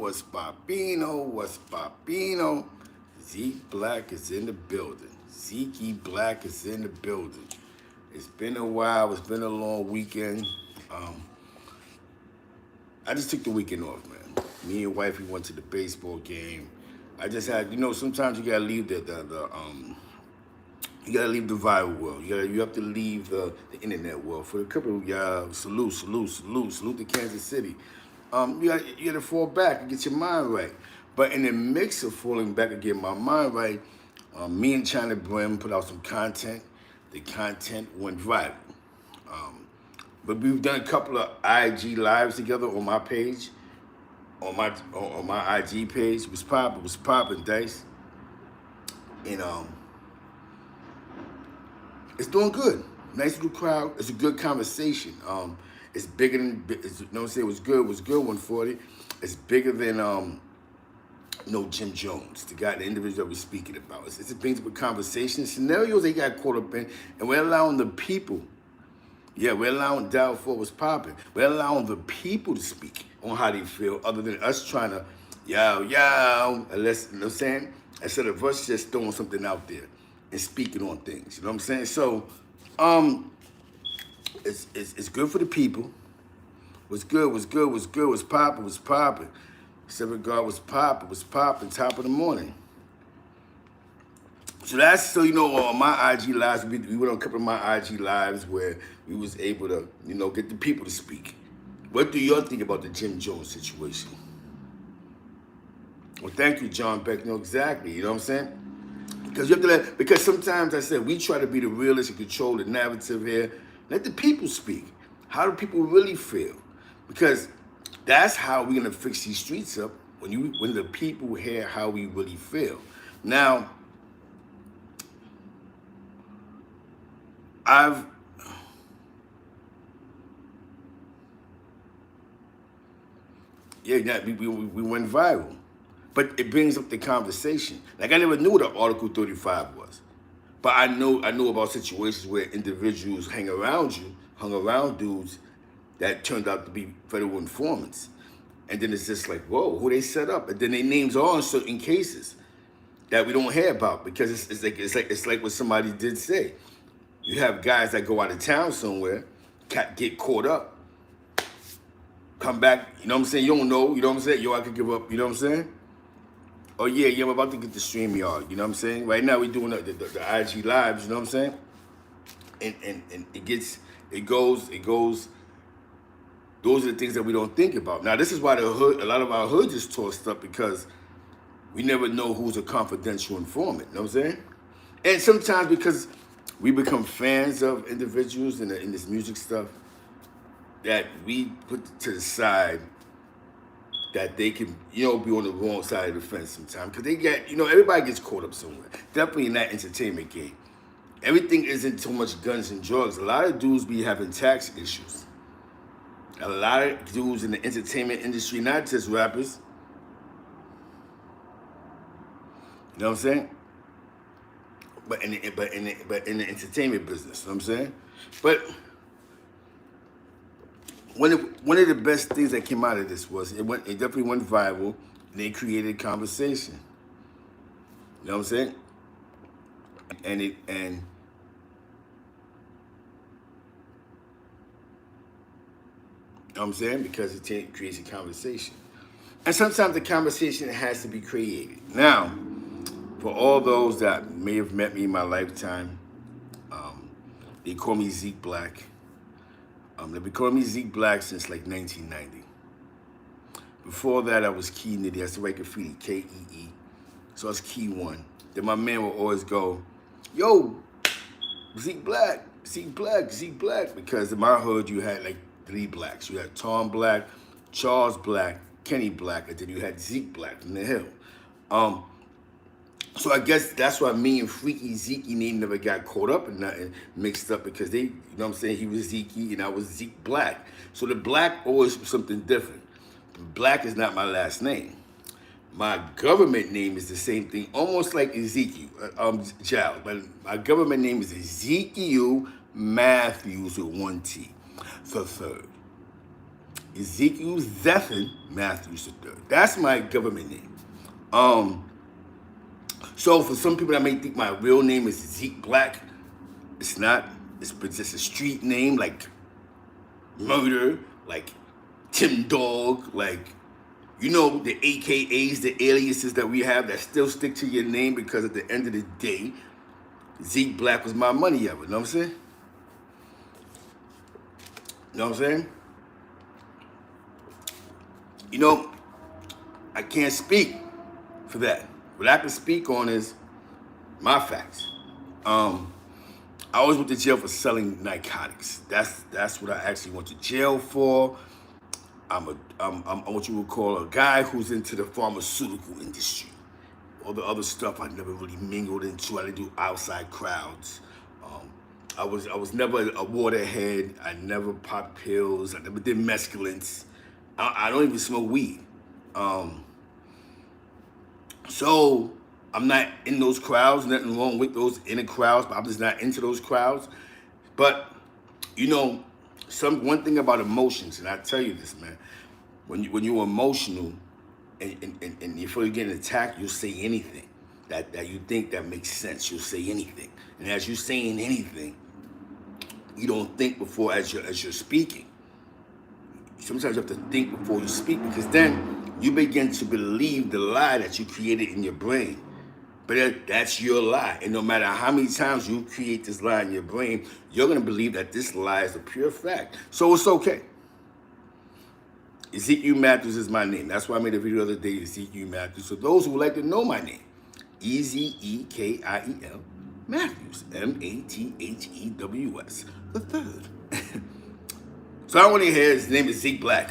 What's Bobino? What's Bobino? Zeke Black is in the building. Zeke Black is in the building. It's been a while. It's been a long weekend. I just took the weekend off, man. Me and wifey went to the baseball game. I just had, sometimes you gotta leave you gotta leave the viral world. You have to leave the internet world. For the couple, salute to Kansas City. You gotta fall back and get your mind right. But in the mix of falling back and getting my mind right, me and ChynaBrim put out some content. The content went viral. But we've done a couple of IG lives together on my page, on my IG page. It was popping, Dice. And it's doing good. Nice little crowd. It's a good conversation. It's bigger than, it was good 140. It's bigger than Jim Jones, the individual that we're speaking about. It's brings up a conversation, scenarios they got caught up in, and we're allowing the people. Yeah, we're allowing Dow for what's popping. We're allowing the people to speak on how they feel, other than us trying to unless, you know what I'm saying? Instead of us just throwing something out there and speaking on things. You know what I'm saying? So, it's good for the people. What's popping. Seven God was popping, top of the morning. So on my IG lives, we went on a couple of my IG lives where we was able to, get the people to speak. What do y'all think about the Jim Jones situation? Well, thank you, John Beck. Exactly, you know what I'm saying? Because sometimes I said we try to be the realist and control the narrative here. Let the people speak. How do people really feel? Because that's how we're gonna fix these streets up, when the people hear how we really feel. Now, we went viral. But it brings up the conversation. Like, I never knew what an Article 35 was. But I know about situations where individuals hung around dudes that turned out to be federal informants. And then it's just like, whoa, who they set up? And then their names are on certain cases that we don't hear about, because it's like what somebody did say. You have guys that go out of town somewhere, get caught up, come back, you know what I'm saying? You don't know, you know what I'm saying? I could give up, you know what I'm saying? Oh yeah, I'm about to get the StreamYard, you know what I'm saying? Right now we're doing the IG lives, you know what I'm saying? And it goes. Those are the things that we don't think about. Now this is why a lot of our hoods is tossed up, because we never know who's a confidential informant, you know what I'm saying? And sometimes because we become fans of individuals in this music stuff, that we put to the side that they can, be on the wrong side of the fence sometimes. Because they get, everybody gets caught up somewhere. Definitely in that entertainment game. Everything isn't so much guns and drugs. A lot of dudes be having tax issues. A lot of dudes in the entertainment industry, not just rappers. You know what I'm saying? But in the entertainment business, you know what I'm saying? But one of the best things that came out of this was it definitely went viral, and they created conversation. You know what I'm saying? And you know what I'm saying? Because it creates a conversation. And sometimes the conversation has to be created. Now, for all those that may have met me in my lifetime, they call me Zeke Black. They've been calling me Zeke Black since like 1990. Before that, I was Key Nitty. I used to write graffiti, K-E-E. So I was Key 1. Then my man would always go, yo, Zeke Black, because in my hood you had like 3 blacks. You had Tom Black, Charles Black, Kenny Black, and then you had Zeke Black from the Hill. So I guess that's why me and Freaky Zeke never got caught up in nothing, mixed up, because they, you know what I'm saying, he was Zeke and I was Zeke Black. So the Black always was something different. Black is not my last name. My government name is the same thing, almost like Ezekiel, child. But my government name is Ezekiel Matthews with 1 T, the third. Ezekiel Zephin Matthews III. That's my government name. So for some people that may think my real name is Zeke Black, it's not. It's just a street name like Murder, like Tim Dog, like, you know, the AKAs, the aliases that we have that still stick to your name because at the end of the day, Zeke Black was my money ever. You know what I'm saying? You know what I'm saying? You know, I can't speak for that. What I can speak on is my facts. I always went to jail for selling narcotics. That's what I actually went to jail for. I'm what you would call a guy who's into the pharmaceutical industry. All the other stuff I never really mingled into. I didn't do outside crowds. I was never a waterhead. I never popped pills. I never did mescalines. I don't even smoke weed. So I'm not in those crowds. Nothing wrong with those inner crowds, but I'm just not into those crowds. But you know, one thing about emotions, and I tell you this, man, when you're emotional and you feel you're getting attacked, you'll say anything that you think that makes sense. You'll say anything, and as you're saying anything, you don't think before as you're speaking. Sometimes you have to think before you speak, because then you begin to believe the lie that you created in your brain. But that's your lie. And no matter how many times you create this lie in your brain, you're going to believe that this lie is a pure fact. So it's okay. Ezekiel Matthews is my name. That's why I made a video the other day, Ezekiel Matthews. So those who would like to know my name, Ezekiel Matthews, Mathews, the third. So I want to hear his name is Zeke Black.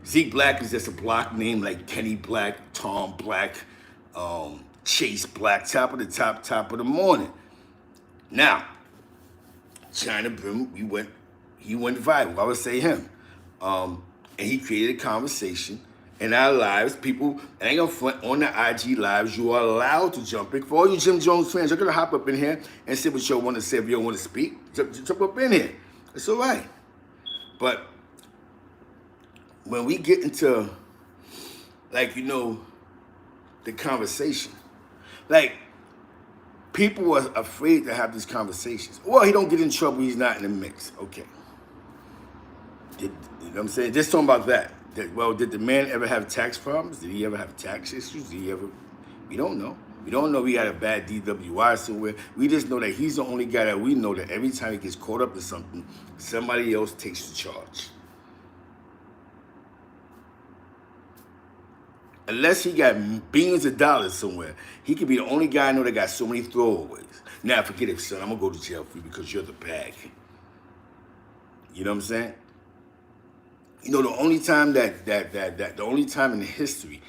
Zeke Black is just a block name like Kenny Black, Tom Black, Chase Black, top of the morning. Now, ChynaBrim, he went viral. I would say him. And he created a conversation in our lives. People, and I ain't gonna front on the IG lives, you are allowed to jump in. For all you Jim Jones fans, you're gonna hop up in here and say what you want to say. If you don't want to speak, jump up in here. It's all right. But when we get into, like, you know, the conversation, like, people are afraid to have these conversations. Well, he don't get in trouble. He's not in the mix. Okay. You know what I'm saying? Just talking about that. Well, did the man ever have tax problems? Did he ever have tax issues? Did he ever? We don't know. We don't know he had a bad DWI somewhere. We just know that he's the only guy that we know that every time he gets caught up in something, somebody else takes the charge. Unless he got billions of dollars somewhere, he could be the only guy I know that got so many throwaways. Now, forget it, son. I'm going to go to jail for you because you're the bag. You know what I'm saying? You know, the only time the only time in the history,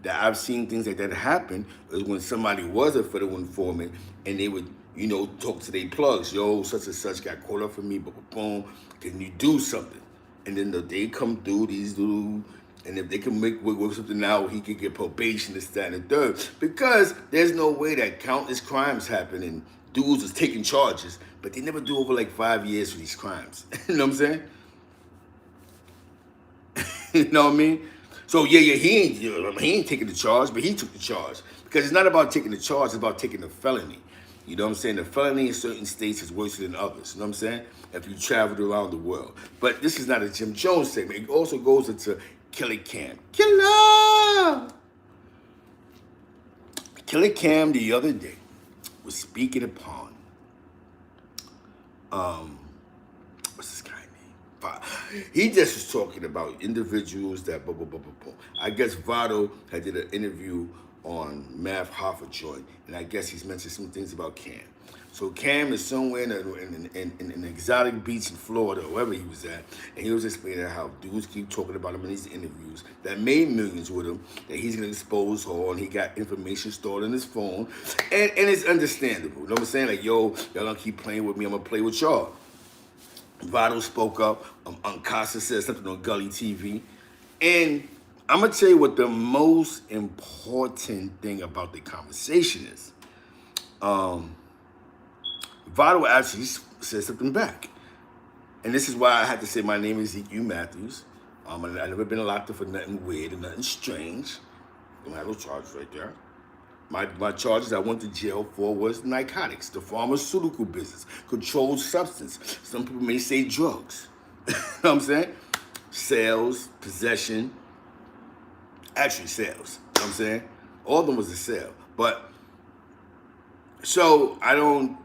that I've seen things like that happen is when somebody was a federal informant and they would, you know, talk to their plugs. Yo, such and such got caught up for me, boom, boom, can you do something? And then they come through, these little, and if they can work something out, he could get probation, this, that, and the third. Because there's no way that countless crimes happen and dudes is taking charges, but they never do over like 5 years for these crimes. You know what I'm saying? You know what I mean? So yeah, he ain't taking the charge, but he took the charge. Because it's not about taking the charge, it's about taking the felony. You know what I'm saying? The felony in certain states is worse than others. You know what I'm saying? If you traveled around the world. But this is not a Jim Jones segment. It also goes into Killa Cam. Killa Cam the other day was speaking upon what's this guy name? He just was talking about individuals that blah, blah, blah, blah, blah. I guess Vado had did an interview on Mav Hoffa joint, and I guess he's mentioned some things about Cam. So Cam is somewhere in an exotic beach in Florida, or wherever he was at, and he was explaining how dudes keep talking about him in these interviews that made millions with him, that he's gonna expose her, and he got information stored in his phone, and it's understandable. You know what I'm saying? Like, yo, y'all gonna keep playing with me, I'm gonna play with y'all. Vado spoke up, Casa said something on Gully TV, and I'm gonna tell you what the most important thing about the conversation is. Vado actually said something back. And this is why I had to say my name is Zeke Matthews. I've never been locked up for nothing weird and nothing strange. Don't have no charges right there. My charges I went to jail for was narcotics, the pharmaceutical business, controlled substance. Some people may say drugs. You know what I'm saying? Sales, possession, actually sales. You know what I'm saying? All of them was a sale. But, so I don't,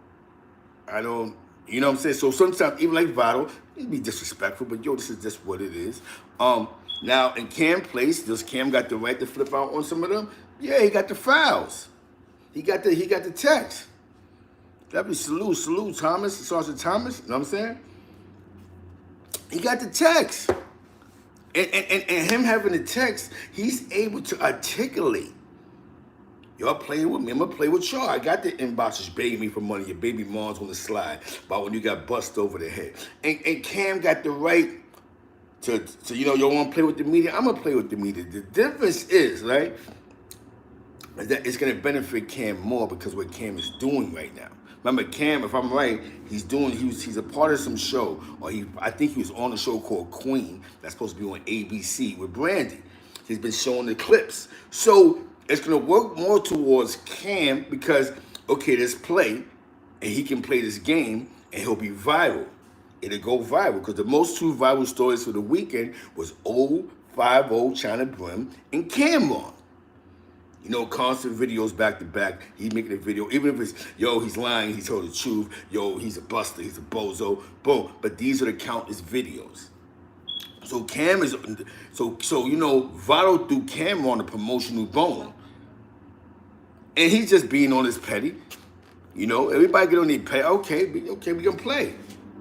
you know what I'm saying? So sometimes, even like Vital, it'd be disrespectful, but yo, this is just what it is. Now, in Cam place, does Cam got the right to flip out on some of them? Yeah, he got the files. He got the text. That'd be salute, Thomas, Sergeant Thomas, you know what I'm saying? He got the text. And him having the text, he's able to articulate. Y'all playing with me, I'm gonna play with y'all. I got the inboxes begging me for money. Your baby mom's on the slide about when you got bust over the head. And Cam got the right to you know, y'all wanna play with the media? I'm gonna play with the media. The difference is, right, is that it's gonna benefit Cam more because what Cam is doing right now. Remember, Cam, if I'm right, he's a part of some show, or I think he was on a show called Queen that's supposed to be on ABC with Brandy. He's been showing the clips. So it's gonna work more towards Cam because, okay, there's play, and he can play this game, and he'll be viral. It'll go viral, because the most two viral stories for the weekend was 050 ChynaBrim and Camron. You know, constant videos back to back. He's making a video, even if it's, yo, he's lying, he told the truth, yo, he's a buster, he's a bozo, boom. But these are the countless videos. So Cam is, so you know, Vado threw Camron on the promotional bone. And he's just being on his petty. You know, everybody get on their petty. Okay, we can play.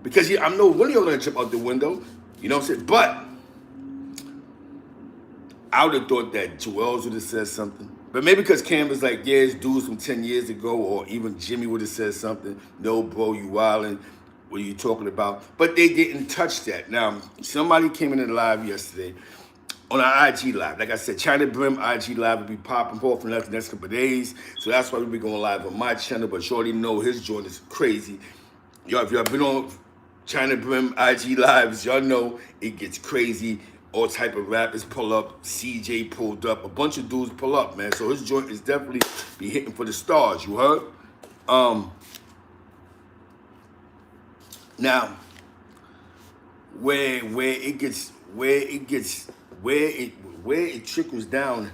Because I know one of y'all gonna jump out the window. You know what I'm saying? But I would have thought that Joel's would have said something. But maybe because Cam was like, yeah, it's dudes from 10 years ago, or even Jimmy would have said something. No, bro, you wildin'. What are you talking about? But they didn't touch that. Now, somebody came in the live yesterday on our IG live. Like I said, ChynaBrim IG live will be popping off for the next couple of days. So that's why we'll be going live on my channel. But you already know his joint is crazy. Y'all, if y'all been on ChynaBrim IG lives, y'all know it gets crazy. All type of rappers pull up. CJ pulled up. A bunch of dudes pull up, man. So his joint is definitely be hitting for the stars. You heard? Now, where it trickles down,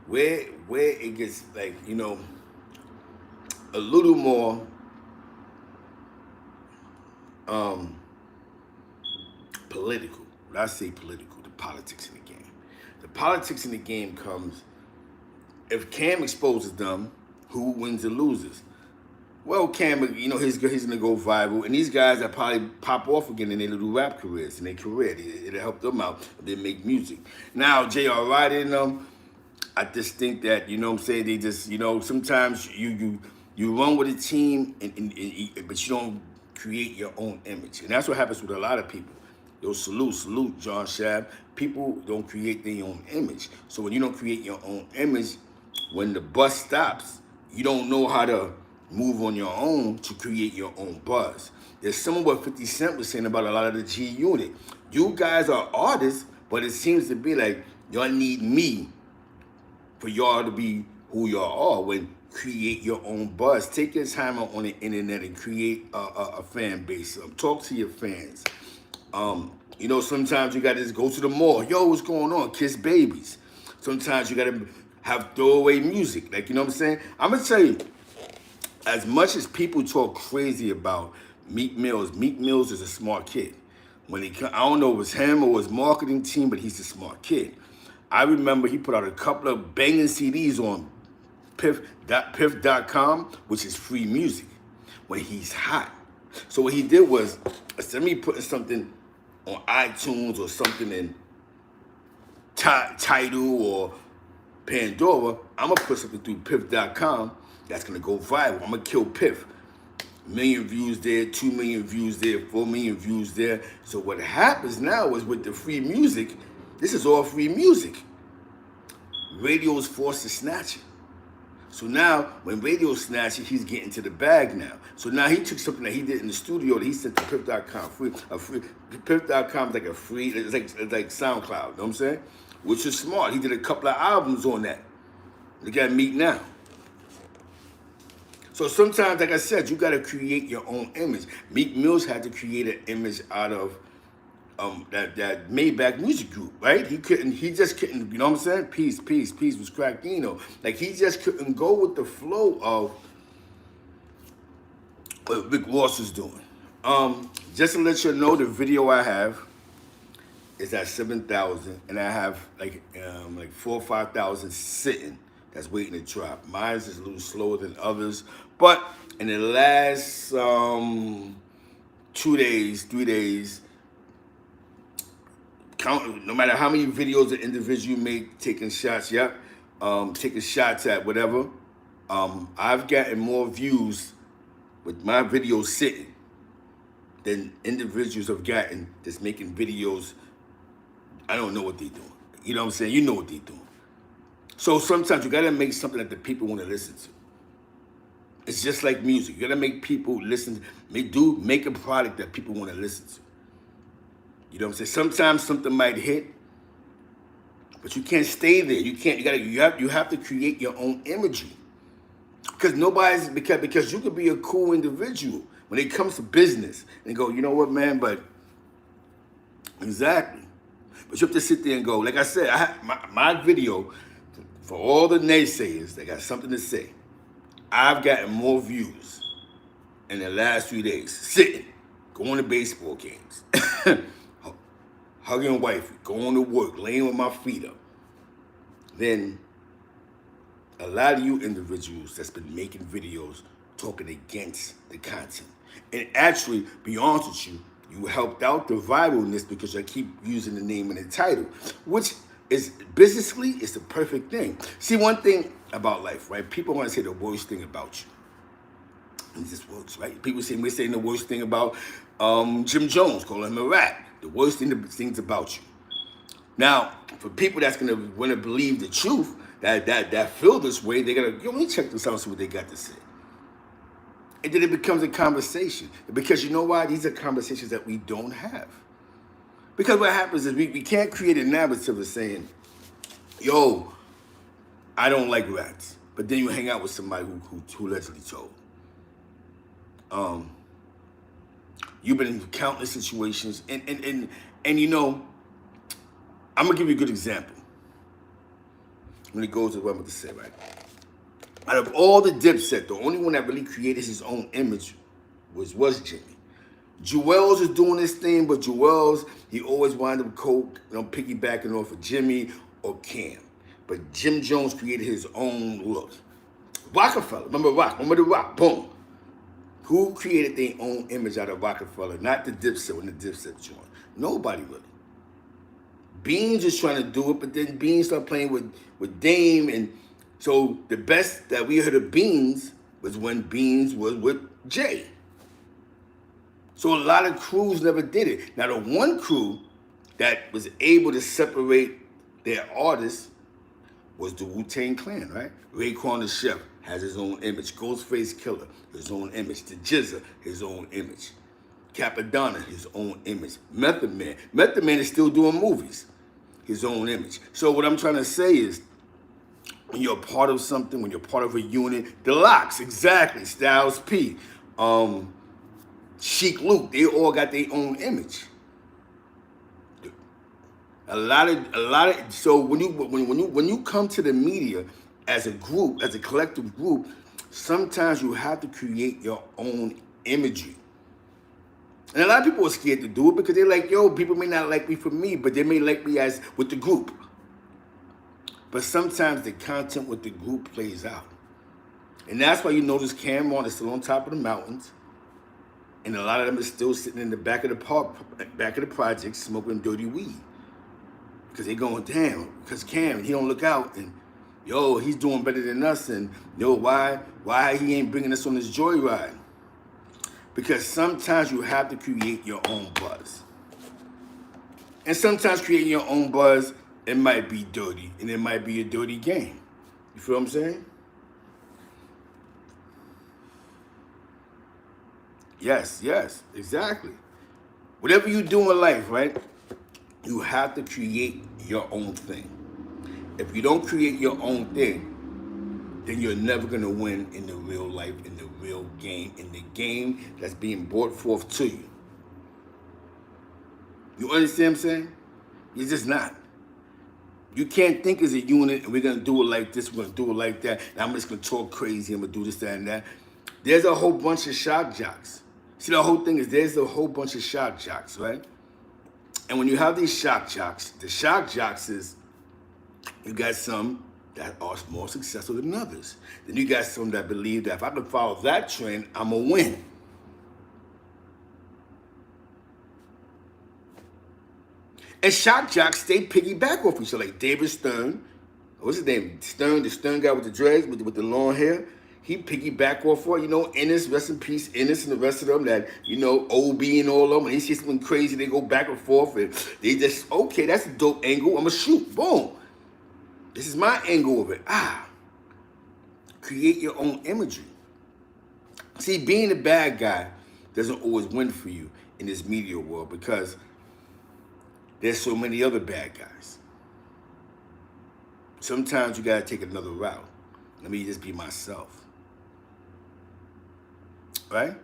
where it gets, like, you know, a little more political. When I say political, the politics in the game. The politics in the game comes if Cam exposes them, who wins or loses? Well, Cam, you know, he's gonna go viral, and these guys that probably pop off again in their little rap careers, in their career, it'll help them out if they make music. Now, J.R. Ryder and them, I just think that, you know what I'm saying, they just, you know, sometimes you run with a team, but you don't create your own image, and that's what happens with a lot of people. Yo, salute, John Shab. People don't create their own image. So when you don't create your own image, when the bus stops, you don't know how to move on your own to create your own buzz. There's some of what 50 Cent was saying about a lot of the G Unit. You guys are artists, but it seems to be like y'all need me for y'all to be who y'all are. When create your own buzz. Take your time out on the internet and create a fan base. Talk to your fans. You know, sometimes you gotta just go to the mall. Yo, what's going on? Kiss babies. Sometimes you gotta have throwaway music. Like, you know what I'm saying? I'm gonna tell you, as much as people talk crazy about Meek Mills is a smart kid. When I don't know if it was him or his marketing team, but he's a smart kid. I remember he put out a couple of banging CDs on piff.com, which is free music, when he's hot. So what he did was, instead of me putting something on iTunes or something in Tidal or Pandora, I'm gonna put something through piff.com that's gonna go viral. I'm gonna kill Piff. 1 million views there, 2 million views there, 4 million views there. So what happens now is with the free music, this is all free music. Radio is forced to snatch it. So now, when radio snatched it, he's getting to the bag now. So now he took something that he did in the studio that he sent to Pip.com. Pip.com is like a free, it's like SoundCloud, you know what I'm saying? Which is smart. He did a couple of albums on that. They got Meek now. So sometimes, like I said, you got to create your own image. Meek Mills had to create an image out of that Maybach music group, right? He just couldn't, you know what I'm saying? Peace was cracked, you know. Like, he just couldn't go with the flow of what Rick Ross is doing. Just to let you know, the video I have is at 7,000, and I have like 4,000 or 5,000 sitting that's waiting to drop. Mine is a little slower than others, but in the last 2 days, 3 days, no matter how many videos an individual make, taking shots, taking shots at whatever, I've gotten more views with my videos sitting than individuals have gotten that's making videos. I don't know what they're doing. You know what I'm saying? You know what they're doing. So sometimes you gotta make something that the people want to listen to. It's just like music. You gotta make people listen. Make a product that people want to listen to. You know what I'm saying? Sometimes something might hit, but you can't stay there. You have to create your own imagery. Because you could be a cool individual when it comes to business and go, you know what, man, but exactly. But you have to sit there and go, like I said, I have my video, for all the naysayers that got something to say, I've gotten more views in the last 3 days, sitting, going to baseball games, hugging wifey, going to work, laying with my feet up, than a lot of you individuals that's been making videos talking against the content. And actually, be honest with you, you helped out the viralness because I keep using the name and the title, which is businessly is the perfect thing. See, one thing about life, right? People want to say the worst thing about you. And this works, right? People say we're saying the worst thing about Jim Jones, calling him a rat. The worst things about you. Now, for people that's gonna want to believe the truth, that feel this way, they're gonna, let me check this out and see what they got to say. And then it becomes a conversation. Because you know why? These are conversations that we don't have. Because what happens is we can't create a narrative of saying, yo, I don't like rats. But then you hang out with somebody who allegedly told. You've been in countless situations, and you know, I'm gonna give you a good example. When it goes to what I'm about to say, right? Out of all the Dipset, the only one that really created his own image was Jimmy. Jewels is doing this thing, but Jewels, he always wound up piggybacking off of Jimmy or Cam. But Jim Jones created his own look. Rockefeller, remember the Rock, boom. Who created their own image out of Rockefeller? Not the Dipset when the Dipset joined. Nobody really. Beans was trying to do it, but then Beans started playing with Dame, and so the best that we heard of Beans was when Beans was with Jay. So a lot of crews never did it. Now the one crew that was able to separate their artists was the Wu-Tang Clan, right? Raekwon the Chef has his own image. Ghostface Killer, his own image. The Jizza, his own image. Capadonna, his own image. Method Man is still doing movies. His own image. So what I'm trying to say is, when you're a part of something, when you're part of a unit, the Locks, exactly, Styles P, Sheik Luke, they all got their own image. A lot of. So when you come to the media as a group, as a collective group, sometimes you have to create your own imagery. And a lot of people are scared to do it because they're like, yo, people may not like me for me, but they may like me as with the group. But sometimes the content with the group plays out. And that's why you notice Camron is still on top of the mountains. And a lot of them are still sitting in the back of the project smoking dirty weed. Because they're going, damn, because Cam, he don't look out, and yo, he's doing better than us, and yo, why he ain't bringing us on this joyride? Because sometimes you have to create your own buzz. And sometimes creating your own buzz, it might be dirty, and it might be a dirty game. You feel what I'm saying? Yes, yes, exactly. Whatever you do in life, right? You have to create your own thing. If you don't create your own thing, then you're never gonna win in the real life, in the real game, in the game that's being brought forth to you. You understand what I'm saying? You're just not. You can't think as a unit and we're gonna do it like this, we're gonna do it like that, and I'm just gonna talk crazy, I'm gonna do this, that, and that. There's a whole bunch of shock jocks. See, the whole thing is there's a whole bunch of shock jocks, right? And when you have these shock jocks, the shock jocks is you got some that are more successful than others. Then you got some that believe that if I can follow that trend, I'm gonna win. And shock jocks, they piggyback off each other. Like David Stern, what's his name? Stern, the Stern guy with the dreads, with the long hair. He piggyback off for, Ennis, rest in peace, Ennis and the rest of them that, OB and all of them. When he sees something crazy, they go back and forth and they just, okay, that's a dope angle. I'm gonna shoot, boom. This is my angle of it. Create your own imagery. See, being the bad guy doesn't always win for you in this media world because there's so many other bad guys. Sometimes you gotta take another route. Let me just be myself. Right?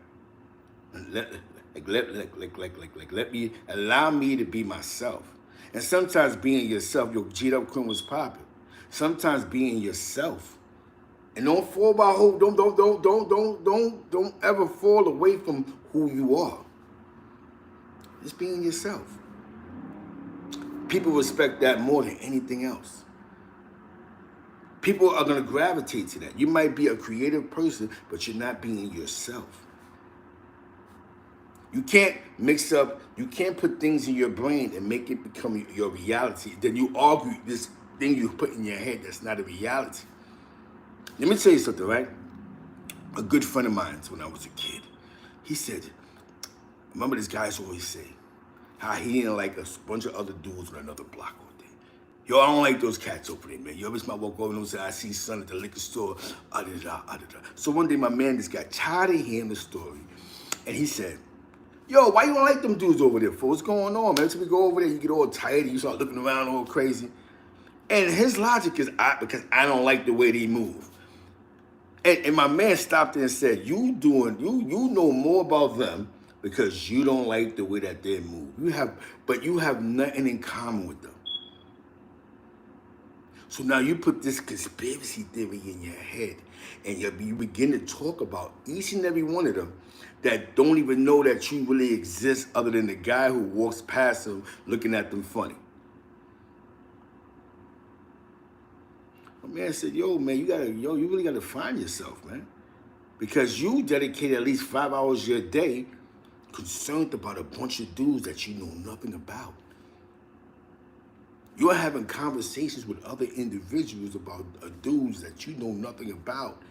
Allow me to be myself. And sometimes being yourself, your G'd up cream was popping. Sometimes being yourself. And don't fall by don't ever fall away from who you are. Just being yourself. People respect that more than anything else. People are going to gravitate to that. You might be a creative person, but you're not being yourself. You can't mix up, you can't put things in your brain and make it become your reality. Then you argue this thing you put in your head that's not a reality. Let me tell you something, right? A good friend of mine when I was a kid, he said, remember this guy always say, how he didn't like a bunch of other dudes on another block all day. Yo, I don't like those cats over there, man. You always might walk over and say, I see son at the liquor store, So one day my man just got tired of hearing the story. And he said, yo, why you don't like them dudes over there, fool? What's going on, man? Every time we go over there, you get all tired and you start looking around all crazy. And his logic is, because I don't like the way they move. And my man stopped there and said, you know more about them because you don't like the way that they move. But you have nothing in common with them. So now you put this conspiracy theory in your head and you begin to talk about each and every one of them that don't even know that you really exist other than the guy who walks past them looking at them funny. My man said, yo, man, you really gotta find yourself, man. Because you dedicate at least 5 hours of your day concerned about a bunch of dudes that you know nothing about. You're having conversations with other individuals about dudes that you know nothing about.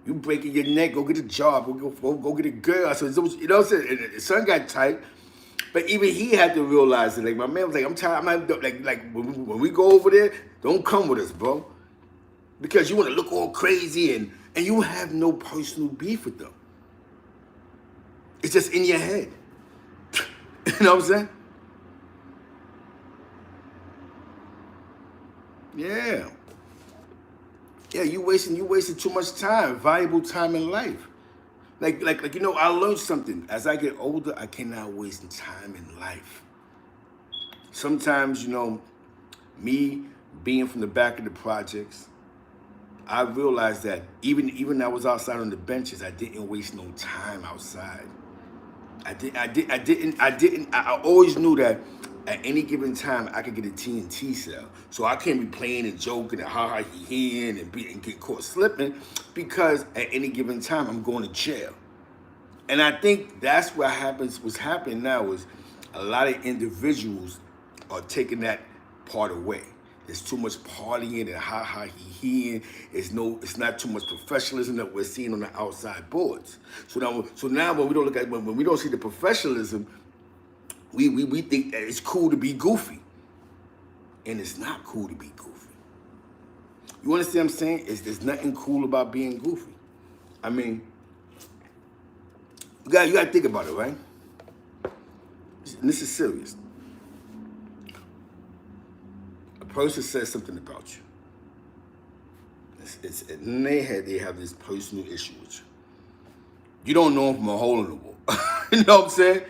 You breaking your neck, go get a job, go get a girl. So what I'm saying? And the son got tight, but even he had to realize it. Like my man was like, I'm tired. Like when we go over there, don't come with us, bro, because you want to look all crazy and you have no personal beef with them. It's just in your head. You know what I'm saying? Yeah. Yeah, you wasting too much time, valuable time in life. Like I learned something. As I get older, I cannot waste time in life. Sometimes, me being from the back of the projects, I realized that even I was outside on the benches, I didn't waste no time outside. I always knew that at any given time I could get a TNT cell. So I can't be playing and joking and ha-ha-he-he and get caught slipping because at any given time I'm going to jail. And I think that's what's happening now is a lot of individuals are taking that part away. There's too much partying and ha-ha-he-he. It's not too much professionalism that we're seeing on the outside boards. So now when we don't when we don't see the professionalism, we think that it's cool to be goofy. And it's not cool to be goofy. You understand what I'm saying? There's nothing cool about being goofy. I mean, You got to think about it, right? And this is serious. A person says something about you. It's in their head, they have this personal issue with you. You don't know them from a hole in the wall. You know what I'm saying?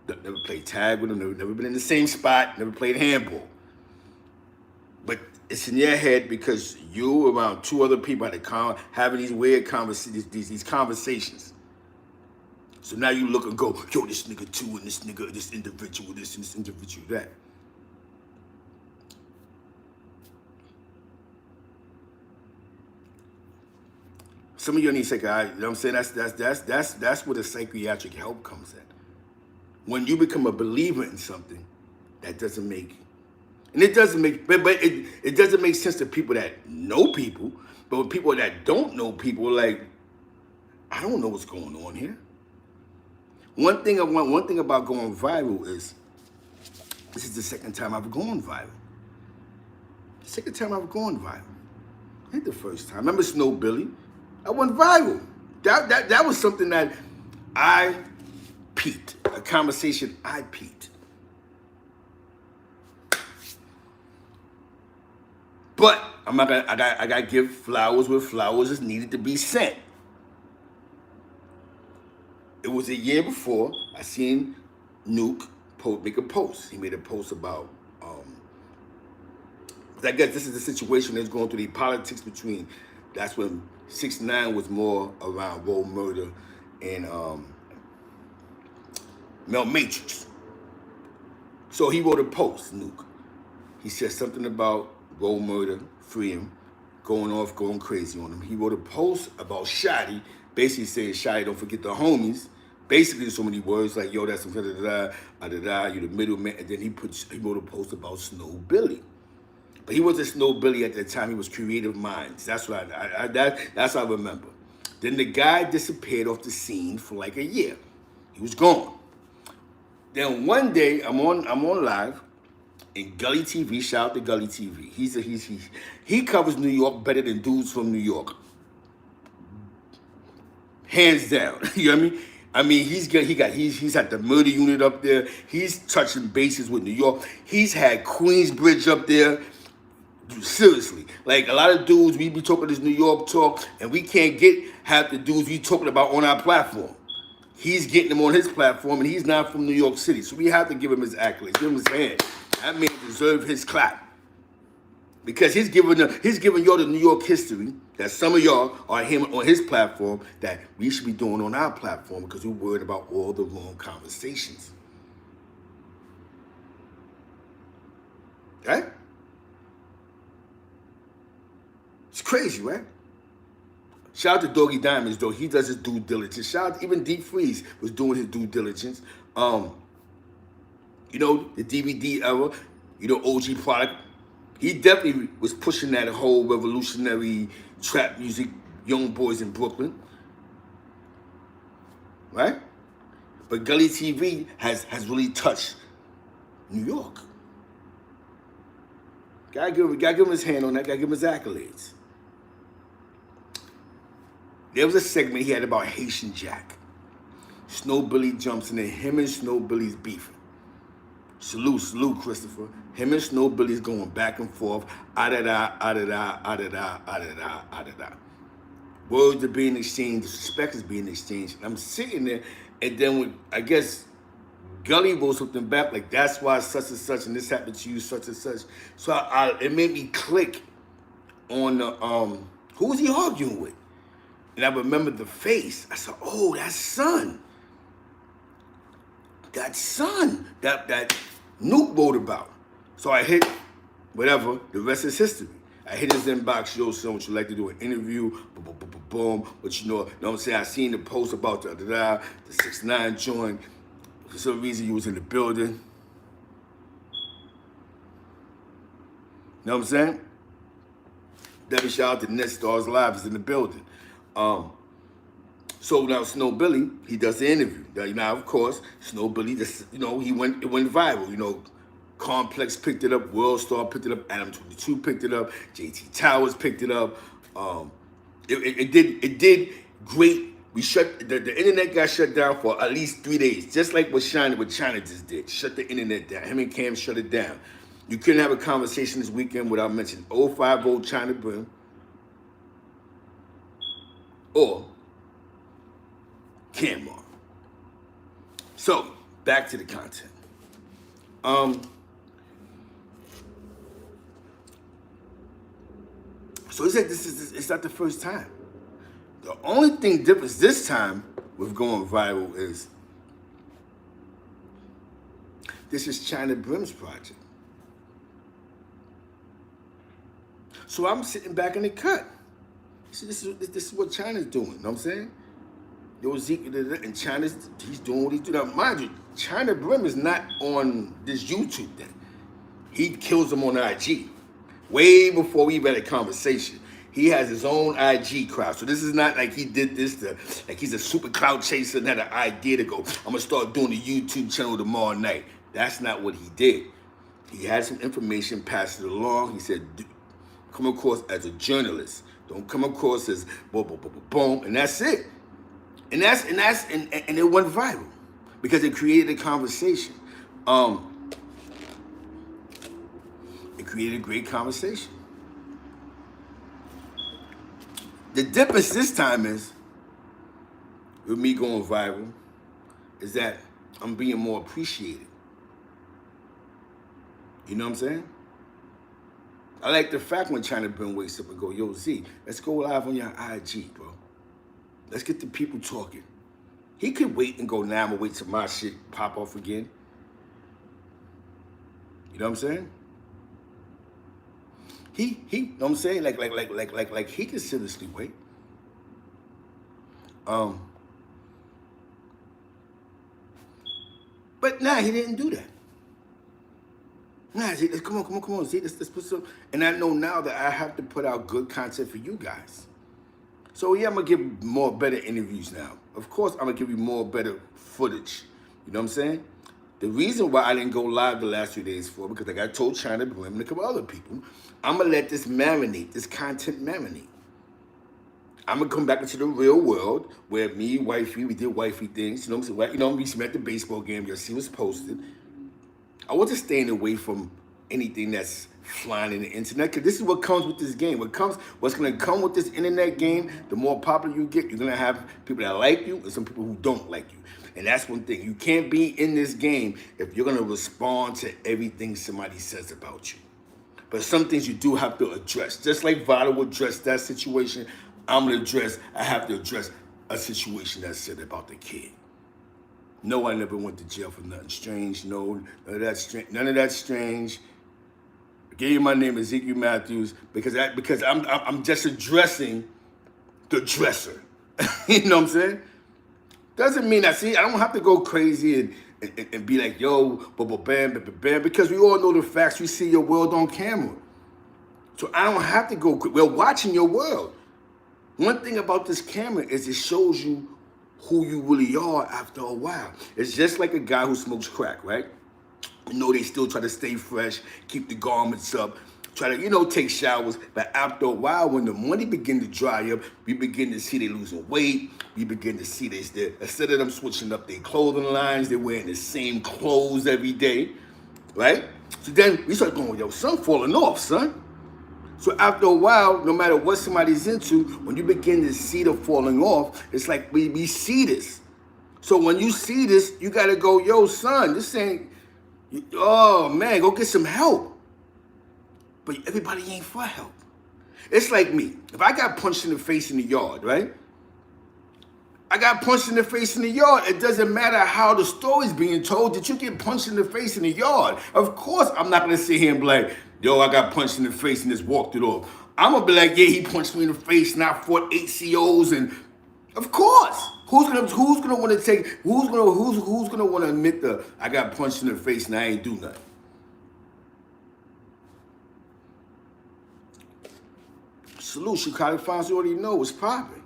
Never played tag with them, never been in the same spot, never played handball. But it's in your head because you around two other people having these weird these conversations. So now you look and go, yo, this nigga too, and this nigga, this individual, this and this individual, that. Some of you need psychiatry. You know what I'm saying? That's where the psychiatric help comes in. When you become a believer in something, that doesn't make, and it doesn't make, but it doesn't make sense to people that know people, but with people that don't know people, like, I don't know what's going on here. One thing about going viral is, this is the second time I've gone viral. Second time I've gone viral. Ain't the first time. Remember Snow Billy? I went viral. That was something that I peaked. A conversation I peaked. But I'm not gonna. I gotta give flowers where flowers is needed to be sent. It was a year before I seen Nuke make a post. He made a post about. I guess this is the situation that's going through the politics between. That's when 6ix9ine was more around Roll Murder and Mel Matrix. So he wrote a post, Nuke. He said something about Roll Murder, free him, going crazy on him. He wrote a post about Shotty, basically saying, Shotty, don't forget the homies. Basically, so many words like, yo, that's some da-da-da, you the middleman. And then he wrote a post about Snow Billy. But he wasn't Snow Billy at that time. He was Creative Minds. That's what that's what I remember. Then the guy disappeared off the scene for like a year. He was gone. Then one day I'm on live in Gully TV. Shout out to Gully TV. He covers New York better than dudes from New York. Hands down. You know what I mean? I mean, he's at the murder unit up there. He's touching bases with New York. He's had Queensbridge up there. Seriously, like a lot of dudes, we be talking this New York talk, and we can't get half the dudes we talking about on our platform. He's getting them on his platform, and he's not from New York City, so we have to give him his accolades, give him his hand. That man deserves his clap because he's giving y'all the New York history that some of y'all are him on his platform that we should be doing on our platform because we're worried about all the wrong conversations. Okay? It's crazy, right? Shout out to Doggy Diamonds, though. He does his due diligence. Shout out, even Deep Freeze was doing his due diligence. You know, the DVD era, you know, OG product. He definitely was pushing that whole revolutionary trap music, young boys in Brooklyn. Right? But Gully TV has really touched New York. Gotta give him his hand on that, gotta give him his accolades. There was a segment he had about Haitian Jack. Snow Billy jumps in there. Him and Snow Billy's beefing. Salute, Christopher. Him and Snow Billy's going back and forth. Ah-da-da, ah-da-da, ah-da-da, ah-da-da, ah-da-da. Words are being exchanged. Disrespect is being exchanged. And I'm sitting there, and then when, I guess, Gully wrote something back, like, that's why such and such, and this happened to you, such and such. So it made me click on the, who was he arguing with? And I remembered the face. I said, oh, that's Son. That Son that Nuke wrote about. So I hit whatever, the rest is history. I hit his inbox, yo, son, would you like to do an interview? Boom. But you know what I'm saying? I seen the post about the 6ix9ine joint. For some reason, you was in the building. You know what I'm saying? Debbie, shout out to Net Stars Live is in the building. So now Snow Billy, he does the interview. Now, of course, Snow Billy, just, you know, it went viral. You know, Complex picked it up, World Star picked it up, Adam 22 picked it up, JT Towers picked it up. It did great We shut the internet got shut down for at least 3 days, just like what China just did. Shut the internet down. Him and Cam shut it down. You couldn't have a conversation this weekend without mentioning 050 ChynaBrim or Camron. So back to the content. So he said it's not the first time. The only thing different this time with going viral is this is ChynaBrim's project. So I'm sitting back in the cut. See, this is what China's doing, you know what I'm saying? Yo, Zeke, and he's doing what he's doing. Now, mind you, ChynaBrim is not on this YouTube thing. He kills him on IG. Way before we even had a conversation. He has his own IG crowd. So this is not like he did this like he's a super clout chaser and had an idea to go, I'm gonna start doing a YouTube channel tomorrow night. That's not what he did. He had some information, passed it along. He said, come across as a journalist. Don't come across as boom, boom, boom, boom, and that's it. And it went viral because it created a conversation. It created a great conversation. The difference this time is, with me going viral, is that I'm being more appreciated. You know what I'm saying? I like the fact when ChynaBrim wakes up and go, yo, Z, let's go live on your IG, bro. Let's get the people talking. He could wait and go, now I'm gonna wait till my shit pop off again. You know what I'm saying? He, you know what I'm saying? Like he can seriously wait. But nah, he didn't do that. Nah, Z, come on, Z, let's put some. And I know now that I have to put out good content for you guys. So yeah, I'm gonna give more better interviews now. Of course, I'm gonna give you more better footage. You know what I'm saying? The reason why I didn't go live the last 2 days for, because like I told ChynaBrim and a couple other people, I'm gonna let this marinate, this content marinate. I'm gonna come back into the real world where me, wifey, we did wifey things. You know what I'm saying? You know, we met at the baseball game. You'll see what's posted. I wasn't staying away from anything that's flying in the internet, because this is what comes with this game. What's gonna come with this internet game, the more popular you get, you're gonna have people that like you and some people who don't like you. And that's one thing. You can't be in this game if you're gonna respond to everything somebody says about you. But some things you do have to address. Just like Vada would address that situation, I have to address a situation that's said about the kid. No, I never went to jail for nothing strange. No, none of that's strange. I gave you my name, Ezekiel Matthews, because I'm just addressing the dresser. You know what I'm saying? Doesn't mean I don't have to go crazy and be like, yo, bam, because we all know the facts. We see your world on camera. So I don't have to go, we're watching your world. One thing about this camera is it shows you who you really are after a while. It's just like a guy who smokes crack, right? You know, they still try to stay fresh, keep the garments up, try to, take showers. But after a while, when the money begin to dry up, we begin to see they losing weight. We begin to see instead of them switching up their clothing lines, they're wearing the same clothes every day, right? So then we start going, yo, son falling off, son. So after a while, no matter what somebody's into, when you begin to see the falling off, it's like we see this. So when you see this, you got to go, yo, son, this ain't, oh, man, go get some help. But everybody ain't for help. It's like me. If I got punched in the face in the yard, right? I got punched in the face in the yard. It doesn't matter how the story's being told that you get punched in the face in the yard. Of course, I'm not going to sit here and be like, yo, I got punched in the face and just walked it off. I'm going to be like, yeah, he punched me in the face and I fought 8 COs. And of course, who's gonna want to admit I got punched in the face and I ain't do nothing? Salute, Chicago fans, you already know what's popping.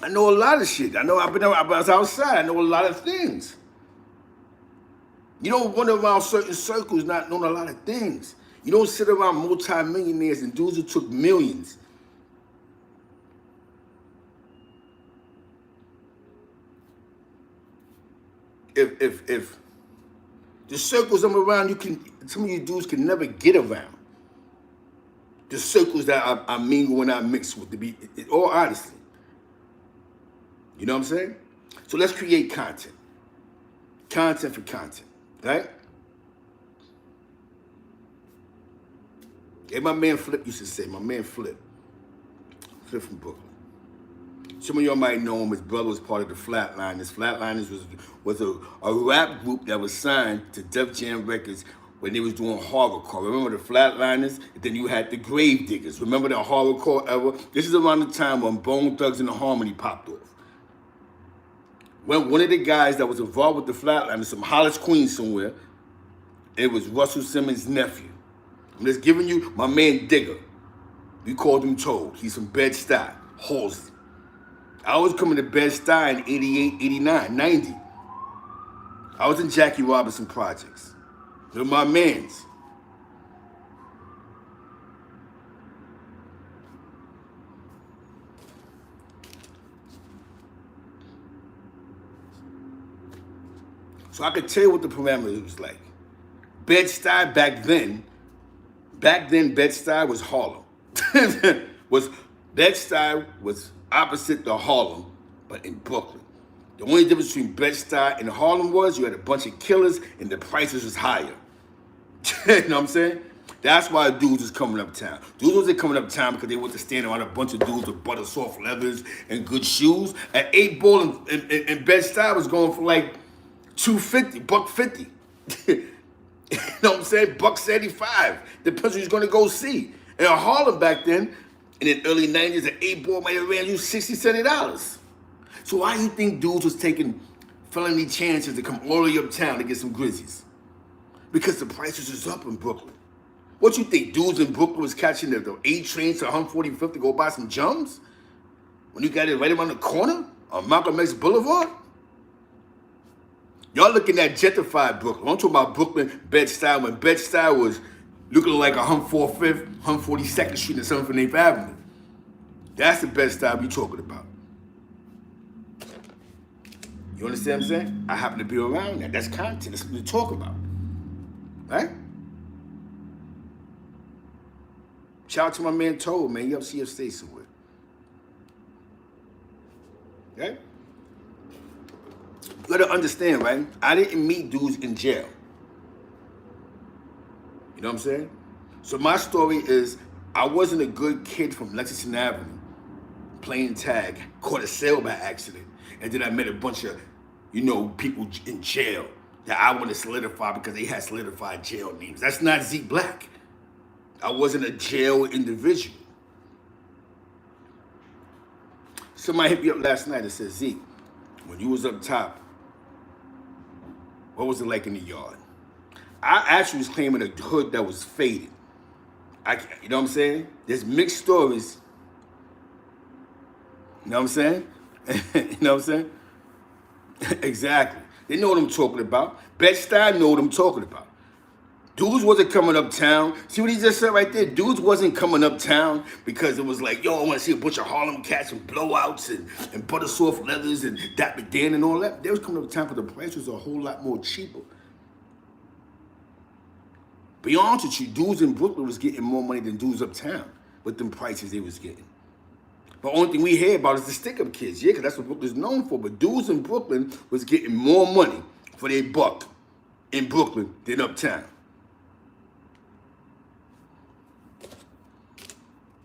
I know a lot of shit. I was outside. I know a lot of things. You don't run around certain circles not knowing a lot of things. You don't sit around multi-millionaires and dudes who took millions. if the circles I'm around, some of you dudes can never get around. The circles that I mingle and I mix with, to be all honesty. You know what I'm saying? So let's create content. Content for content, right? Hey, my man Flip used to say, my man Flip from Brooklyn. Some of y'all might know him. His brother was part of the Flatliners. Flatliners was a rap group that was signed to Def Jam Records when they was doing horrorcore. Remember the Flatliners? And then you had the Grave Diggers. Remember the horrorcore era? This is around the time when Bone Thugs and the Harmony popped off. When one of the guys that was involved with the Flatliners, from Hollis, Queens somewhere, it was Russell Simmons' nephew. I'm just giving you my man Digger. We called him Toad. He's from Bed-Stuy, Halsey. I was coming to Bed-Stuy in 88, 89, 90. I was in Jackie Robinson projects. They're my mans. So I could tell you what the parameters was like. Bed-Stuy back then Bed-Stuy was Harlem. Bed-Stuy was opposite the Harlem, but in Brooklyn. The only difference between Bed-Stuy and Harlem was you had a bunch of killers and the prices was higher. You know what I'm saying? That's why dudes was coming uptown. Dudes wasn't coming uptown because they wasn't standing around a bunch of dudes with butter soft leathers and good shoes. An 8 ball in Bed-Stuy was going for like $250, $150. You know what I'm saying? $175. Depends who you're gonna go see. In Harlem back then, in the early 90s, an 8 ball might have ran you $60, $70. So why do you think dudes was taking felony chances to come all the way uptown to get some Grizzies? Because the prices was up in Brooklyn. What you think, dudes in Brooklyn was catching the 8 trains to 145th to go buy some jums? When you got it right around the corner on Malcolm X Boulevard? Y'all looking at gentrified Brooklyn. I'm talking about Brooklyn, Bed-Stuy, when Bed-Stuy was looking like 145th, 142nd Street and 7th Avenue. That's the Bed-Stuy we talking about. You understand what I'm saying? I happen to be around that. That's content. That's what we talk about. Right? Shout out to my man Toad, man. You up see your state somewhere. Okay? You gotta understand, right? I didn't meet dudes in jail. You know what I'm saying? So my story is, I wasn't a good kid from Lexington Avenue playing tag, caught a sale by accident, and then I met a bunch of, people in jail that I want to solidify because they had solidified jail names. That's not Zeke Black. I wasn't a jail individual. Somebody hit me up last night and said, Zeke, when you was up top, what was it like in the yard? I actually was claiming a hood that was faded. You know what I'm saying? There's mixed stories. You know what I'm saying? You know what I'm saying? Exactly. They know what I'm talking about. Bed-Stuy know what I'm talking about. Dudes wasn't coming uptown. See what he just said right there? Dudes wasn't coming uptown because it was like, yo, I want to see a bunch of Harlem cats and blowouts and butter soft leathers and Dapper Dan and all that. They was coming uptown because the price was a whole lot more cheaper. Be honest with you, dudes in Brooklyn was getting more money than dudes uptown with them prices they was getting. But only thing we hear about is the stick-up kids, yeah, because that's what Brooklyn's known for. But dudes in Brooklyn was getting more money for their buck in Brooklyn than uptown.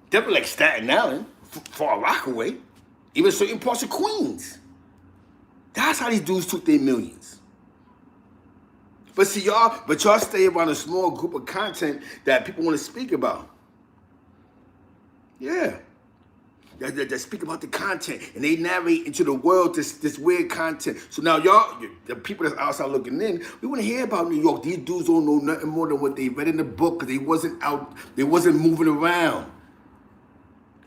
Definitely like Staten Island, Far Rockaway, even certain parts of Queens. That's how these dudes took their millions. But see, y'all stay around a small group of content that people want to speak about. Yeah. That speak about the content and they narrate into the world this weird content. So now y'all, the people that's outside looking in, we want to hear about New York. These dudes don't know nothing more than what they read in the book because they wasn't out, they wasn't moving around.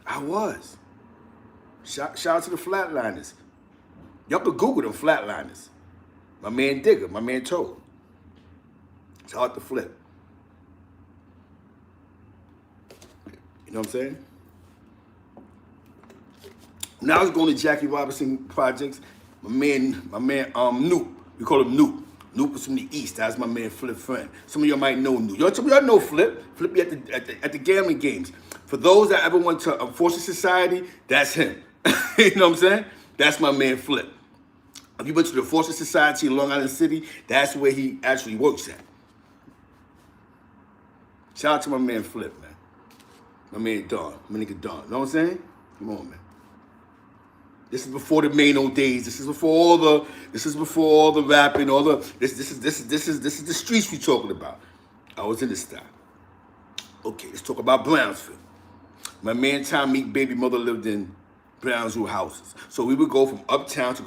I was. Shout out to the Flatliners. Y'all could Google them Flatliners. My man Digger, my man Toad. Shout out to Flip. You know what I'm saying? When I was going to Jackie Robinson projects, my man Noop, We call him Noop. Noop was from the East. That's my man Flip friend. Some of y'all might know Noop. Some of y'all know Flip. Flip be at the gambling games. For those that ever went to Enforcement Society, that's him. You know what I'm saying? That's my man Flip. If you went to the Enforcement Society in Long Island City, that's where he actually works at. Shout out to my man Flip, man. My man Don. My nigga Don. You know what I'm saying? Come on, man. This is before the Mano days. This is before all the rapping, all the this is the streets we talking about. I was in the style. Okay, let's talk about Brownsville. My man Tommy baby mother lived in Brownsville houses. So we would go from uptown to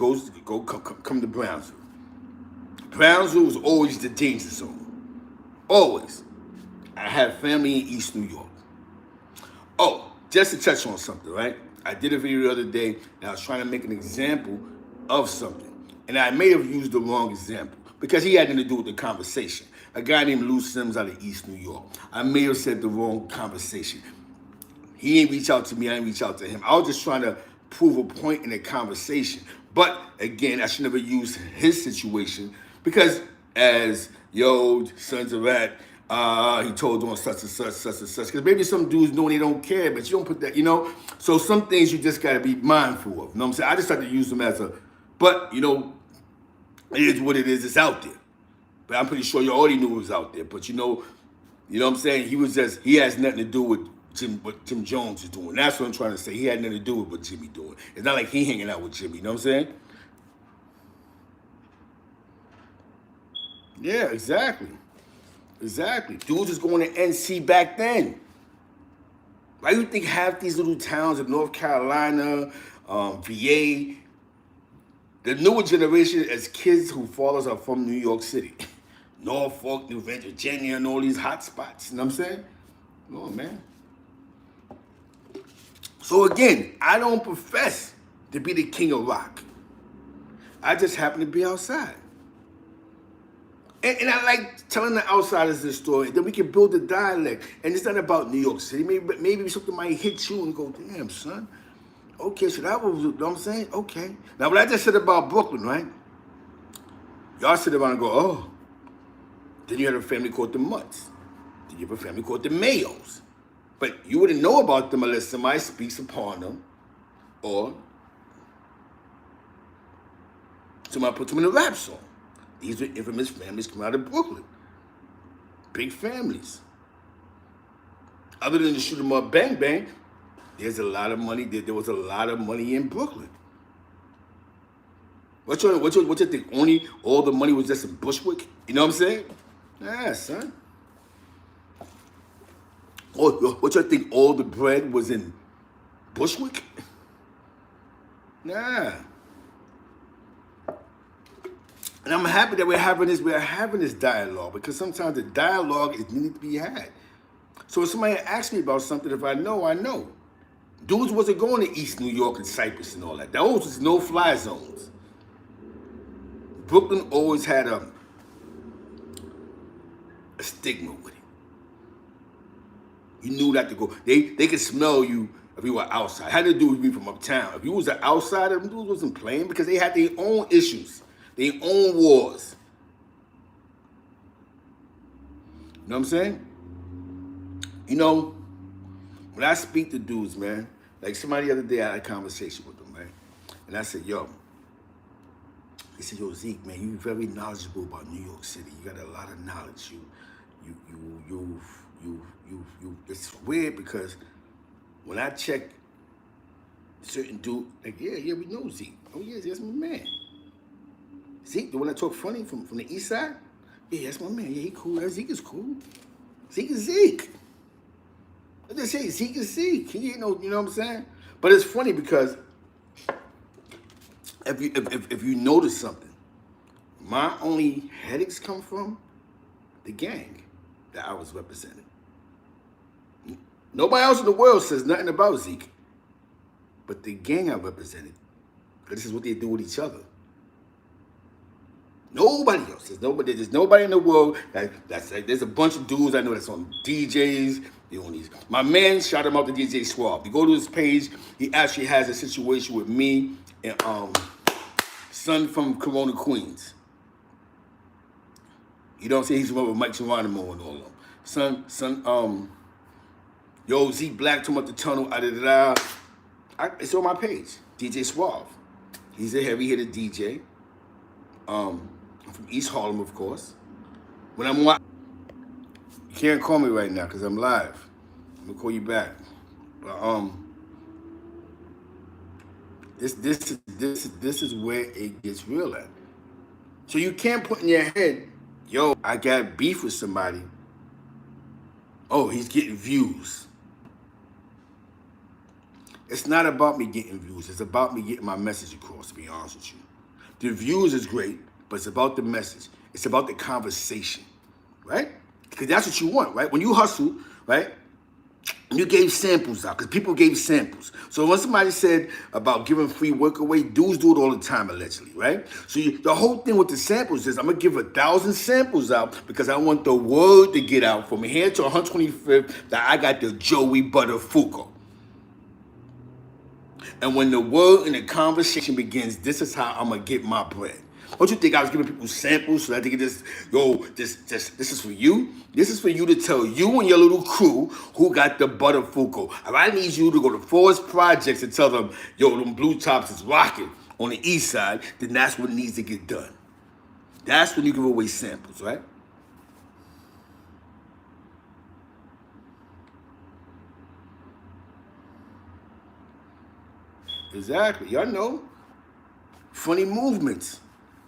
come to Brownsville. Brownsville was always the danger zone. Always. I had family in East New York. Oh, just to touch on something, right? I did a video the other day and I was trying to make an example of something. And I may have used the wrong example because he had nothing to do with the conversation. A guy named Lou Sims out of East New York. I may have said the wrong conversation. He ain't reach out to me, I ain't reach out to him. I was just trying to prove a point in a conversation. But again, I should never use his situation because as Sons of Rat, he told on such and such, such and such. Because maybe some dudes know they don't care, but you don't put that, So some things you just got to be mindful of. You know what I'm saying? I just have to use them as but, it is what it is. It's out there. But I'm pretty sure you already knew it was out there. But, you know what I'm saying? He has nothing to do with what Tim Jones is doing. That's what I'm trying to say. He had nothing to do with what Jimmy doing. It's not like he hanging out with Jimmy. You know what I'm saying? Yeah, exactly. Exactly. Dudes was going to NC back then. Why do you think half these little towns in North Carolina, VA, the newer generation as kids who fathers are from New York City, Norfolk, New Virginia, and all these hot spots. You know what I'm saying? Come on, man. So again, I don't profess to be the king of rock. I just happen to be outside. And I like telling the outsiders this story, that we can build a dialect. And it's not about New York City. Maybe something might hit you and go, damn, son. Okay, so that was, you know what I'm saying? Okay. Now, what I just said about Brooklyn, right? Y'all sit around and go, oh. Then you had a family called the Mutts. Then you have a family called the Mayos. But you wouldn't know about them unless somebody speaks upon them or somebody puts them in a rap song. These are infamous families coming out of Brooklyn. Big families. Other than the shoot 'em up bang bang, there's a lot of money. There was a lot of money in Brooklyn. What you think? Only all the money was just in Bushwick? You know what I'm saying? Nah, son. What you think? All the bread was in Bushwick? Nah. And I'm happy that we're having this dialogue because sometimes the dialogue is needed to be had. So if somebody asks me about something, if I know, I know. Dudes wasn't going to East New York and Cyprus and all that. Those was no-fly zones. Brooklyn always had a stigma with it. You knew not to go. They could smell you if you were outside. How did dudes be from uptown? If you was an outsider, them dudes wasn't playing because they had their own issues. Their own wars. You know what I'm saying? When I speak to dudes, man, like somebody the other day I had a conversation with them, man. And I said, he said, Zeke, man, you're very knowledgeable about New York City. You got a lot of knowledge. It's weird because when I check certain dude, like, yeah, we know Zeke. Oh, yeah, that's my man. Zeke, the one that talk funny from the east side? Yeah, that's my man. Yeah, he cool. Zeke is cool. Zeke is Zeke. I just say Zeke is Zeke. He ain't no, you know what I'm saying? But it's funny because if you notice something, my only headaches come from the gang that I was representing. Nobody else in the world says nothing about Zeke. But the gang I represented, because this is what they do with each other. Nobody else. There's nobody in the world that's like, there's a bunch of dudes I know that's on DJs. They on these. My man shot him out to DJ Swab. You go to his page, he actually has a situation with me and son from Corona, Queens. You know what I'm saying? He's the one with Mike Geronimo and all of them. Yo, Zeke Black talking about the tunnel, it's on my page. DJ Suave. He's a heavy hitter DJ. I'm from East Harlem, of course. When I'm watching, you can't call me right now because I'm live. I'm gonna call you back. But this is where it gets real at. So you can't put in your head, yo, I got beef with somebody. Oh, he's getting views. It's not about me getting views. It's about me getting my message across, to be honest with you. The views is great, but it's about the message. It's about the conversation, right? Because that's what you want, right? When you hustle, right? You gave samples out, because people gave samples. So when somebody said about giving free work away, dudes do it all the time, allegedly, right? So the whole thing with the samples is I'm going to give 1,000 samples out because I want the word to get out from here to 125th that I got the Joey Buttafuoco. And when the word and the conversation begins, this is how I'm going to get my bread. Don't you think I was giving people samples so that they could just, this is for you? This is for you to tell you and your little crew who got the Buttafuoco. If I need you to go to Forest Projects and tell them, yo, them blue tops is rocking on the east side, then that's what needs to get done. That's when you give away samples, right? Exactly. Y'all know. Funny movements.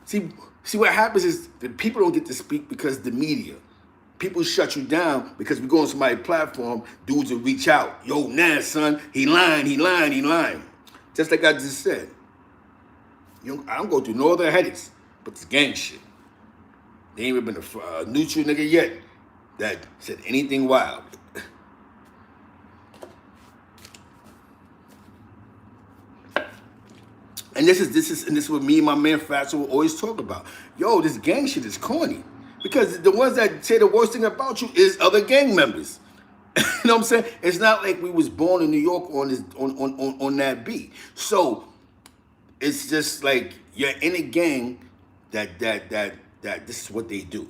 See what happens is that people don't get to speak because the media. People shut you down because we go on somebody's platform, dudes will reach out. Yo, nah, son, he lying. Just like I just said. I don't go through no other headaches, but this gang shit. There ain't even been a neutral nigga yet that said anything wild. And this is what me and my man Fatso will always talk about. Yo, this gang shit is corny. Because the ones that say the worst thing about you is other gang members. You know what I'm saying? It's not like we was born in New York on that beat. So it's just like you're in a gang that this is what they do.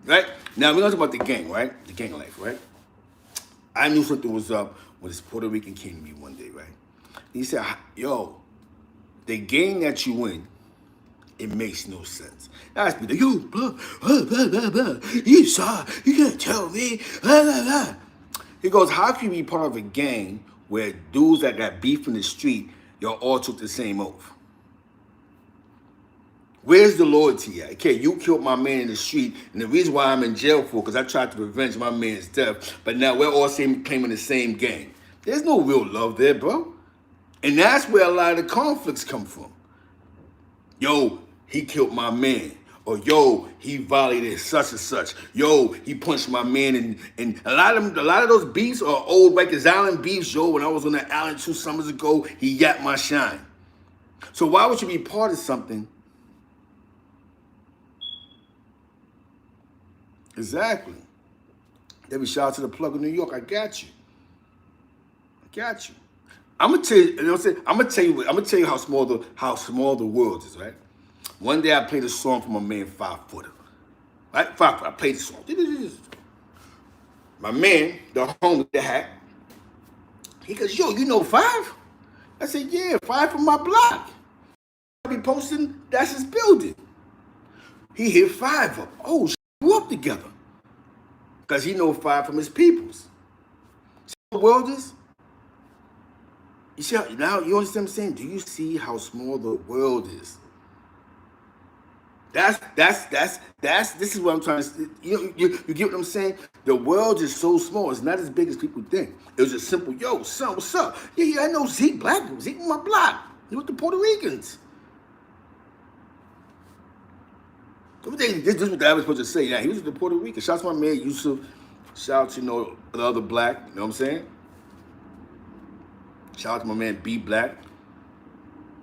Right? Now we're gonna talk about the gang, right? The gang life, right? I knew something was up when this Puerto Rican came to me one day, right? He said, yo, the game that you win, it makes no sense. Now I be like, yo, blah, blah, blah, blah, blah. You saw, you can't tell me, blah, blah, blah. He goes, how can you be part of a gang where dudes that got beef in the street, y'all all took the same oath? Where's the loyalty at? Okay, you killed my man in the street, and the reason why I'm in jail for, because I tried to revenge my man's death, but now we're all claiming the same gang. There's no real love there, bro. And that's where a lot of the conflicts come from. Yo, he killed my man. Or yo, he violated such and such. Yo, he punched my man. And a lot of those beefs are old Rikers Island beefs. Yo, when I was on the island 2 summers ago, he yapped my shine. So why would you be part of something? Exactly. Every shout out to the plug in New York. I got you. I'm gonna tell you, you know what I'm saying? I'm gonna tell you how small the world is, right? One day I played a song from my man 5-Footer. Right? 5-Footer. I played the song. My man, the homie with the hat, he goes, yo, you know 5? I said, yeah, 5 from my block. I be posting, that's his building. He hit 5 up. Oh, grew up together. Because he know 5 from his peoples. See how the world is? You see how, now you understand what I'm saying? Do you see how small the world is? This is what I'm trying to, you get what I'm saying? The world is so small, it's not as big as people think. It was just simple, yo, son, what's up? Yeah, I know Zeke Black, Zeke on my block. He with the Puerto Ricans. This is what I was supposed to say. Yeah, he was with the Puerto Ricans. Shout out to my man Yusuf. Shout out to, the other black, you know what I'm saying? Shout out to my man B Black,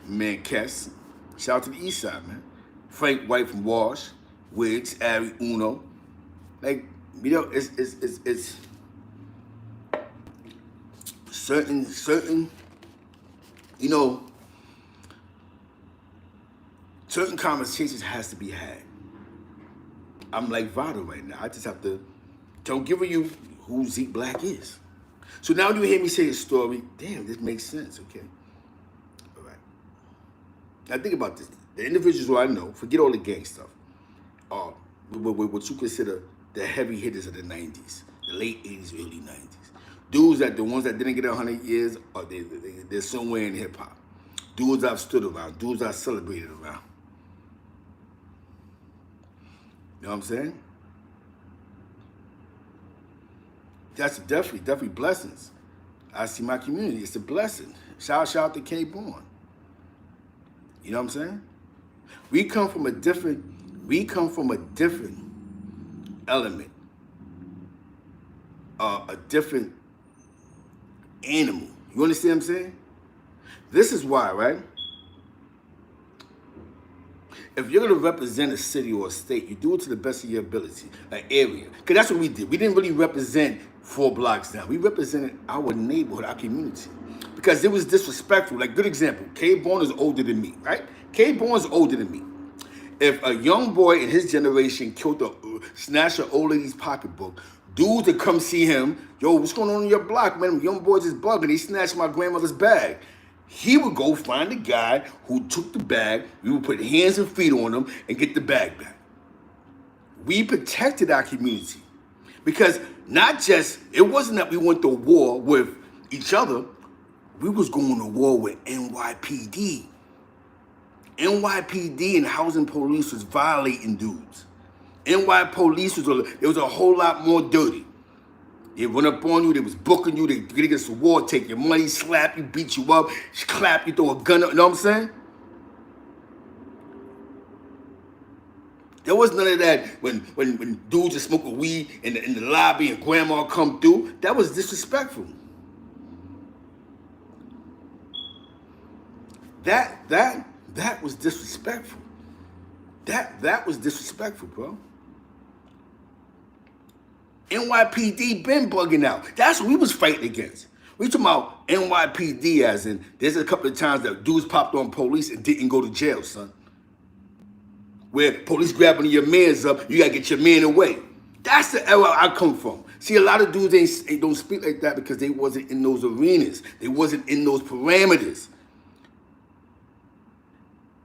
my man Kess. Shout out to the East Side, man. Frank White from Wash, Wiggs, Ari, Uno. Like, you know, it's certain, you know, certain conversations has to be had. I'm like Vado right now. I just have to don't give you who Zeke Black is. So now you hear me say his story, damn, this makes sense, okay? All right. Now think about this. The individuals who I know, forget all the gang stuff, are what you consider the heavy hitters of the 90s, the late 80s, early 90s. Dudes that the ones that didn't get 100 years, or they're somewhere in hip hop. Dudes I've stood around, dudes I've celebrated around. You know what I'm saying? That's definitely blessings. I see my community, it's a blessing. Shout out to K Born. You know what I'm saying? We come from a different element, a different animal. You understand what I'm saying? This is why, right? If you're gonna represent a city or a state, you do it to the best of your ability, an area. Because that's what we did. We didn't really represent 4 blocks down. We represented our neighborhood, our community. Because it was disrespectful. Like, good example, K Born is older than me, right? K Born is older than me. If a young boy in his generation snatched an old lady's pocketbook, dudes would come see him, yo, what's going on in your block, man? Young boys is bugging. He snatched my grandmother's bag. He would go find the guy who took the bag. We would put hands and feet on him and get the bag back. We protected our community. Because it wasn't that we went to war with each other. We was going to war with NYPD. NYPD and housing police was violating dudes. NY police was a whole lot more dirty. They run up on you, they was booking you, they get against the wall, take your money, slap you, beat you up, clap you, throw a gun up, you know what I'm saying? There was none of that when dudes are smoking weed in the lobby and grandma come through. That was disrespectful. That was disrespectful. That was disrespectful, bro. NYPD been bugging out. That's what we was fighting against. We talking about NYPD as in, there's a couple of times that dudes popped on police and didn't go to jail, son. Where police grabbing your mans up, you gotta get your man away. That's the era I come from. See, a lot of dudes don't speak like that because they wasn't in those arenas. They wasn't in those parameters.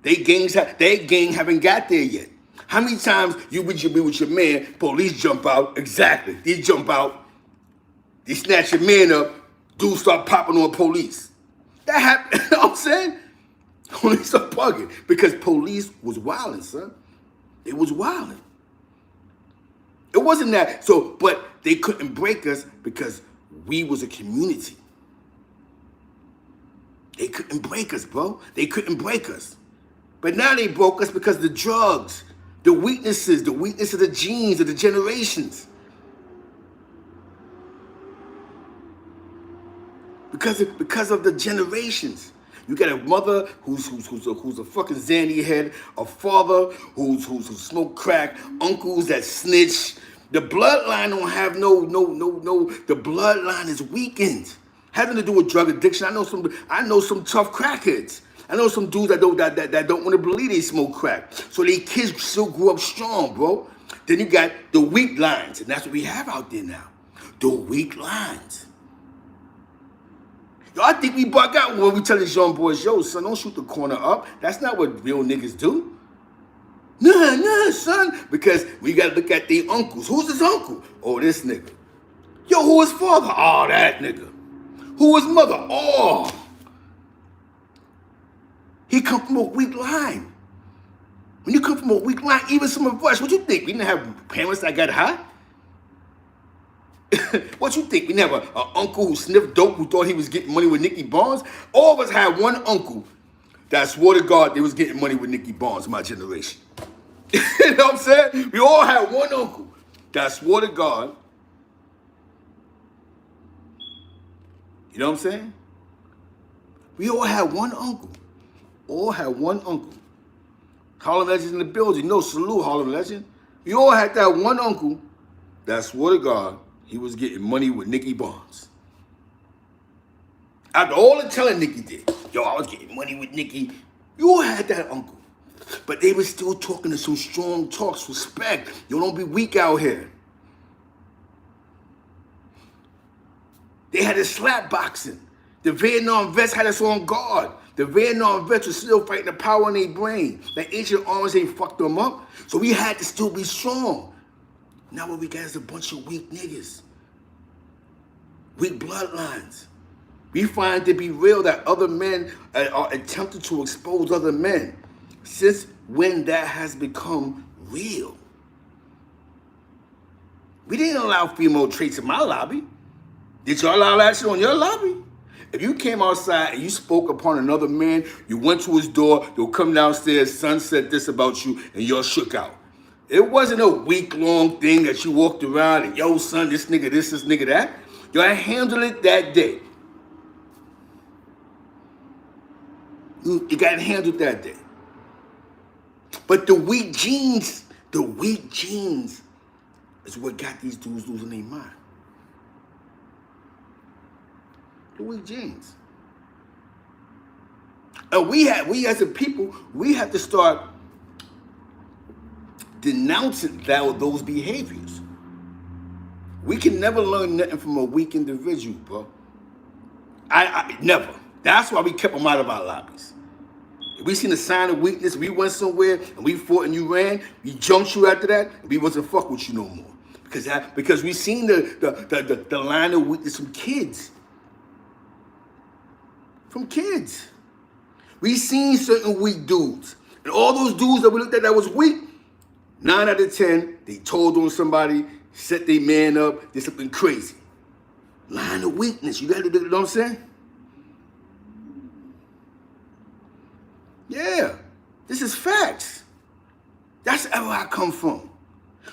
They gang haven't got there yet. How many times you be with your man, police jump out, exactly. They jump out, they snatch your man up, dudes start popping on police. That happened, you know what I'm saying? Police start bugging because police was wilding, son. It was wilding. It wasn't that, but they couldn't break us because we was a community. They couldn't break us, bro. They couldn't break us. But now they broke us because of the drugs, the weakness of the genes of the generations. Because of the generations. You got a mother who's a fucking Zandy head, a father who's smoke crack, uncles that snitch. The bloodline don't have no. The bloodline is weakened. Having to do with drug addiction. I know some tough crackheads. I know some dudes that don't want to believe they smoke crack. So their kids still grew up strong, bro. Then you got the weak lines, and that's what we have out there now. The weak lines. Yo, I think we bug out when we tell these young boys, yo, son, don't shoot the corner up. That's not what real niggas do. Nah, son. Because we got to look at their uncles. Who's his uncle? Oh, this nigga. Yo, who his father? Oh, that nigga. Who his mother? Oh. He come from a weak line. When you come from a weak line, even some of us, what you think? We didn't have parents that got high? What you think? We didn't have an uncle who sniffed dope who thought he was getting money with Nicky Barnes? All of us had one uncle that swore to God they was getting money with Nicky Barnes, my generation. You know what I'm saying? We all had one uncle that swore to God. You know what I'm saying? We all had one uncle. All had one uncle. Harlem Legends in the building. No, salute Harlem Legend. We all had that one uncle that swore to God he was getting money with Nicky Barnes. After all the telling Nicky did, yo, I was getting money with Nicky. You all had that uncle. But they were still talking to some strong talks, respect. You don't be weak out here. They had a slap boxing. The Vietnam vets had us on guard. The Vietnam vets were still fighting the power in their brain. The ancient arms ain't fucked them up. So we had to still be strong. Now what we got is a bunch of weak niggas. Weak bloodlines. We find it to be real that other men are attempting to expose other men. Since when that has become real? We didn't allow female traits in my lobby. Did y'all allow that shit on your lobby? If you came outside and you spoke upon another man, you went to his door, you'll come downstairs, son said this about you, and y'all shook out. It wasn't a week-long thing that you walked around and, yo, son, this nigga this nigga that. Y'all handled it that day. You got it handled that day. But the weak genes is what got these dudes losing their mind. The weak genes. And we as a people, we have to start denouncing those behaviors. We can never learn nothing from a weak individual, bro. I never. That's why we kept them out of our lobbies. If we seen a sign of weakness, we went somewhere and we fought and you ran, we jumped you after that, and we wasn't fuck with you no more. Because we seen the line of weakness from kids. From kids. We seen certain weak dudes. And all those dudes that we looked at that was weak, 9 out of 10, they told on somebody, set their man up, did something crazy. Line of weakness. You got to, you know what I'm saying? Yeah. This is facts. That's where I come from.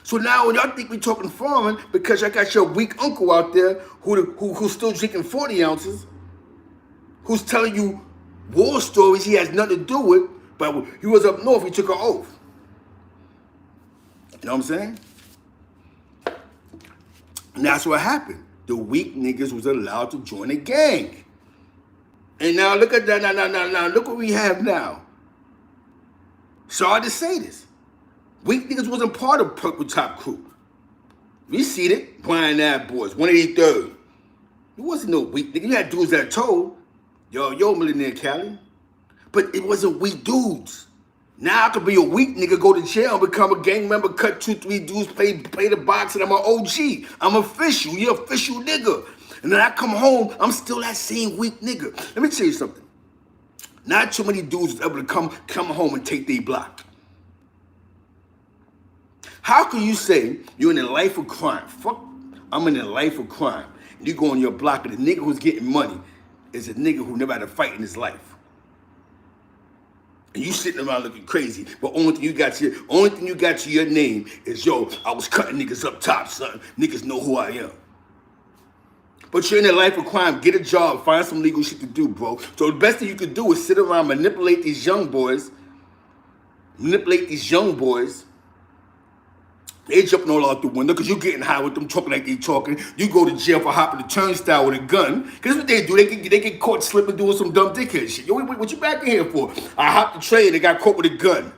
So now when y'all think we talking foreign, because y'all got your weak uncle out there who's still drinking 40 ounces, who's telling you war stories he has nothing to do with, but he was up north, he took an oath. You know what I'm saying? And that's what happened. The weak niggas was allowed to join a gang. And now look at that, now, look what we have now. Sorry to say this. Weak niggas wasn't part of Purple Top Crew. We seen it, Brian Ab Boys, 183rd. It wasn't no weak nigga. You had dudes that told, yo, Millionaire Cali. But it wasn't weak dudes. Now I could be a weak nigga, go to jail, become a gang member, cut 2-3 dudes, play the box, and I'm an OG. I'm official. You're official nigga. And then I come home, I'm still that same weak nigga. Let me tell you something. Not too many dudes was able to come home and take their block. How can you say you're in a life of crime? Fuck, I'm in a life of crime. And you go on your block and the nigga who's getting money is a nigga who never had a fight in his life. And you sitting around looking crazy, but only thing you got to your name is, yo, I was cutting niggas up top, son. Niggas know who I am. But you're in a life of crime. Get a job. Find some legal shit to do, bro. So the best thing you could do is sit around, manipulate these young boys. They jumping all out the window because you're getting high with them, talking like they talking. You go to jail for hopping the turnstile with a gun. Because what they do, they get caught slipping doing some dumb dickhead shit. Yo, what you back in here for? I hopped the train, they got caught with a gun.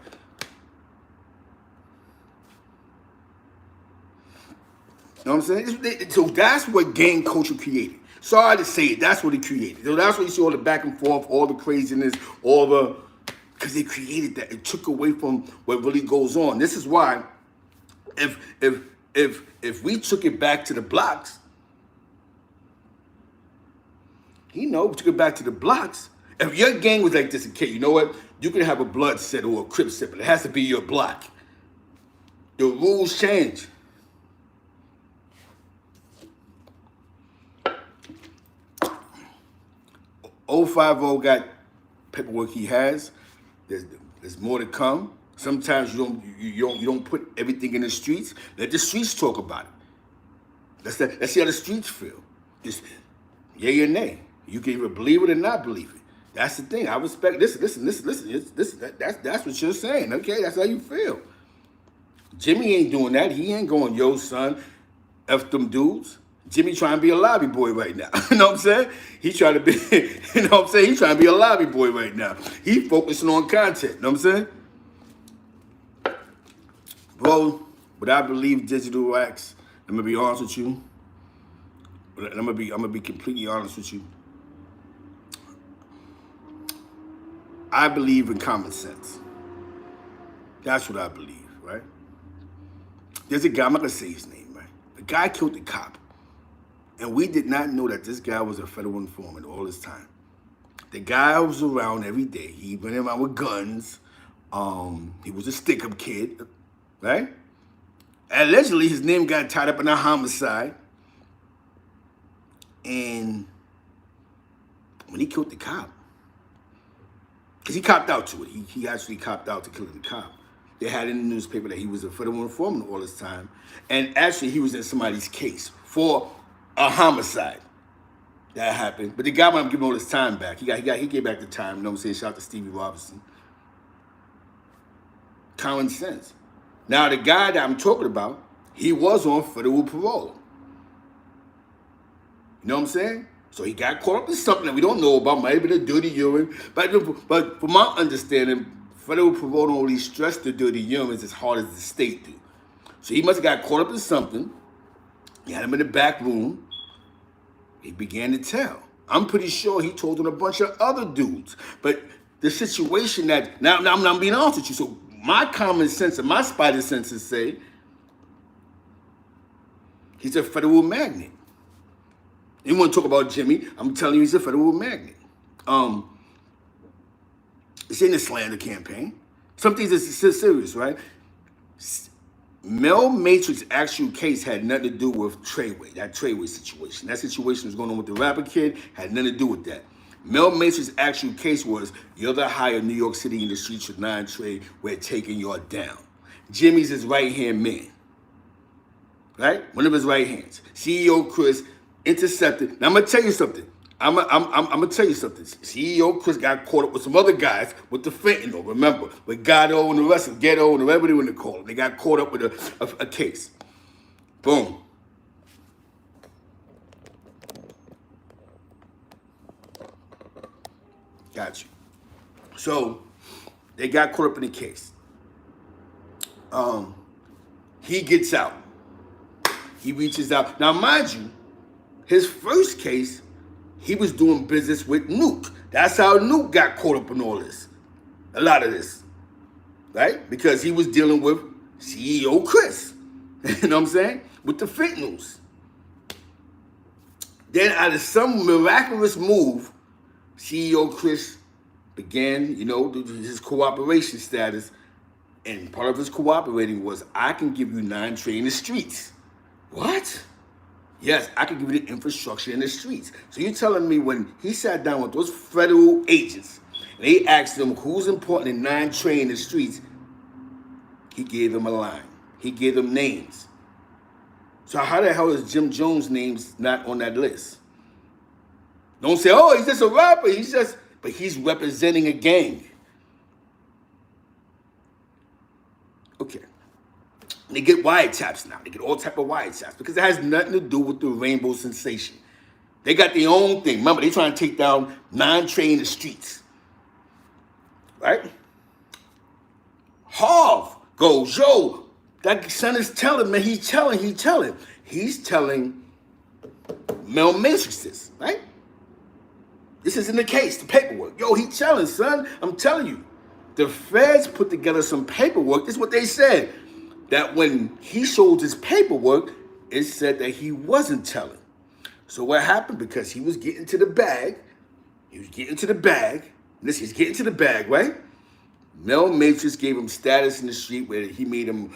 You know what I'm saying? So that's what gang culture created. Sorry to say it, that's what it created. So that's what you see all the back and forth, all the craziness, because they created that. It took away from what really goes on. This is why if we took it back to the blocks, we took it back to the blocks. If your gang was like this, okay, you know what? You can have a blood set or a crip set, but it has to be your block. The rules change. O50 got paperwork he has. There's more to come. Sometimes you don't put everything in the streets. Let the streets talk about it. Let's see how the streets feel. Just yay or nay. You can either believe it or not believe it. That's the thing. I respect. Listen. That's what you're saying. Okay, that's how you feel. Jimmy ain't doing that. He ain't going, yo, son, F them dudes. Jimmy trying to be a lobby boy right now. You know what I'm saying? He trying to be, you know what I'm saying? He trying to be a lobby boy right now. He focusing on content. You know what I'm saying? Well, but I believe digital wax. I'm gonna be honest with you. And I'm gonna be completely honest with you. I believe in common sense. That's what I believe, right? There's a guy, I'm not gonna say his name, right? The guy killed the cop. And we did not know that this guy was a federal informant all this time. The guy was around every day. He went around with guns. He was a stick-up kid, right? Allegedly, his name got tied up in a homicide. And when he killed the cop, because he copped out to it. He actually copped out to killing the cop. They had in the newspaper that he was a federal informant all this time. And actually, he was in somebody's case for a homicide that happened. But the guy wound up giving all his time back. He gave back the time. You know what I'm saying? Shout out to Stevie Robinson. Common sense. Now, the guy that I'm talking about, he was on federal parole. You know what I'm saying? So he got caught up in something that we don't know about. Might have been a dirty urine. But from my understanding, federal parole don't really stress the dirty urines as hard as the state do. So he must have got caught up in something. He had him in the back room. He began to tell. I'm pretty sure he told on a bunch of other dudes. But the situation that, now I'm being honest with you. So my common sense and my spider senses say he's a federal magnet. You want to talk about Jimmy? I'm telling you, he's a federal magnet. It's in the Slander campaign. Some things are serious, right? Mel Matrix's actual case had nothing to do with that Treyway situation. That situation was going on with the rapper kid, had nothing to do with that. Mel Matrix's actual case was, you're the high of New York City in the streets with 9 Trey, we're taking you down. Jimmy's his right-hand man, right? One of his right hands. CEO Chris intercepted. Now, I'm going to tell you something. I'm gonna tell you something. CEO Chris got caught up with some other guys with the fentanyl. Remember, with Gatto and the rest of Ghetto and everybody when they call it. They got caught up with a case. Boom. Got you. So they got caught up in the case. He gets out. He reaches out. Now, mind you, his first case, he was doing business with Nuke. That's how Nuke got caught up in all this. A lot of this. Right? Because he was dealing with CEO Chris. You know what I'm saying? With the fentanyls. Then out of some miraculous move, CEO Chris began, his cooperation status. And part of his cooperating was, I can give you 9 Trey in the streets. What? Yes, I can give you the infrastructure in the streets. So you're telling me when he sat down with those federal agents, and they asked him who's important in 9 Trey in the streets, he gave them a line. He gave them names. So how the hell is Jim Jones' names not on that list? Don't say, oh, he's just a rapper. But he's representing a gang. Okay. They get wiretaps now. They get all type of wiretaps because it has nothing to do with the rainbow sensation. They got their own thing. Remember, they trying to take down 9 Trey in the streets. Right? Harv goes, yo, that son is telling, man, he's telling. He's telling Mel Matrix this, right? This is in the case, the paperwork. Yo, he telling, son. I'm telling you. The feds put together some paperwork. This is what they said. That when he showed his paperwork, it said that he wasn't telling. So what happened? Because he was getting to the bag. He's getting to the bag, right? Mel Matrix gave him status in the street where he made him,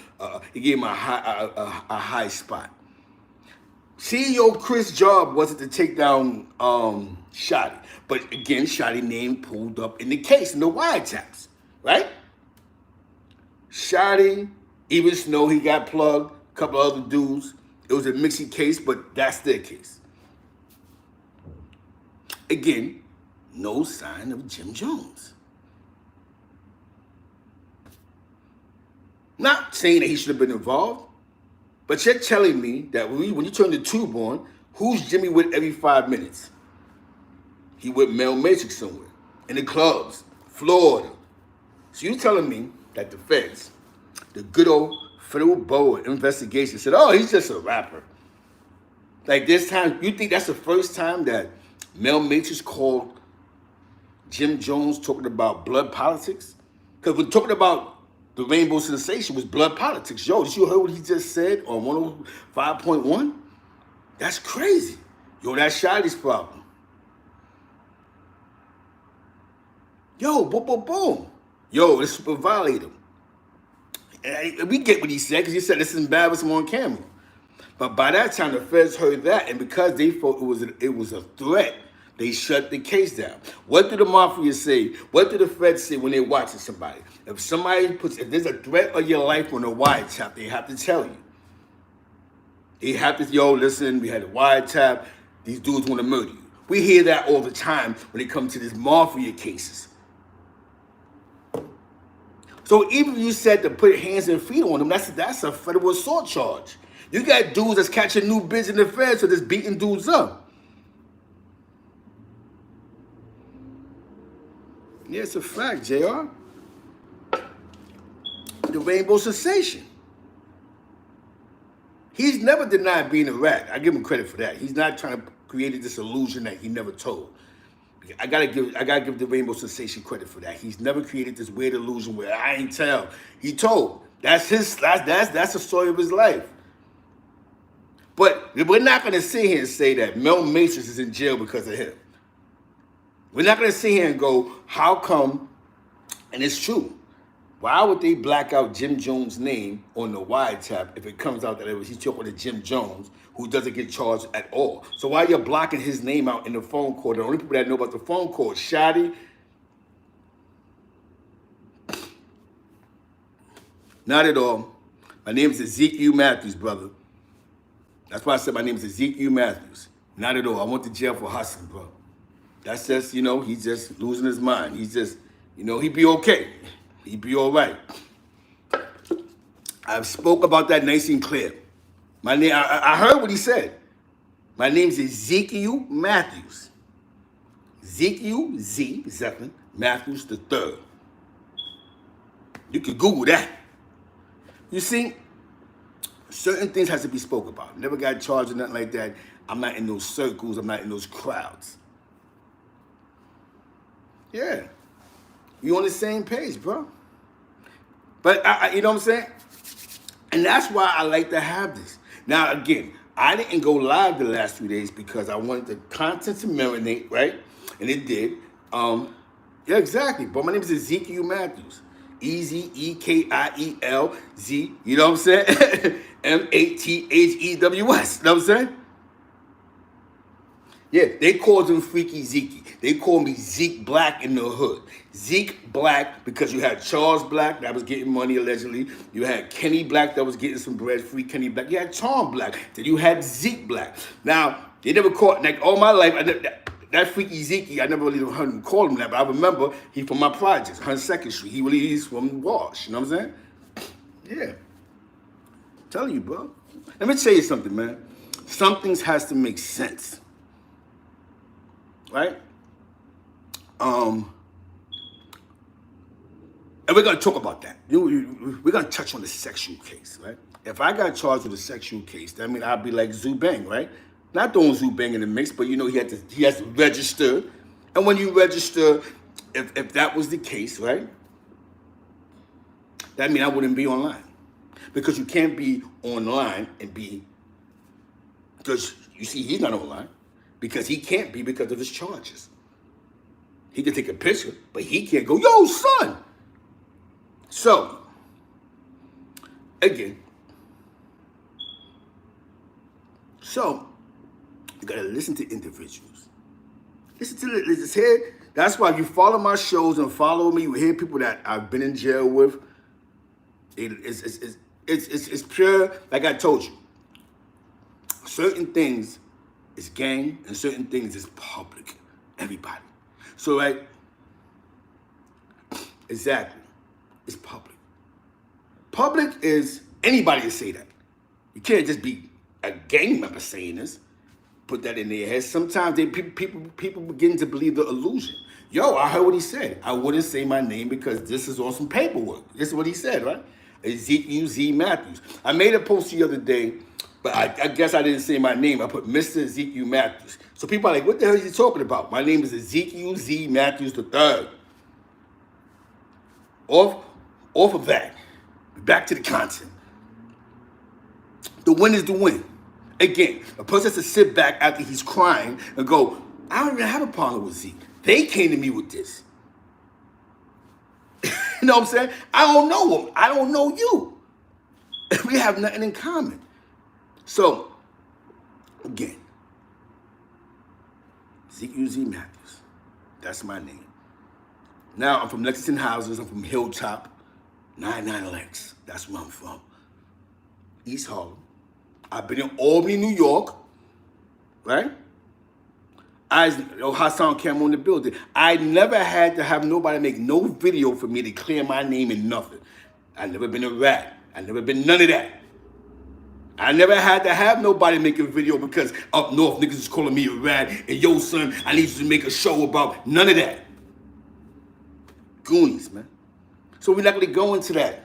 he gave him a high spot. CEO Chris' job wasn't to take down Shotty. But again, Shotty name pulled up in the case, in the wiretaps, right? Shotty, even Snow, he got plugged, a couple other dudes. It was a mixy case, but that's their case. Again, no sign of Jim Jones. Not saying that he should have been involved, but you're telling me that when you turn the tube on, who's Jimmy with every 5 minutes? He with Mel Matrix somewhere, in the clubs, Florida. So you're telling me that the feds, the good old Federal Bureau of Investigation said, oh, he's just a rapper. Like this time, you think that's the first time that Mel Matrix called Jim Jones talking about blood politics? Because we're talking about the Rainbow Sensation was blood politics. Yo, did you hear what he just said on 105.1? That's crazy. Yo, that's Shotty's problem. Yo, boom, boom, boom. Yo, this super violator. And we get what he said, because he said this is embarrassing on camera. But by that time, the feds heard that, and because they thought it was a threat, they shut the case down. What did the mafia say? What did the feds say when they're watching somebody? If there's a threat of your life on a wiretap, they have to tell you. They have to, yo, listen, we had a wiretap. These dudes want to murder you. We hear that all the time when it comes to these mafia cases. So even if you said to put hands and feet on them, that's a federal assault charge. You got dudes that's catching new bids in the feds, so just beating dudes up. Yeah, it's a fact, JR. The Rainbow Sensation. He's never denied being a rat. I give him credit for that. He's not trying to create this illusion that he never told. I gotta give the Rainbow Sensation credit for that. He's never created this weird illusion where I ain't tell. He told. That's the story of his life. But we're not gonna sit here and say that Mel Matrix is in jail because of him. We're not gonna sit here and go, how come? And it's true. Why would they black out Jim Jones' name on the wiretap if it comes out that he's talking to Jim Jones, who doesn't get charged at all? So why you're blocking his name out in the phone call? The only people that know about the phone call is Shotty. Not at all. My name is Zeke Matthews, brother. That's why I said my name is Zeke Matthews. Not at all. I went to jail for hustling, bro. That's just, he's just losing his mind. He's just, he'd be okay. He'd be all right. I've spoke about that nice and clear. My name, I heard what he said. My name is Ezekiel Matthews. Ezekiel Zeppelin Matthews III. You can Google that. You see, certain things has to be spoke about. Never got charged or nothing like that. I'm not in those circles. I'm not in those crowds. Yeah. You on the same page, bro. But, you know what I'm saying? And that's why I like to have this. Now, again, I didn't go live the last 2 days because I wanted the content to marinate, right? And it did. Yeah, exactly. But my name is Ezekiel Matthews. Ezekielz. You know what I'm saying? Mathews. You know what I'm saying? Yeah, they called him Freaky Zeke. They called me Zeke Black in the hood. Zeke Black because you had Charles Black that was getting money allegedly. You had Kenny Black that was getting some bread, free Kenny Black. You had Tom Black. Then you had Zeke Black. Now, they never called, like all my life, that Freaky Zeke, I never really heard him call him that, but I remember he from my projects, 102nd Street. He's from Wash, you know what I'm saying? Yeah. I'm telling you, bro. Let me tell you something, man. Some things has to make sense. Right? And we're going to talk about that. We're going to touch on the sexual case, right? If I got charged with a sexual case, that means I'd be like Zubang, right? Not throwing Zubang in the mix, but he has to register. And when you register, if that was the case, right? That means I wouldn't be online. Because you can't be online and be, because you see, he's not online. Because he can't be because of his charges. He can take a picture, but he can't go, yo, son. So, again. So, you gotta listen to individuals. Listen to this here. That's why you follow my shows and follow me. You hear people that I've been in jail with. It's pure, like I told you. Certain things is gang and certain things is public. Everybody. So, right? Exactly. It's public. Public is anybody to say that. You can't just be a gang member saying this. Put that in their head. Sometimes people begin to believe the illusion. Yo, I heard what he said. I wouldn't say my name because this is on some paperwork. This is what he said, right? Ezekiel Z. Matthews. I made a post the other day, but I guess I didn't say my name. I put Mr. Ezekiel Matthews. So people are like, what the hell is he talking about? My name is Ezekiel Z. Matthews III. Off of that, back to the content. The win is the win. Again, a person has to sit back after he's crying and go, I don't even have a problem with Zeke. They came to me with this. You know what I'm saying? I don't know him. I don't know you. We have nothing in common. So, again, Zeke Z. Matthews. That's my name. Now, I'm from Lexington Houses. I'm from Hilltop, 99LX. That's where I'm from. East Harlem. I've been in Albany, New York, right? Hassan Camron in the building. I never had to have nobody make no video for me to clear my name and nothing. I never been a rat. I never been none of that. I never had to have nobody make a video because up north niggas is calling me a rat and yo son, I need you to make a show about none of that. Goonies, man. So we're not gonna go into that.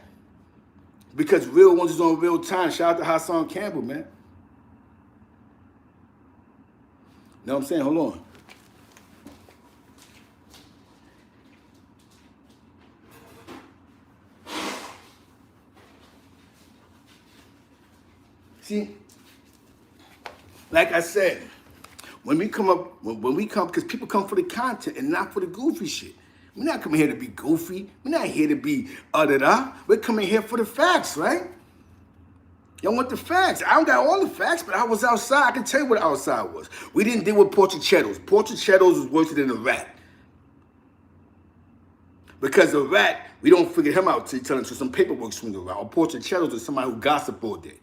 Because real ones is on real time. Shout out to Hassan Campbell, man. Know what I'm saying? Hold on. See, like I said, when we come, because people come for the content and not for the goofy shit. We're not coming here to be goofy. We're not here to be da-da. We're coming here for the facts, right? Y'all want the facts. I don't got all the facts, but I was outside. I can tell you what outside was. We didn't deal with portrichettos. Portrichettos was worse than a rat. Because a rat, we don't figure him out until some paperwork swing around. Or portrichettos is somebody who gossip all day.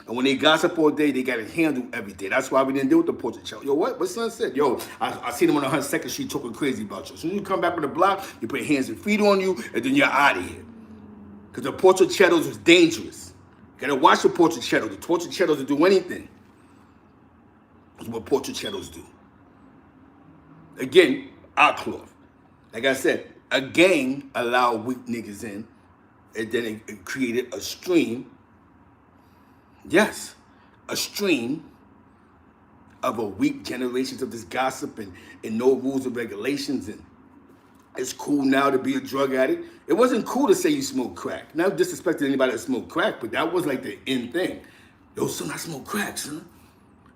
And when they gossip all day, they got to handle everything. That's why we didn't deal with the portrichetto. Yo, what son said? Yo, I seen him on 102nd Street talking crazy about you. As soon as you come back with the block, you put hands and feet on you, and then you're out of here. Because the portrichettos is dangerous. You got to watch the portrichettos. The portrichettos will do anything. That's what portrichettos do. Again, our cloth. Like I said, a gang allowed weak niggas in, and then it created a stream. Yes, a stream of a weak generations of this gossip and no rules and regulations. And it's cool now to be a drug addict. It wasn't cool to say you smoke crack. Not disrespecting anybody that smoked crack, but that was like the in thing. Yo, son, I smoke crack, son.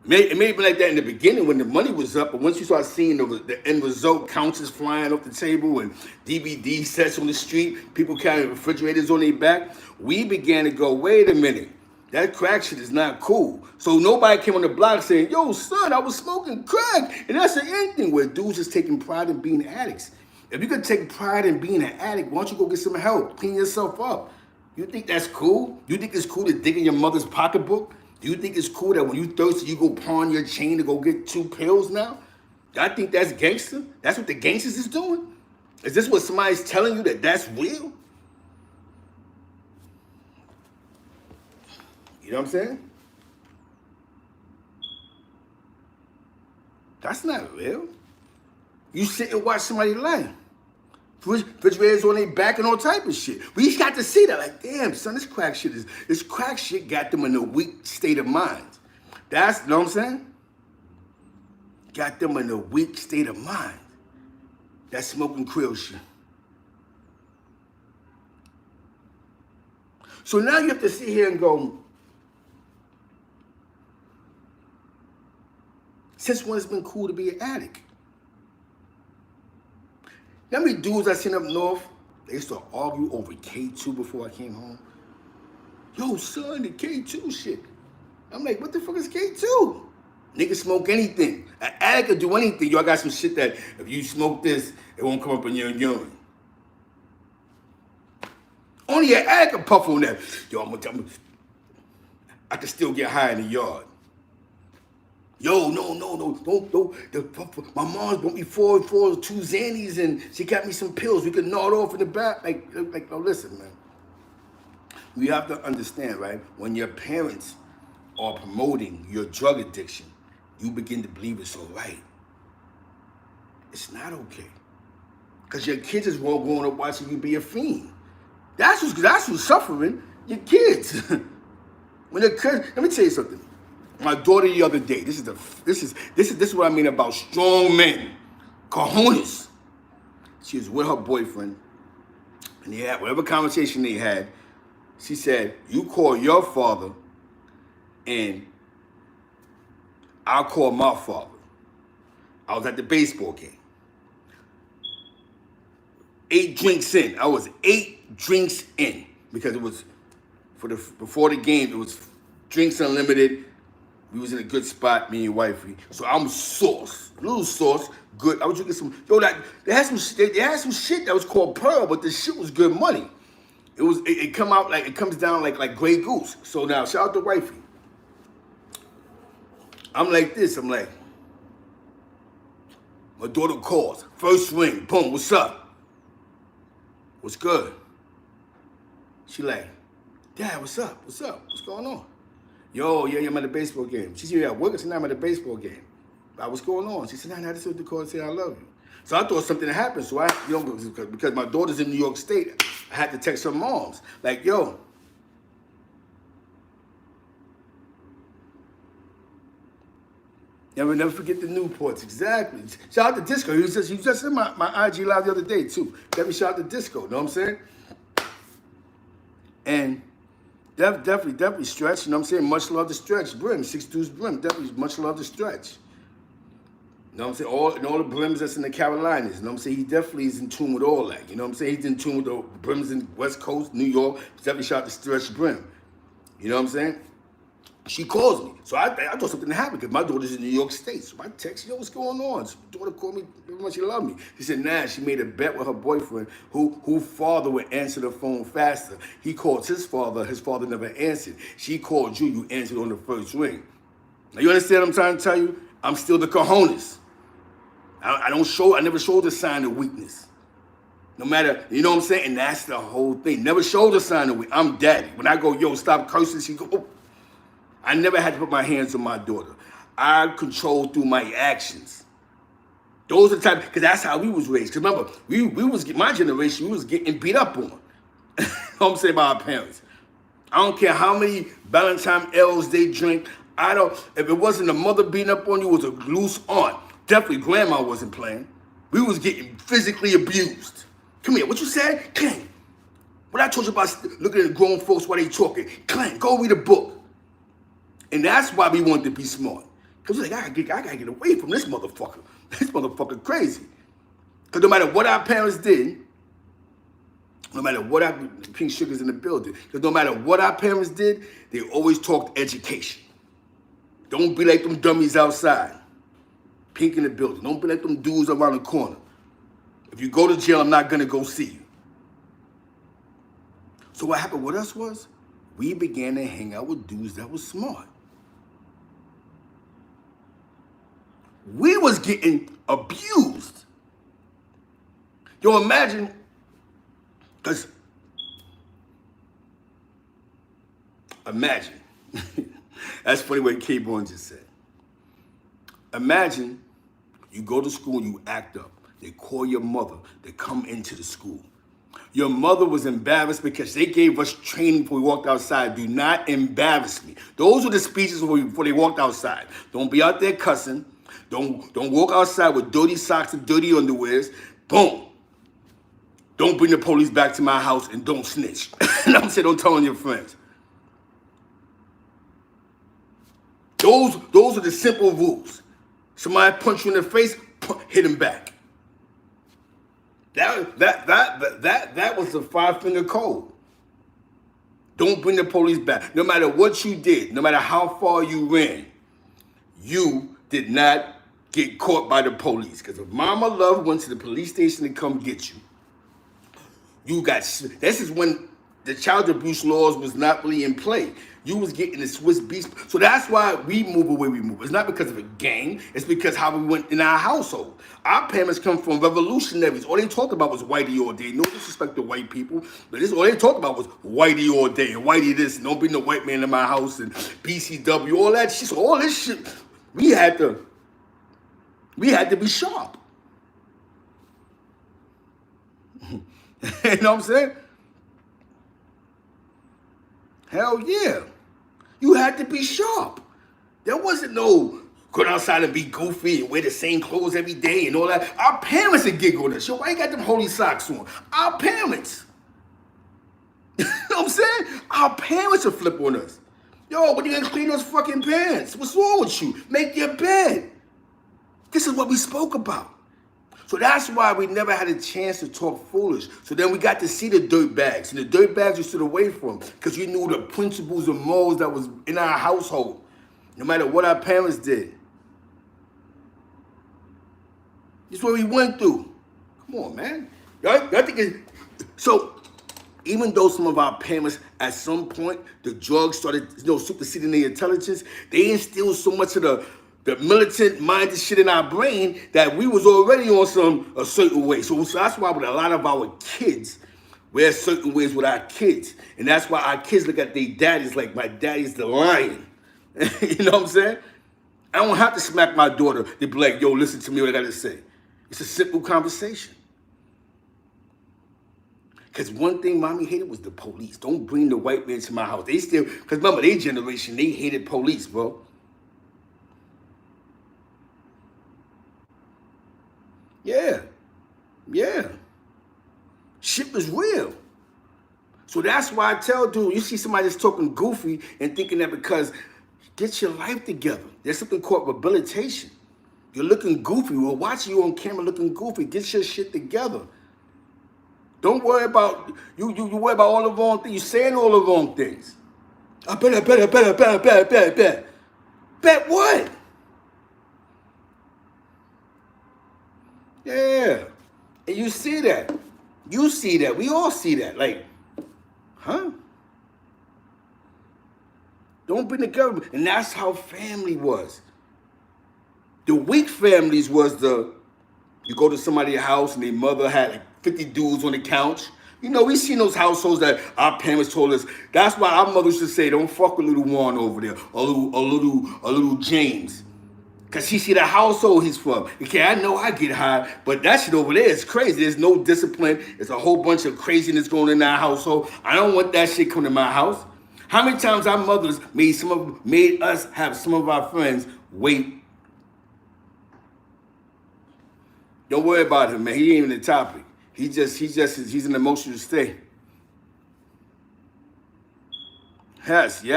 It may have been like that in the beginning when the money was up, but once you start seeing the end result, counters flying off the table and DVD sets on the street, people carrying refrigerators on their back, we began to go, wait a minute. That crack shit is not cool. So nobody came on the block saying, yo, son, I was smoking crack. And that's the end thing where dudes is taking pride in being addicts. If you could take pride in being an addict, why don't you go get some help? Clean yourself up. You think that's cool? You think it's cool to dig in your mother's pocketbook? Do you think it's cool that when you thirsty, you go pawn your chain to go get 2 pills now? I think that's gangster. That's what the gangsters is doing? Is this what somebody's telling you that that's real? You know what I'm saying? That's not real. You sit and watch somebody lie. Refrigerators on their back and all type of shit. We just got to see that. Like, damn, son, this crack shit got them in a weak state of mind. That's, you know what I'm saying? Got them in a weak state of mind. That smoking krill shit. So now you have to sit here and go, since when it's been cool to be an addict? You know how many dudes I seen up north, they used to argue over K2 before I came home? Yo, son, the K2 shit. I'm like, what the fuck is K2? Niggas smoke anything. An addict could do anything. Yo, I got some shit that if you smoke this, it won't come up in your urine. Only an addict can puff on that. Yo, I can still get high in the yard. Yo, no, don't. My mom bought me four 2 Xannies and she got me some pills. We could nod off in the back. Like, no, listen, man. We have to understand, right? When your parents are promoting your drug addiction, you begin to believe it's all right. It's not okay. Because your kids is growing up watching you be a fiend. That's who's suffering. Your kids. When they're kids, let me tell you something. My daughter the other day, this is what I mean about strong men. Cojones. She was with her boyfriend, and they had whatever conversation they had. She said, "You call your father, and I'll call my father." I was at the baseball game. 8 drinks in. I was 8 drinks in because it was before the game. It was drinks unlimited. We was in a good spot, me and wifey. So I'm sauce, little sauce, good. I was drinking some. They had some shit that was called Pearl, but the shit was good money. It comes down like Grey Goose. So now shout out to wifey. I'm like this. I'm like, my daughter calls. First ring, boom. What's up? What's good? She like, Dad, what's up? What's up? What's going on? Yo, yeah, I'm at a baseball game. She said, "Yeah, work." I said, "No, I'm at a baseball game." What's going on? She said, "Nah, I just want to call and say I love you." So I thought something had happened. So because my daughter's in New York State, I had to text her moms. Like, yo. Never forget the Newports. Exactly. Shout out to Disco. He was just in my IG live the other day, too. Definitely shout out to Disco. Know what I'm saying? And definitely Stretch. You know what I'm saying? Much love to Stretch. Brim, 6'2's Brim. Definitely much love to Stretch. You know what I'm saying? All the brims that's in the Carolinas. You know what I'm saying? He definitely is in tune with all that. You know what I'm saying? He's in tune with the brims in West Coast, New York. Definitely shout out to Stretch Brim. You know what I'm saying? She calls me. So I thought something happened because my daughter's in New York State. So I text, "Yo, what's going on?" So my daughter called me very much. She loved me. She said, "Nah, she made a bet with her boyfriend who father would answer the phone faster. He called his father. His father never answered. She called you. You answered on the first ring." Now, you understand what I'm trying to tell you? I'm still the cojones. I never showed the sign of weakness. No matter, you know what I'm saying? And that's the whole thing. Never showed the sign of weakness. I'm daddy. When I go, "Yo, stop cursing," she go, "Oh." I never had to put my hands on my daughter. I control through my actions. Those are the type, because that's how we was raised. Because remember, my generation, we was getting beat up on. You know what I'm saying, by our parents. I don't care how many Valentine L's they drink. If it wasn't a mother beating up on you, it was a loose aunt. Definitely grandma wasn't playing. We was getting physically abused. Come here, what you said? Clang. What I told you about looking at the grown folks while they talking. Clang, go read a book. And that's why we wanted to be smart. Because we're like, I gotta get away from this motherfucker. This motherfucker crazy. Because no matter what our parents did, no matter what our Pink Sugar's in the building, because no matter what our parents did, they always talked education. Don't be like them dummies outside. Pink in the building. Don't be like them dudes around the corner. If you go to jail, I'm not gonna go see you. So what happened with us was, we began to hang out with dudes that was smart. We was getting abused. Yo, imagine, that's funny what K-Born just said. Imagine you go to school and you act up. They call your mother. They come into the school. Your mother was embarrassed because they gave us training before we walked outside. Do not embarrass me. Those were the speeches before they walked outside. Don't be out there cussing. Don't walk outside with dirty socks and dirty underwears. Boom. Don't bring the police back to my house and don't snitch. And I'm saying, don't tell on your friends. Those are the simple rules. Somebody punch you in the face, hit him back. That was the 5-finger code. Don't bring the police back. No matter what you did, no matter how far you ran, you did not get caught by the police. Because if Mama Love went to the police station to come get you, this is when the child abuse laws was not really in play. You was getting the Swiss beast. So that's why we move the way we move. It's not because of a gang. It's because how we went in our household. Our parents come from revolutionaries. All they talked about was whitey all day. No disrespect to white people. But this all they talked about was whitey all day. And whitey this. And don't bring no white man in my house. And BCW. All that shit. So all this shit, we had to be sharp. You know what I'm saying? Hell yeah. You had to be sharp. There wasn't no go outside and be goofy and wear the same clothes every day and all that. Our parents would giggle on us. Yo, why you got them holy socks on? Our parents. You know what I'm saying? Our parents would flip on us. Yo, when you gonna clean those fucking pants? What's wrong with you? Make your bed. This is what we spoke about. So that's why we never had a chance to talk foolish. So then we got to see the dirt bags. And the dirt bags we stood away from because we knew the principles and morals that was in our household. No matter what our parents did. This is what we went through. Come on, man. Y'all think it's... So, even though some of our parents, at some point, the drugs started, superseding their intelligence, they instilled so much of the militant-minded shit in our brain that we was already on a certain way. So that's why with a lot of our kids, we're certain ways with our kids. And that's why our kids look at their daddies like my daddy's the lion. You know what I'm saying? I don't have to smack my daughter to be like, yo, listen to me what I got to say. It's a simple conversation. Because one thing mommy hated was the police. Don't bring the white man to my house. They still, because remember, their generation, they hated police, bro. Yeah. Shit was real. So that's why I tell dude, you see somebody that's talking goofy and thinking that because get your life together. There's something called rehabilitation. You're looking goofy. We're watching you on camera looking goofy. Get your shit together. Don't worry about, you worry about all the wrong things. You're saying all the wrong things. I bet. Bet what? Yeah. And you see that. You see that. We all see that. Like, huh? Don't bring the government. And that's how family was. The weak families was you go to somebody's house and their mother had like 50 dudes on the couch. You know, we seen those households that our parents told us. That's why our mothers used to say, don't fuck with little Juan over there or little James. Because he see the household he's from. Okay, I know I get high, but that shit over there is crazy. There's no discipline. There's a whole bunch of craziness going in our household. I don't want that shit coming to my house. How many times our mothers made us have some of our friends wait? Don't worry about him, man. He ain't even the topic. He's an emotional state. Yes. He's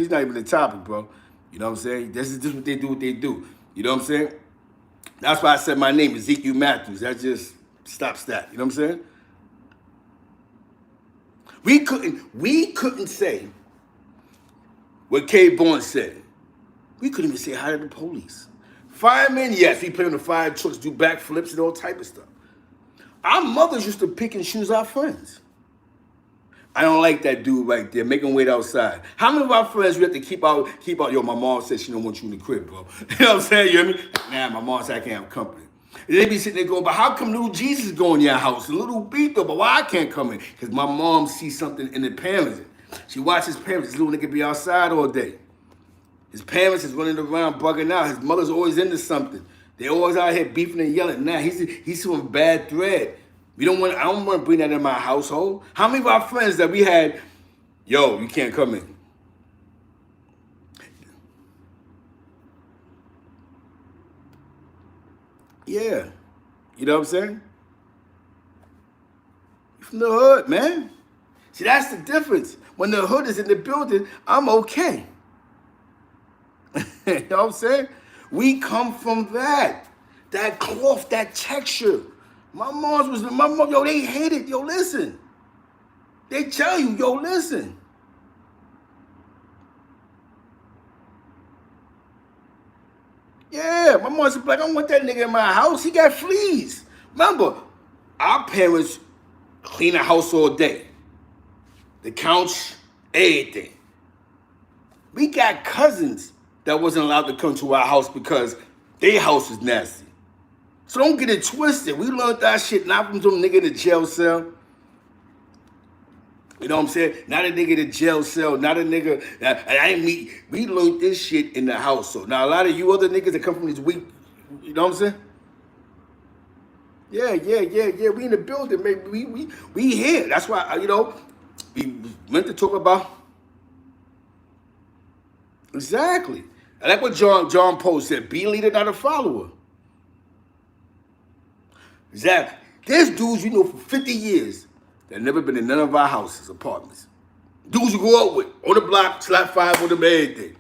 not even the topic, bro. You know what I'm saying? This is what they do. You know what I'm saying? That's why I said my name is Zeke Matthews. That just stops that. You know what I'm saying? We couldn't say what K. Bourne said. We couldn't even say hi to the police. Firemen, yes, we play on the fire trucks, do backflips and all type of stuff. Our mothers used to pick and choose our friends. I don't like that dude right there. Make him wait outside. How many of our friends we have to keep out? Yo, my mom said she don't want you in the crib, bro. You know what I'm saying? You hear me? Nah, my mom said I can't have company. And they be sitting there going, but how come little Jesus go in your house? A little beat though, but why I can't come in? Because my mom sees something in the parents. She watches parents. This little nigga be outside all day. His parents is running around bugging out. His mother's always into something. They always out here beefing and yelling. Nah, he's some bad thread. I don't want to bring that in my household. How many of our friends that we had, yo, you can't come in. Yeah. You know what I'm saying? You from the hood, man. See, that's the difference. When the hood is in the building, I'm okay. You know what I'm saying? We come from that cloth, that texture. My mom, yo, they hate it. Yo, listen. They tell you, yo, listen. Yeah, my mom's like, I don't want that nigga in my house. He got fleas. Remember, our parents clean the house all day. The couch, everything. We got cousins that wasn't allowed to come to our house because their house was nasty. So don't get it twisted. We learned that shit not from some nigga in the jail cell. You know what I'm saying? Not a nigga in the jail cell, not a nigga. We learned this shit in the household. Now, a lot of you other niggas that come from these weak, you know what I'm saying? Yeah. We in the building, man. We here. That's why, you know, meant to talk about. Exactly. I like what John Poe said, be a leader, not a follower. Exactly. There's dudes you know for 50 years that never been in none of our houses, apartments. Dudes you grew up with, on the block, slap five on them, everything.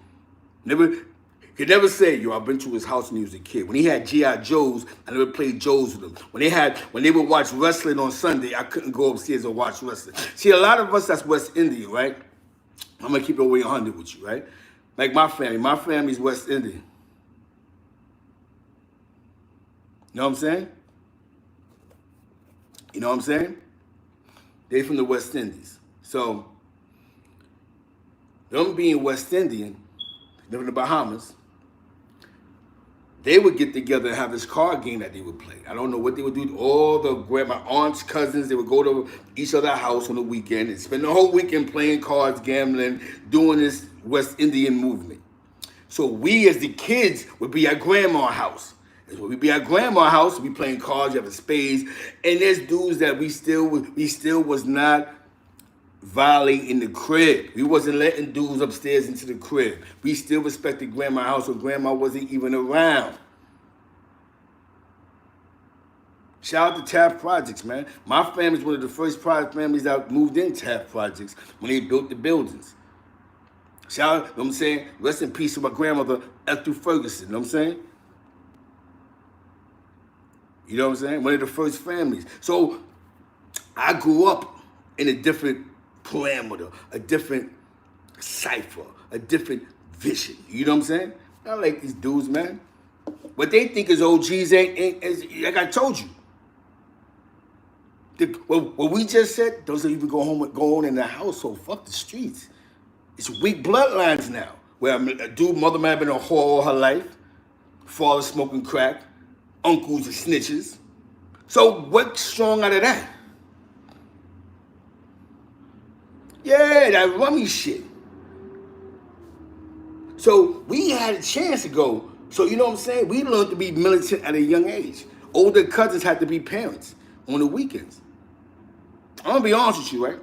Could never say, yo, I've been to his house when he was a kid. When he had G.I. Joes, I never played Joes with him. When they would watch wrestling on Sunday, I couldn't go upstairs and watch wrestling. See, a lot of us, that's West Indian, right? I'm going to keep it away 100 with you, right? Like my family's West Indian. You know what I'm saying? You know what I'm saying? They from the West Indies. So, them being West Indian, living in the Bahamas, they would get together and have this card game that they would play. I don't know what they would do. All the grandma, aunts, cousins, they would go to each other's house on the weekend and spend the whole weekend playing cards, gambling, doing this West Indian movement. So we as the kids would be at grandma's house. And when we be at grandma's house, we playing cards, you have a spades, and there's dudes that we still was not violating the crib. We wasn't letting dudes upstairs into the crib. We still respected grandma's house when grandma wasn't even around. Shout out to Taft Projects, man. My family's one of the first families that moved in Taft Projects when they built the buildings. Shout out, you know what I'm saying? Rest in peace to my grandmother, Ethel Ferguson, you know what I'm saying? You know what I'm saying? One of the first families. So I grew up in a different parameter, a different cipher, a different vision. You know what I'm saying? I like these dudes, man. What they think is OGs ain't like I told you. What we just said doesn't even go on in the household. Fuck the streets. It's weak bloodlines now. Where a dude, mother might have been a whore all her life, father smoking crack, uncles are snitches. So what's strong out of that? Yeah, that rummy shit. So we had a chance to go. So you know what I'm saying? We learned to be militant at a young age. Older cousins had to be parents on the weekends. I'm gonna be honest with you, right?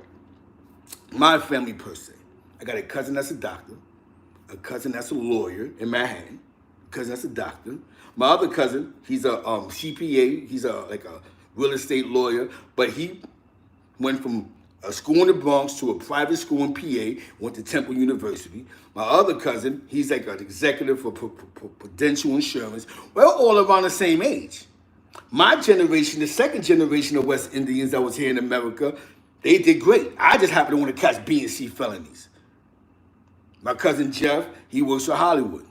My family per se. I got a cousin that's a doctor, a cousin that's a lawyer in Manhattan, a cousin that's a doctor. My other cousin, he's a CPA, he's like a real estate lawyer, but he went from a school in the Bronx to a private school in PA, went to Temple University. My other cousin, he's like an executive for Prudential Insurance. We're all around the same age. My generation, the second generation of West Indians that was here in America, they did great. I just happened to want to catch B and C felonies. My cousin Jeff, he works for Hollywood.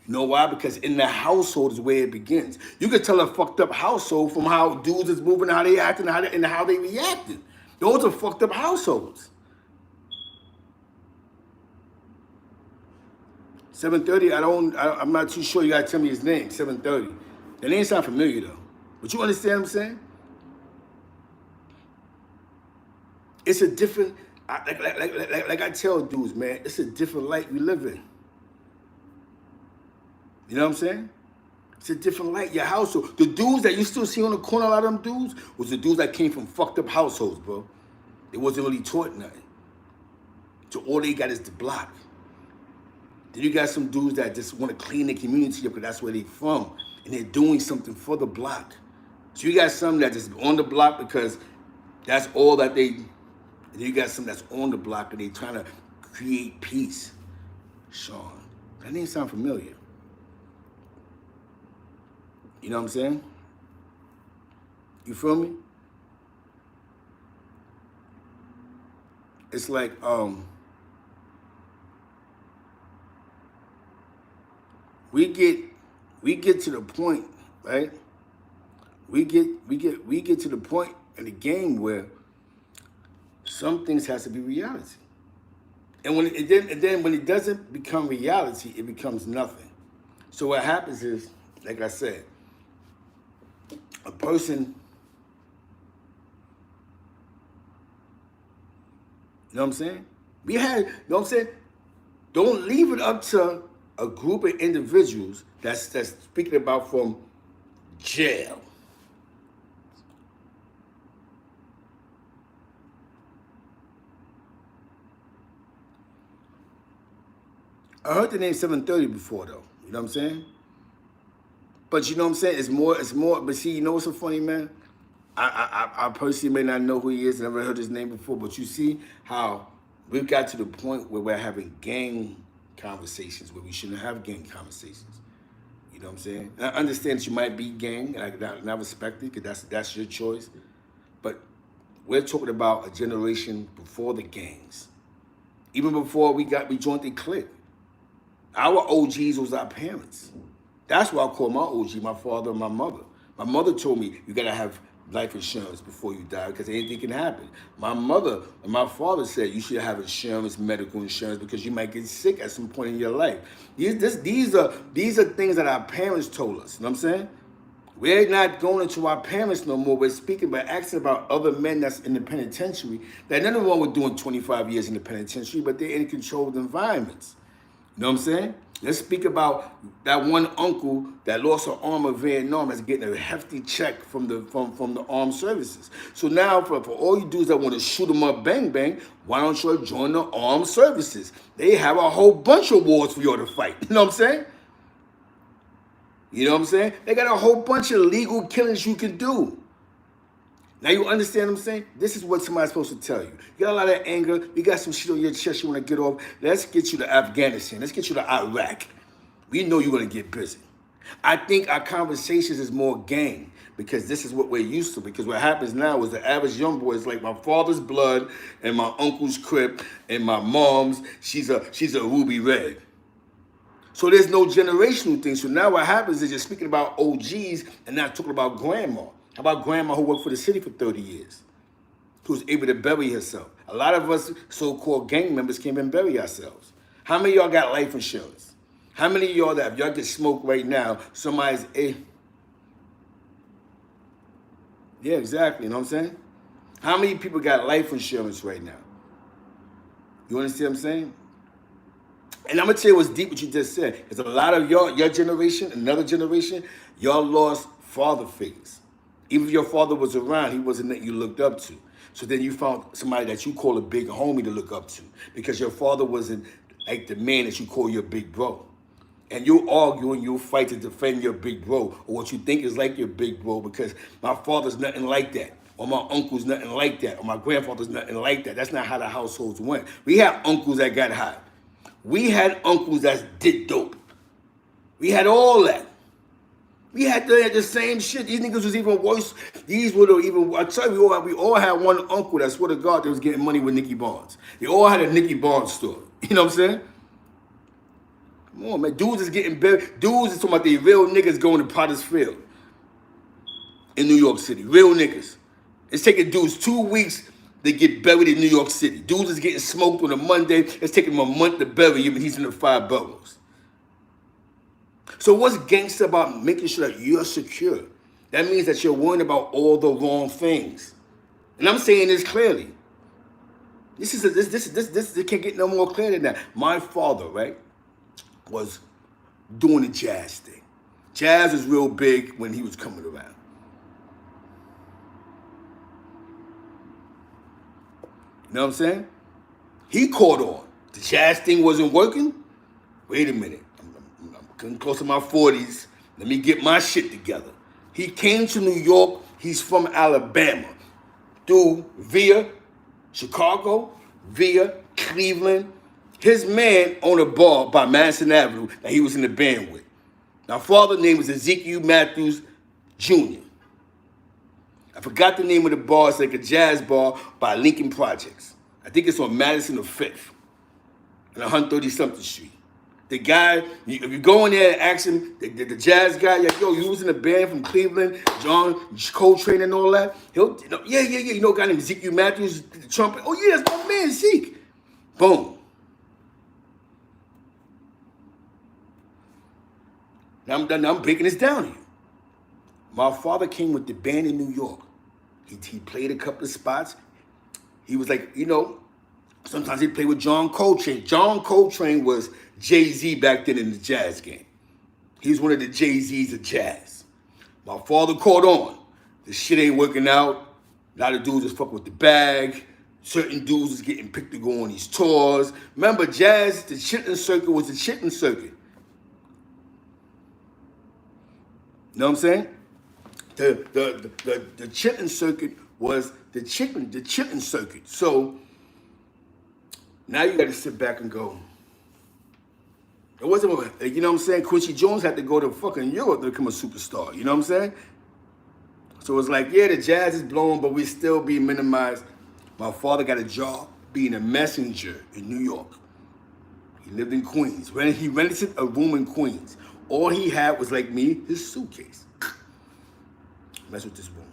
You know why? Because in the household is where it begins. You can tell a fucked up household from how dudes is moving, how they acting, and how they reacting. Those are fucked up households. 730, I'm not too sure. You gotta tell me his name. 730. That name sound familiar though. But you understand what I'm saying? It's a different, like I tell dudes, man, it's a different light we live in. You know what I'm saying? It's a different light. Your household. The dudes that you still see on the corner, a lot of them dudes, was the dudes that came from fucked up households, bro. They wasn't really taught nothing. So all they got is the block. Then you got some dudes that just want to clean the community up because that's where they from. And they're doing something for the block. So you got some that just on the block because that's all that they, and then you got some that's on the block and they trying to create peace. Sean, that name sound familiar. You know what I'm saying? You feel me? It's like, we get to the point, right? We get to the point in the game where some things has to be reality. And then when it doesn't become reality, it becomes nothing. So what happens is, like I said, a person, you know what I'm saying? You know what I'm saying? Don't leave it up to a group of individuals that's speaking about from jail. I heard the name 730 before though. You know what I'm saying? But you know what I'm saying? It's more. But see, you know what's so funny, man? I personally may not know who he is. Never heard his name before. But you see how we've got to the point where we're having gang conversations where we shouldn't have gang conversations. You know what I'm saying? And I understand that you might be gang, and I respect it because that's your choice. But we're talking about a generation before the gangs, even before we joined the clique. Our OGs was our parents. That's why I call my OG my father and my mother. My mother told me you gotta have life insurance before you die because anything can happen. My mother and my father said you should have insurance, medical insurance, because you might get sick at some point in your life. These are things that our parents told us. You know what I'm saying? We're not going into our parents no more. We're speaking by asking about other men that's in the penitentiary. That nothing wrong with doing 25 years in the penitentiary, but they're in controlled environments. You know what I'm saying? Let's speak about that one uncle that lost an arm in Vietnam that's getting a hefty check from the armed services. So now for all you dudes that want to shoot them up, bang, bang, why don't you join the armed services? They have a whole bunch of wars for you to fight. You know what I'm saying? You know what I'm saying? They got a whole bunch of legal killings you can do. Now you understand what I'm saying? This is what somebody's supposed to tell you. You got a lot of anger. You got some shit on your chest you want to get off. Let's get you to Afghanistan. Let's get you to Iraq. We know you're going to get busy. I think our conversations is more gang because this is what we're used to. Because what happens now is the average young boy is like my father's blood and my uncle's crip and my mom's. She's a ruby red. So there's no generational thing. So now what happens is you're speaking about OGs and not talking about grandma. How about grandma who worked for the city for 30 years? Who was able to bury herself? A lot of us so-called gang members can't even bury ourselves. How many of y'all got life insurance? How many of y'all that if y'all get smoked right now, somebody's Yeah, exactly. You know what I'm saying? How many people got life insurance right now? You understand what I'm saying? And I'm going to tell you what's deep what you just said. Because a lot of your generation, another generation, y'all lost father figures. Even if your father was around, he wasn't that you looked up to. So then you found somebody that you call a big homie to look up to because your father wasn't like the man that you call your big bro. And you'll argue and you'll fight to defend your big bro or what you think is like your big bro because my father's nothing like that or my uncle's nothing like that or my grandfather's nothing like that. That's not how the households went. We had uncles that got high. We had uncles that did dope. We had all that. We had the same shit. These niggas was even worse. These were even. I tell you, we all had one uncle that swear to God that was getting money with Nicky Barnes. They all had a Nicky Barnes store. You know what I'm saying? Come on, man. Dudes is getting buried. Dudes is talking about the real niggas going to Potter's Field in New York City. Real niggas. It's taking dudes 2 weeks to get buried in New York City. Dudes is getting smoked on a Monday. It's taking him a month to bury him, and he's in the 5 boroughs. So what's gangster about making sure that you're secure? That means that you're worrying about all the wrong things. And I'm saying this clearly. This can't get no more clear than that. My father, right, was doing the jazz thing. Jazz was real big when he was coming around. You know what I'm saying? He caught on. The jazz thing wasn't working. Wait a minute. I'm getting close to my 40s. Let me get my shit together. He came to New York. He's from Alabama. Via Chicago, via Cleveland. His man owned a bar by Madison Avenue that he was in the band with. Now, father's name was Ezekiel Matthews Jr. I forgot the name of the bar. It's like a jazz bar by Lincoln Projects. I think it's on Madison or 5th and 130-something Street. The guy, if you go in there and ask him, the jazz guy, like, yo, you was in a band from Cleveland, John Coltrane and all that. He'll, yeah. You know a guy named Ezekiel Matthews, the trumpet. Oh, yeah, that's my man, Zeke. Boom. Now I'm breaking this down to you. My father came with the band in New York. He played a couple of spots. He was like, sometimes he played with John Coltrane. John Coltrane was Jay-Z back then in the jazz game. He was one of the Jay-Z's of jazz. My father caught on. This shit ain't working out. A lot of dudes just fuck with the bag. certain dudes was getting picked to go on these tours. Remember, jazz, the chitlin circuit was the chitlin circuit. You know what I'm saying? The chitlin circuit was the chitlin circuit. So now you got to sit back and go. It wasn't, you know what I'm saying? Quincy Jones had to go to fucking Europe to become a superstar. You know what I'm saying? So it's like, yeah, the jazz is blowing, but we still being minimized. My father got a job being a messenger in New York. He lived in Queens. He rented a room in Queens. All he had was, like me, his suitcase. Mess with this woman.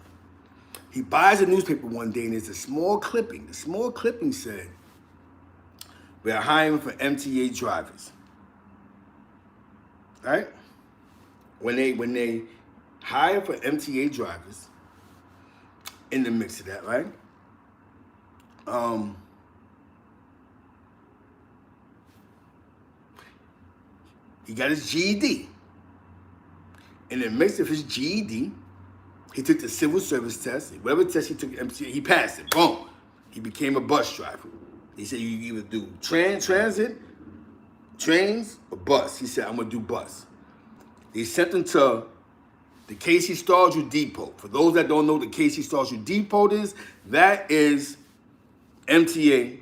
He buys a newspaper one day, and there's a small clipping. The small clipping said, "We're hiring for MTA drivers." Right? When they hire for MTA drivers, in the mix of that, right? He got his GED. In the midst of his GED, he took the civil service test. Whatever test he took at MTA, he passed it. Boom. He became a bus driver. He said, you either do transit, trains, or bus. He said, I'm going to do bus. They sent him to the Casey Stargill Depot. For those that don't know what the Casey Stargill Depot is, that is MTA,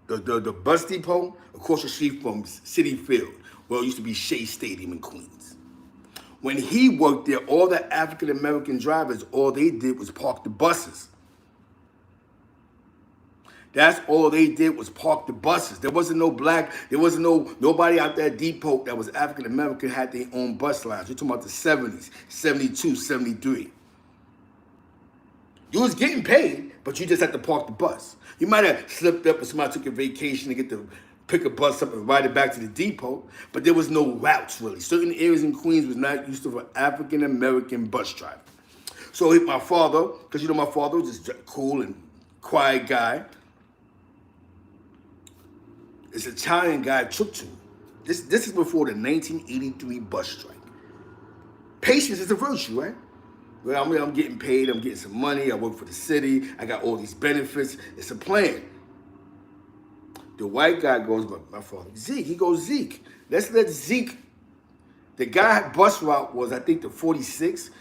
the bus depot across the street from Citi Field, where it used to be Shea Stadium in Queens. When he worked there, all the African-American drivers, all they did was park the buses. That's all they did was park the buses. There wasn't no black, there wasn't nobody out there at Depot that was African-American had their own bus lines. We're talking about the 70s, 72, 73. You was getting paid, but you just had to park the bus. You might have slipped up and somebody took a vacation to get to pick a bus up and ride it back to the depot, but there was no routes really. Certain areas in Queens was not used to for African-American bus driver. So my father, because you know my father was just cool and quiet guy, this Italian guy took to him. This is before the 1983 bus strike. Patience is a virtue, right? Well, I'm getting paid, I'm getting some money, I work for the city, I got all these benefits, it's a plan. The white guy goes, my father, Zeke, he goes, Zeke, let's let Zeke, the guy bus route was, I think, the 46.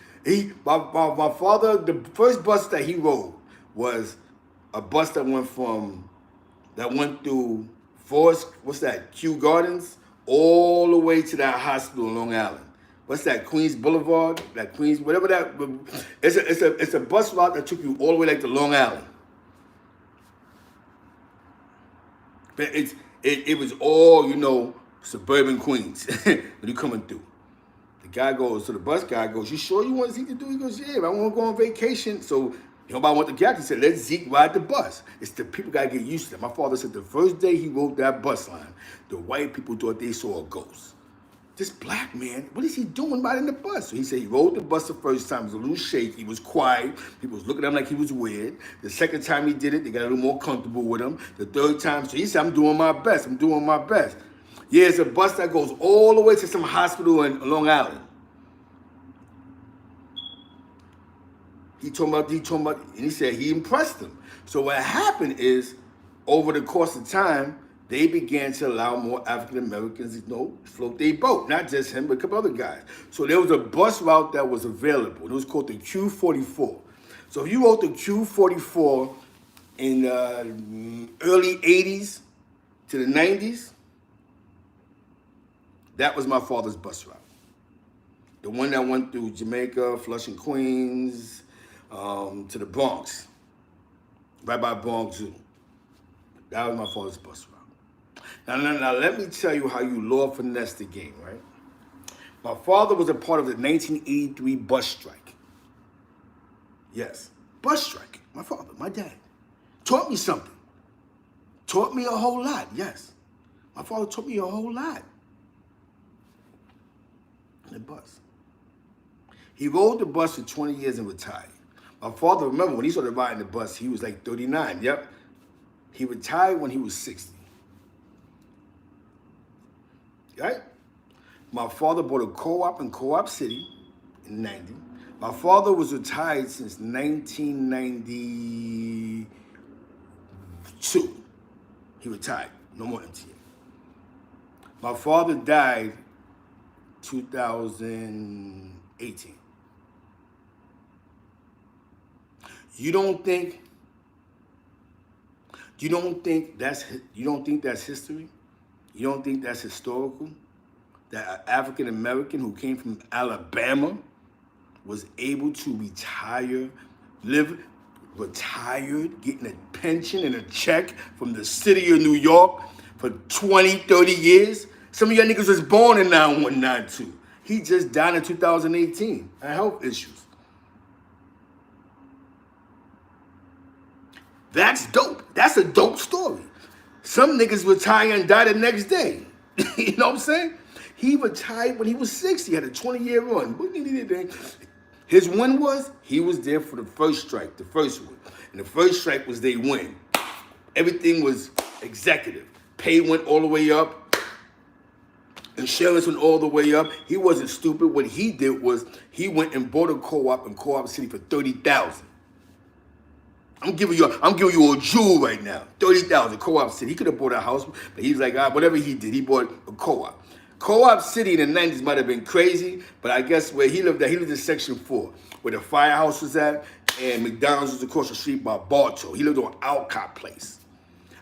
My father, the first bus that he rode was a bus that went through Forest, what's that, Kew Gardens, all the way to that hospital in Long Island. What's that, Queens Boulevard? That Queens, whatever that, it's a bus route that took you all the way like to Long Island. But it was all, you know, suburban Queens when you're coming through. The guy goes, so the bus guy goes, you sure you want Zeke to do? He goes, yeah, I want to go on vacation. So nobody want the captain. He said, let Zeke ride the bus. It's the people got to get used to that. My father said the first day he rode that bus line, the white people thought they saw a ghost. This black man, what is he doing riding the bus? So he said he rode the bus the first time. It was a little shaky. He was quiet. People was looking at him like he was weird. The second time he did it, they got a little more comfortable with him. The third time, so he said, I'm doing my best. I'm doing my best. Yeah, it's a bus that goes all the way to some hospital in Long Island. He told me, and he said he impressed him. So what happened is, over the course of time, they began to allow more African Americans, you know, float their boat. Not just him, but a couple other guys. So there was a bus route that was available. It was called the Q44. So if you rode the Q44 in the early 80s to the 90s, that was my father's bus route. The one that went through Jamaica, Flushing, Queens, to the Bronx, right by Bronx Zoo. That was my father's bus route. Now, let me tell you how you law finesse the game, right? My father was a part of the 1983 bus strike. Yes, bus strike. My father, my dad, taught me something. Taught me a whole lot, yes. My father taught me a whole lot. On the bus. He rode the bus for 20 years and retired. My father, remember, when he started riding the bus, he was like 39, yep. He retired when he was 60. Right? My father bought a co-op in Co-op City in 90. My father was retired since 1990. 2. He retired. No more MTA. My father died 2018. You don't think that's history? You don't think that's historical? That an African American who came from Alabama was able to retired, getting a pension and a check from the city of New York for 20, 30 years? Some of y'all niggas was born in 9192. He just died in 2018 of health issues. That's dope. That's a dope story. Some niggas retire and die the next day. You know what I'm saying? He retired when he was 60. He had a 20-year run. His win was, he was there for the first strike, the first one. And the first strike was they win. Everything was executive. Pay went all the way up. Insurance went all the way up. He wasn't stupid. What he did was he went and bought a co-op in Co-op City for $30,000. I'm giving you a jewel right now. $30,000, Co-op City. He could have bought a house, but he's like, whatever he did, he bought a co-op. Co-op City in the 90s might have been crazy, but I guess where he lived in Section 4, where the firehouse was at, and McDonald's was across the street by Bartow. He lived on Alcott Place.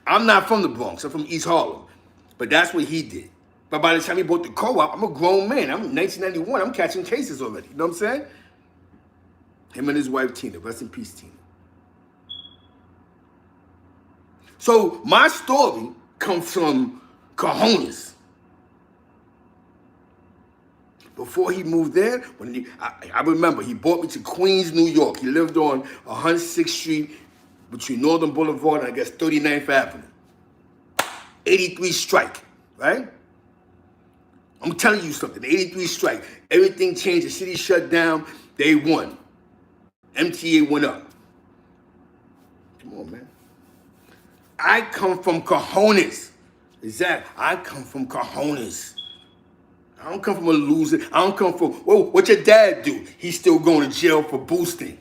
I'm not from the Bronx, I'm from East Harlem, but that's what he did. But by the time he bought the co-op, I'm a grown man. I'm 1991, I'm catching cases already, you know what I'm saying? Him and his wife, Tina, rest in peace, Tina. So my story comes from cojones. Before he moved there, I remember he brought me to Queens, New York. He lived on 106th Street between Northern Boulevard and I guess 39th Avenue. 83 strike, right? I'm telling you something, the 83 strike. Everything changed, the city shut down, they won. MTA went up. Come on, man. I come from cojones. Exactly. I come from cojones. I don't come from a loser. I don't come from, whoa, what your dad do? He's still going to jail for boosting.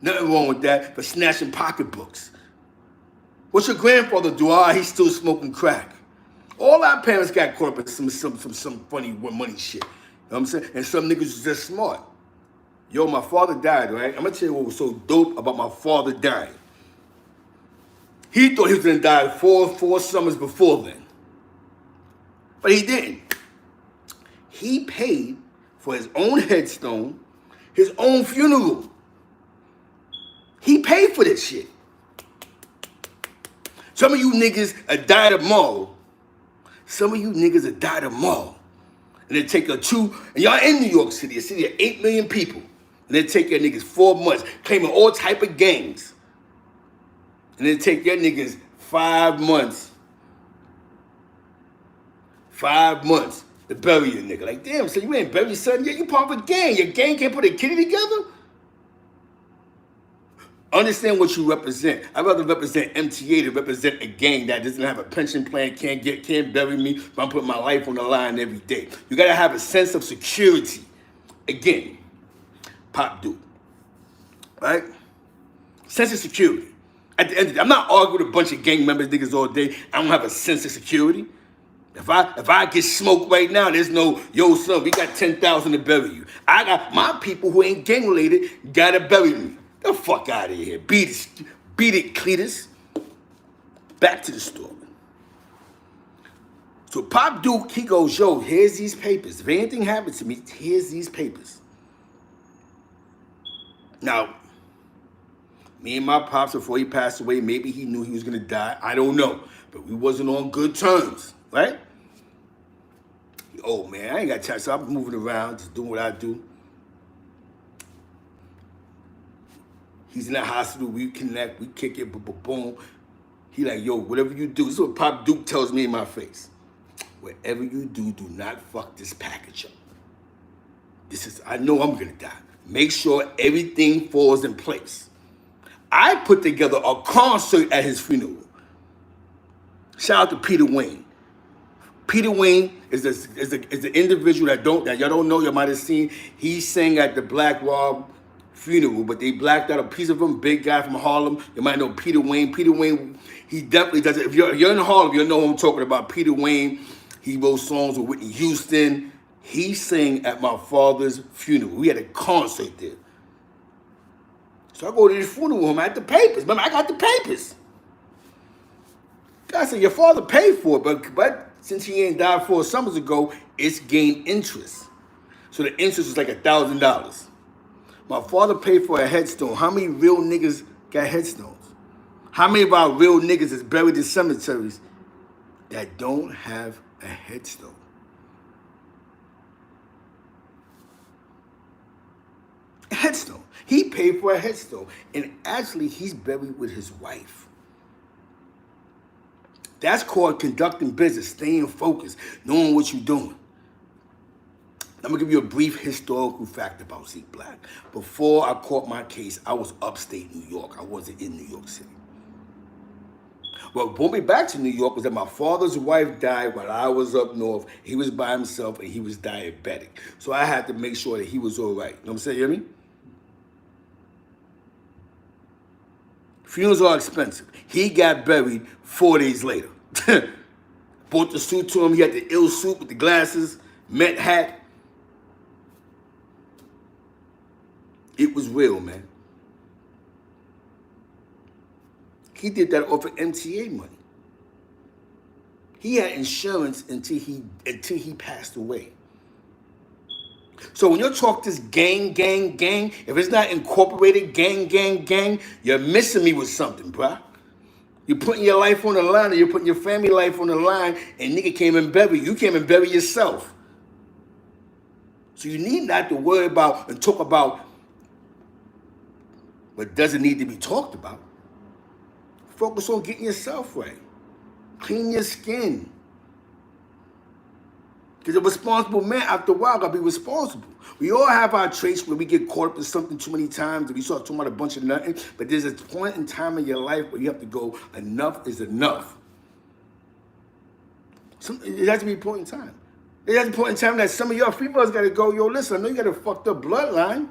Nothing wrong with that, for snatching pocketbooks. What's your grandfather do? He's still smoking crack. All our parents got caught up in some funny money shit. You know what I'm saying? And some niggas was just smart. Yo, my father died, right? I'm gonna tell you what was so dope about my father dying. He thought he was gonna die four summers before then. But he didn't. He paid for his own headstone, his own funeral. He paid for this shit. Some of you niggas are die tomorrow. Some of you niggas are die tomorrow. And they take and y'all in New York City, a city of 8 million people. And they take your niggas 4 months, claiming all type of gangs. And they take your niggas 5 months. 5 months to bury your nigga. Like, damn, so you ain't bury your son yet? You part of a gang. Your gang can't put a kitty together? Understand what you represent. I'd rather represent MTA than represent a gang that doesn't have a pension plan, can't bury me, but I'm putting my life on the line every day. You gotta have a sense of security. Again, Pop Duke, right? Sense of security. At the end of the day, I'm not arguing with a bunch of gang members, niggas all day. I don't have a sense of security. If I get smoked right now, there's no, yo, son, we got 10,000 to bury you. I got my people who ain't gang related, gotta bury me. The fuck out of here. Beat it, Cletus. Back to the story. So Pop Duke, he goes, yo, here's these papers. If anything happens to me, here's these papers. Now, me and my pops, before he passed away, maybe he knew he was gonna die. I don't know. But we wasn't on good terms, right? Oh man, I ain't got time, so I'm moving around, just doing what I do. He's in the hospital, we connect, we kick it, boom, boom, boom. He like, yo, whatever you do, this is what Pop Duke tells me in my face. Whatever you do, do not fuck this package up. I know I'm gonna die. Make sure everything falls in place. I put together a concert at his funeral. Shout out to Peter Wayne. Peter Wayne is the individual that y'all don't know, you might have seen. He sang at the Black Rob funeral, but they blacked out a piece of him. Big guy from Harlem. You might know Peter Wayne. Peter Wayne, he definitely does it. If you're in Harlem, you know who I'm talking about. Peter Wayne. He wrote songs with Whitney Houston. He sang at my father's funeral. We had a concert there. So I go to this funeral home. I had the papers. Remember, I got the papers. I said, your father paid for it, but since he ain't died 4 summers ago, it's gained interest. So the interest was like $1,000. My father paid for a headstone. How many real niggas got headstones? How many of our real niggas is buried in cemeteries that don't have a headstone? A headstone. He paid for a headstone. And actually, he's buried with his wife. That's called conducting business, staying focused, knowing what you're doing. I'm going to give you a brief historical fact about Zeke Black. Before I caught my case, I was upstate New York. I wasn't in New York City. What brought me back to New York was that my father's wife died while I was up north. He was by himself and he was diabetic. So I had to make sure that he was all right. You know what I'm saying? You hear me? Funerals are expensive. He got buried 4 days later. Bought the suit to him. He had the ill suit with the glasses, Met hat. It was real, man. He did that off of MTA money. He had insurance until he passed away. So when you talk this gang, if it's not incorporated gang, you're missing me with something, bruh. You're putting your life on the line, or you're putting your family life on the line, and nigga came and buried you. You came and buried yourself. So you need not to worry about and talk about what doesn't need to be talked about. Focus on getting yourself right. Clean your skin. Because a responsible man, after a while, gotta be responsible. We all have our traits where we get caught up in something too many times and we start talking about a bunch of nothing. But there's a point in time in your life where you have to go, enough is enough. It has to be a point in time. It has to be a point in time that some of your females gotta go, yo, listen, I know you got a fucked up bloodline.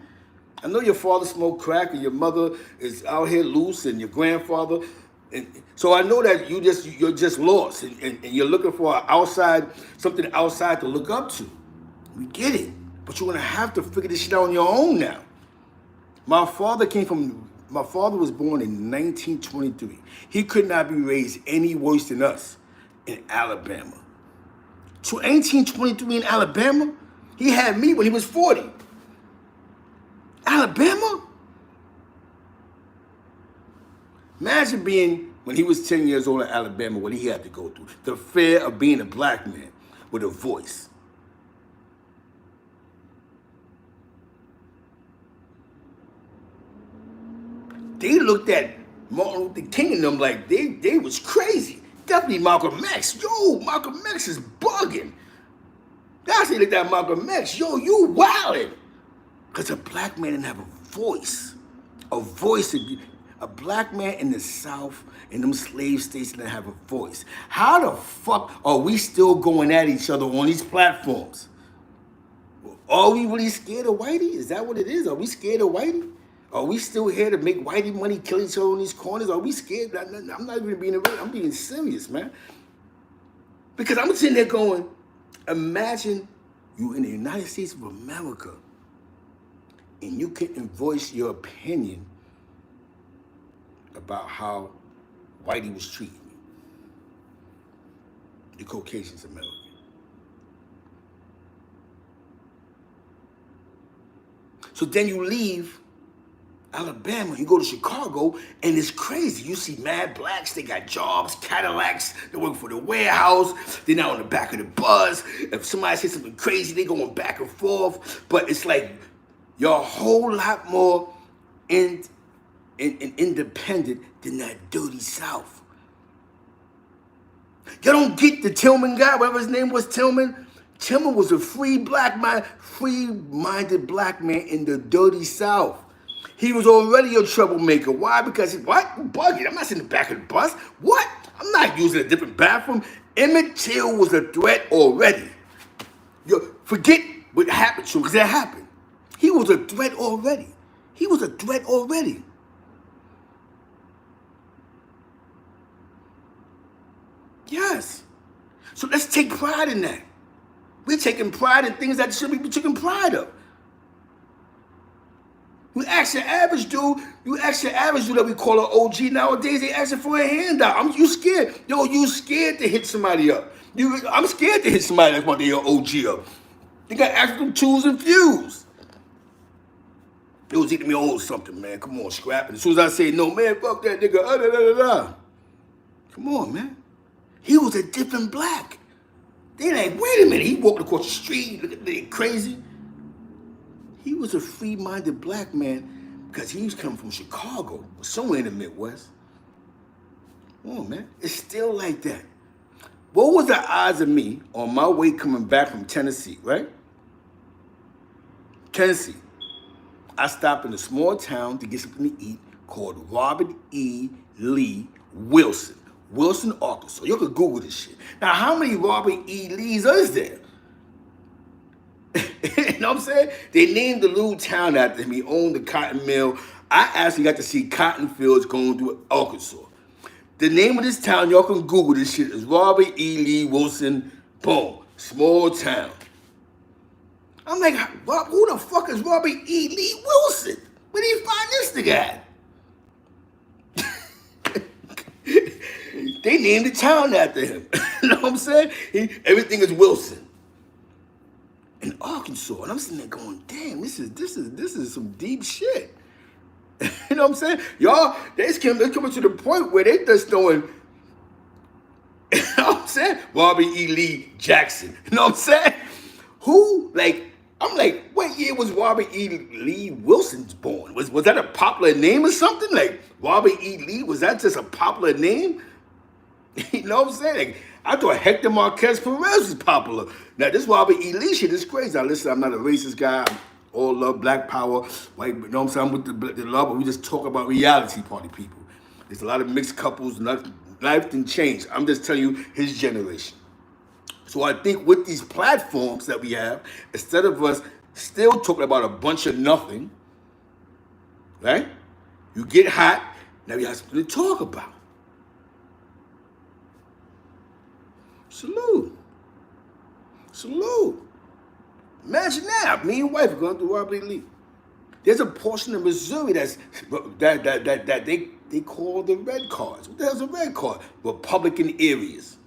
I know your father smoked crack and your mother is out here loose and your grandfather. And so I know that you're just lost and you're looking for something outside to look up to. We get it. But you're gonna have to figure this shit out on your own now. My father was born in 1923. He could not be raised any worse than us in Alabama. So 1823 in Alabama, he had me when he was 40. Alabama? Imagine being, when he was 10 years old in Alabama, what he had to go through. The fear of being a black man with a voice. They looked at Martin Luther King and them like they was crazy. Definitely Malcolm X. Yo, Malcolm X is bugging. That's they looked at Malcolm X. Yo, you wildin'. Because a black man didn't have a voice. A black man in the South, in them slave states, didn't have a voice. How the fuck are we still going at each other on these platforms? Are we really scared of Whitey? Is that what it is? Are we scared of Whitey? Are we still here to make Whitey money, kill each other in these corners? Are we scared? I'm not even being real. I'm being serious, man. Because I'm sitting there going, imagine you in the United States of America and you can voice your opinion about how Whitey was treating you. The Caucasians American. So then you leave Alabama, you go to Chicago, and it's crazy. You see mad blacks, they got jobs, Cadillacs, they work for the warehouse, they're now on the back of the bus. If somebody says something crazy, they going back and forth. But it's like you're a whole lot more independent than that dirty South. You don't get the Tillman guy, whatever his name was, Tillman. Tillman was a free-minded black man in the dirty South. He was already a troublemaker. Why? Because, what? Bugging. I'm not sitting in the back of the bus. What? I'm not using a different bathroom. Emmett Till was a threat already. Forget what happened to him, because that happened. He was a threat already. He was a threat already. Yes. So let's take pride in that. We're taking pride in things that should be taking pride of. You ask your average dude that we call an OG nowadays, they asking for a handout. You scared. Yo, you scared to hit somebody up. I'm scared to hit somebody that's want to your OG up. You got to ask them twos and fews. It was eating me old something, man. Come on, scrapping. As soon as I say, no, man, fuck that nigga. Come on, man. He was a different black. They like, wait a minute. He walked across the street. Look at that crazy. He was a free-minded black man because he was coming from Chicago or somewhere in the Midwest. Come on, man. It's still like that. What was the odds of me on my way coming back from Tennessee, right? Tennessee. I stopped in a small town to get something to eat called Robert E. Lee Wilson. Wilson, Arkansas. You can Google this shit. Now, how many Robert E. Lees is there? You know what I'm saying? They named the little town after him. He owned the cotton mill. I actually got to see cotton fields going through Arkansas. The name of this town, y'all can Google this shit, is Robert E. Lee Wilson. Boom. Small town. I'm like, who the fuck is Robert E. Lee Wilson? Where did he find this nigga at? They named the town after him. You know what I'm saying? Everything is Wilson. In Arkansas. And I'm sitting there going, damn, this is some deep shit. You know what I'm saying? Y'all, they're coming to the point where they just throwing, you know what I'm saying? Robert E. Lee Jackson. You know what I'm saying? I'm like, what year was Robert E. Lee Wilson born? Was that a popular name or something? Like, Robert E. Lee, was that just a popular name? You know what I'm saying? Like, I thought Hector Marquez Perez was popular. Now, this Robert E. Lee shit is crazy. Now, listen, I'm not a racist guy. I'm all love, black power, white, you know what I'm saying? I'm with the love, but we just talk about reality party people. There's a lot of mixed couples, life didn't change. I'm just telling you his generation. So I think with these platforms that we have, instead of us still talking about a bunch of nothing, right? You get hot, now you have something to talk about. Salute. Imagine that, me and wife are going through Robert E. Lee. There's a portion of Missouri that they call the red cards. What the hell's a red card? Republican areas.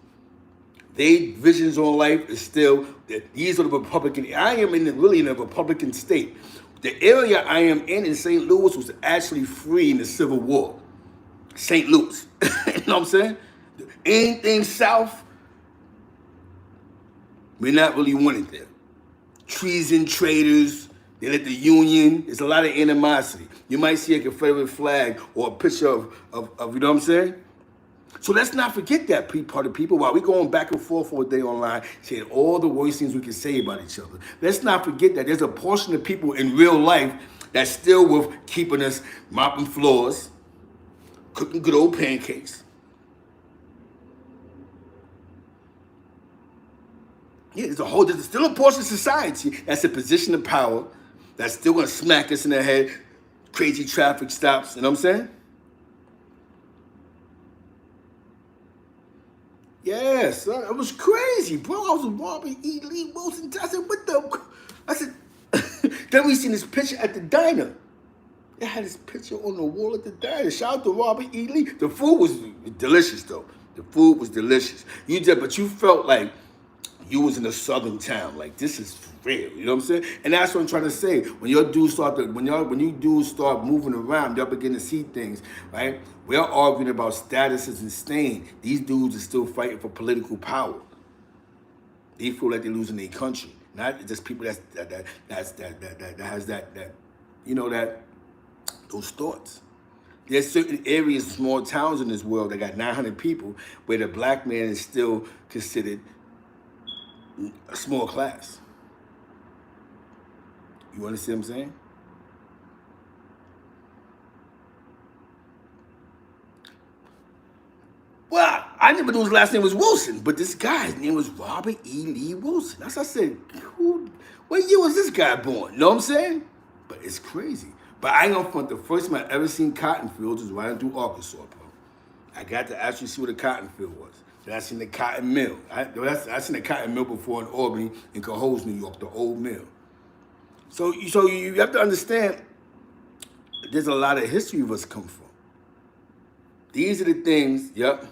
Their visions on life is still, these are the Republican, I am really in a Republican state. The area I am in St. Louis was actually free in the Civil War. St. Louis. You know what I'm saying? Anything south, we're not really wanted there. Treason, traitors, they let the Union, there's a lot of animosity. You might see a Confederate flag or a picture of you know what I'm saying? So let's not forget that part of people while we're going back and forth all day online, saying all the worst things we can say about each other. Let's not forget that there's a portion of people in real life that's still with keeping us mopping floors, cooking good old pancakes. Yeah, there's still a portion of society that's a position of power that's still gonna smack us in the head, crazy traffic stops, you know what I'm saying? Yes, it was crazy, bro. I was with Robert E. Lee Wilson. I said, what the? I said, then we seen this picture at the diner. They had this picture on the wall at the diner. Shout out to Robert E. Lee. The food was delicious, though. The food was delicious. But you felt like you was in a southern town. Like, this is real. You know what I'm saying? And that's what I'm trying to say. When you dudes start moving around, y'all begin to see things, right? We're arguing about statuses and staying. These dudes are still fighting for political power. They feel like they're losing their country. Not just people that has that you know, those thoughts. There's certain areas, small towns in this world that got 900 people where the black man is still considered a small class. You understand what I'm saying? Well, I never knew his last name was Wilson, but this guy's name was Robert E. Lee Wilson. That's what I said, what year was this guy born? You know what I'm saying? But it's crazy. But I ain't gonna front, the first time I ever seen cotton fields was riding through Arkansas, bro. I got to actually see what a cotton field was. Then I seen the cotton mill. I seen the cotton mill before in Albany, in Cohoes, New York, the old mill. So you have to understand, there's a lot of history of us come from. These are the things, yep.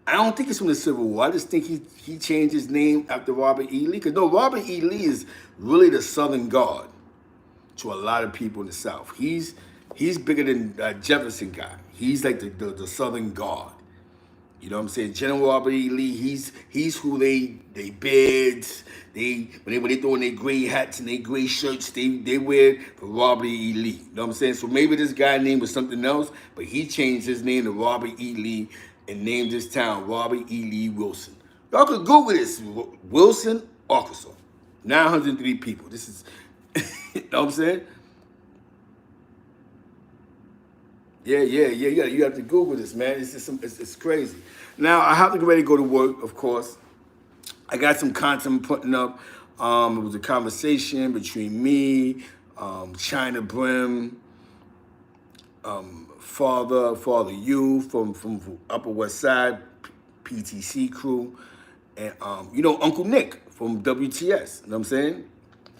I don't think it's from the Civil War. I just think he changed his name after Robert E. Lee. Because no, Robert E. Lee is really the Southern Guard to a lot of people in the South. He's bigger than Jefferson guy. He's like the Southern Guard. You know what I'm saying? General Robert E. Lee, he's who they beds. When they throw in their gray hats and their gray shirts, they wear for Robert E. Lee. You know what I'm saying? So maybe this guy's name was something else, but he changed his name to Robert E. Lee and named this town Robert E. Lee Wilson. Y'all could Google this. Wilson, Arkansas. 903 people. This is, you know what I'm saying? Yeah. You have to Google this, man. It's crazy. Now, I have to get ready to go to work, of course. I got some content I'm putting up. It was a conversation between me, ChynaBrim, Father U from Upper West Side, PTC crew, and Uncle Nick from WTS. You know what I'm saying?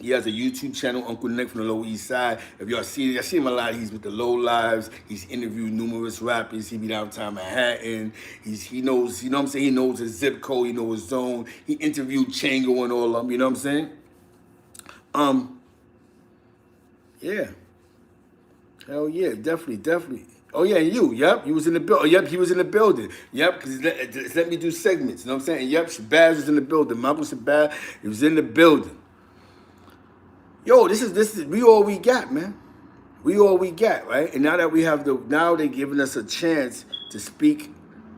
He has a YouTube channel, Uncle Nick from the Lower East Side. If y'all see it, I see him a lot. He's with the Low Lives. He's interviewed numerous rappers. He be downtown Manhattan. He knows, you know what I'm saying? He knows his zip code. He knows his zone. He interviewed Chango and all of them. You know what I'm saying? Yeah. Hell yeah, definitely. Oh yeah, you. Yep, he was in the building. Yep, he was in the building. Yep, because let me do segments. You know what I'm saying? Yep, Shabazz was in the building. Malcolm Shabazz, he was in the building. Yo, this is we all we got, man. We all we got, right? And now that we have now they're giving us a chance to speak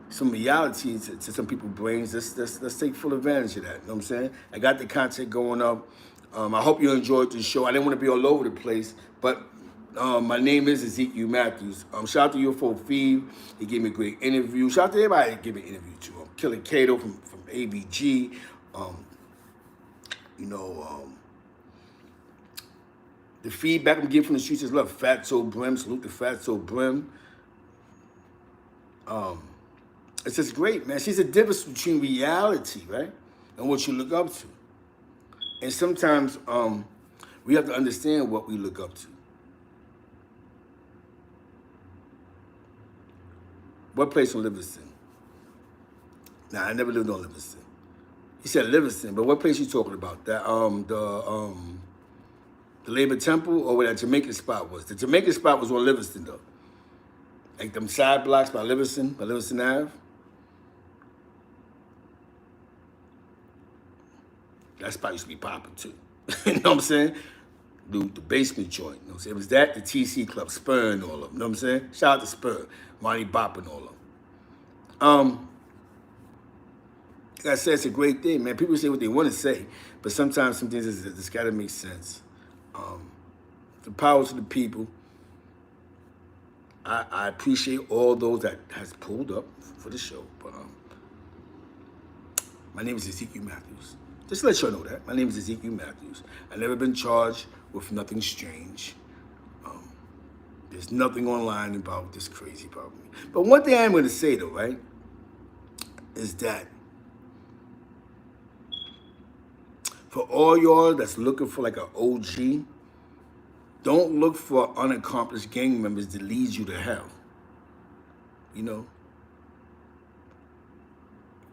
some reality to some people's brains. Let's take full advantage of that. You know what I'm saying? I got the content going up. I hope you enjoyed the show. I didn't want to be all over the place, but my name is Zeke Matthews. Shout out to UFO Feed. He gave me a great interview. Shout out to everybody that gave me an interview too. Killa Kato from ABG. The feedback I'm getting from the streets is love. Fatso Brim, salute to Fatso Brim. It's just great, man. She's a difference between reality, right, and what you look up to. And sometimes we have to understand what we look up to. What place on Livingston? Nah, I never lived on Livingston. He said Livingston, but what place you talking about? That the Labor Temple, or where that Jamaican spot was? The Jamaican spot was on Livingston, though. Like them side blocks by Livingston Ave. That spot used to be popping, too. You know what I'm saying? The basement joint, you know what I'm saying? It was that, the TC Club, Spur and all of them, you know what I'm saying? Shout out to Spur, Monty Bop and all of them. Like I said, it's a great thing, man. People say what they want to say, but sometimes some things it's got to make sense. The power to the people. I appreciate all those that has pulled up for the show, but my name is Zeke Matthews. Just to let y'all know that. My name is Zeke Matthews. I've never been charged with nothing strange. There's nothing online about this crazy about me. But one thing I am going to say, though, right, is that for all y'all that's looking for like an OG, don't look for unaccomplished gang members that lead you to hell. You know?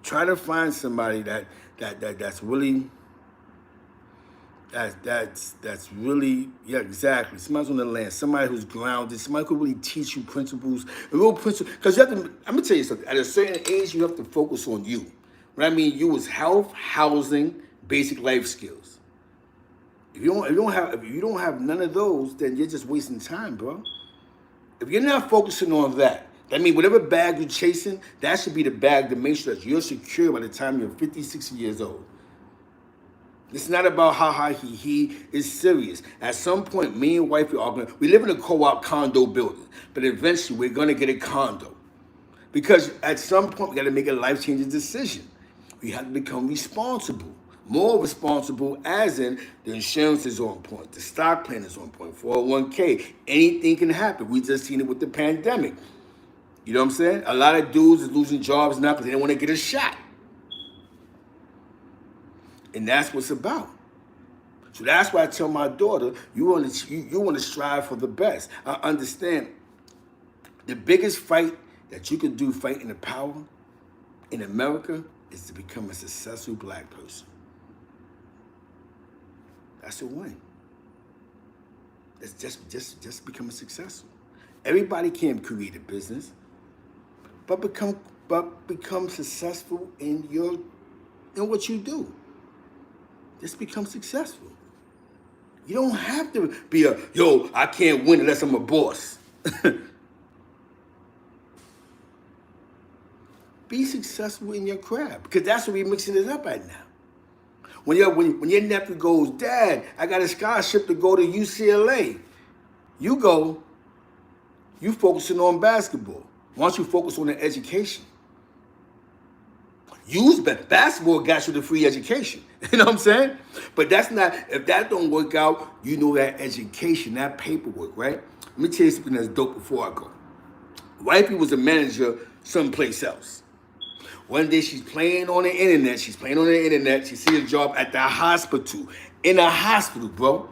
Try to find somebody that's really that's really, yeah, exactly. Somebody's on the land, somebody who's grounded, somebody who really teach you principles, real principles. Because you have to, I'm gonna tell you something. At a certain age, you have to focus on you. What I mean, you is health, housing, basic life skills. If you don't have none of those, then you're just wasting time, bro. If you're not focusing on that means whatever bag you're chasing, that should be the bag to make sure that you're secure by the time you're 50, 60 years old. It's not about how high he is serious. At some point, me and wifey are we live in a co-op condo building, but eventually we're gonna get a condo. Because at some point we gotta make a life-changing decision. We have to become responsible. More responsible, as in the insurance is on point, the stock plan is on point, 401k, anything can happen. We just seen it with the pandemic. You know what I'm saying? A lot of dudes is losing jobs now because they don't want to get a shot. And that's what it's about. So that's why I tell my daughter, you want to strive for the best. I understand the biggest fight that you can do fighting the power in America is to become a successful black person. That's a win. It's just become a successful. Everybody can create a business, but become successful in what you do. Just become successful. You don't have to be I can't win unless I'm a boss. Be successful in your craft, because that's what we're mixing it up right now. When your nephew goes, Dad, I got a scholarship to go to UCLA. You go, you focusing on basketball. Why don't you focus on the education? Basketball got you the free education. You know what I'm saying? But that's not, if that don't work out, you know that education, that paperwork, right? Let me tell you something that's dope before I go. Wifey was a manager someplace else. One day she's playing on the internet. She sees a job at the hospital. In a hospital, bro.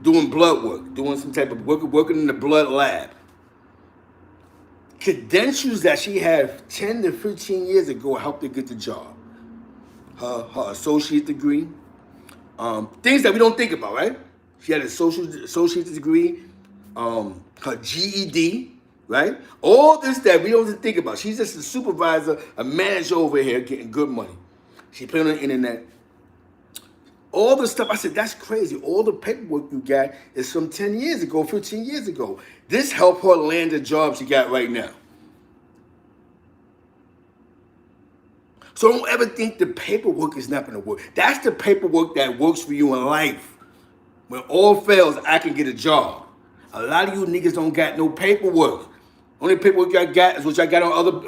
Doing blood work, doing some type of working in the blood lab. Credentials that she had 10 to 15 years ago helped her get the job. Her associate degree. Things that we don't think about, right? She had an associate degree. Her GED. Right? All this that we don't even think about. She's just a supervisor, a manager over here getting good money. She playing on the internet. All the stuff, I said, that's crazy. All the paperwork you got is from 10 years ago, 15 years ago. This helped her land the job she got right now. So don't ever think the paperwork is not going to work. That's the paperwork that works for you in life. When all fails, I can get a job. A lot of you niggas don't got no paperwork. Only paperwork I got is what I got on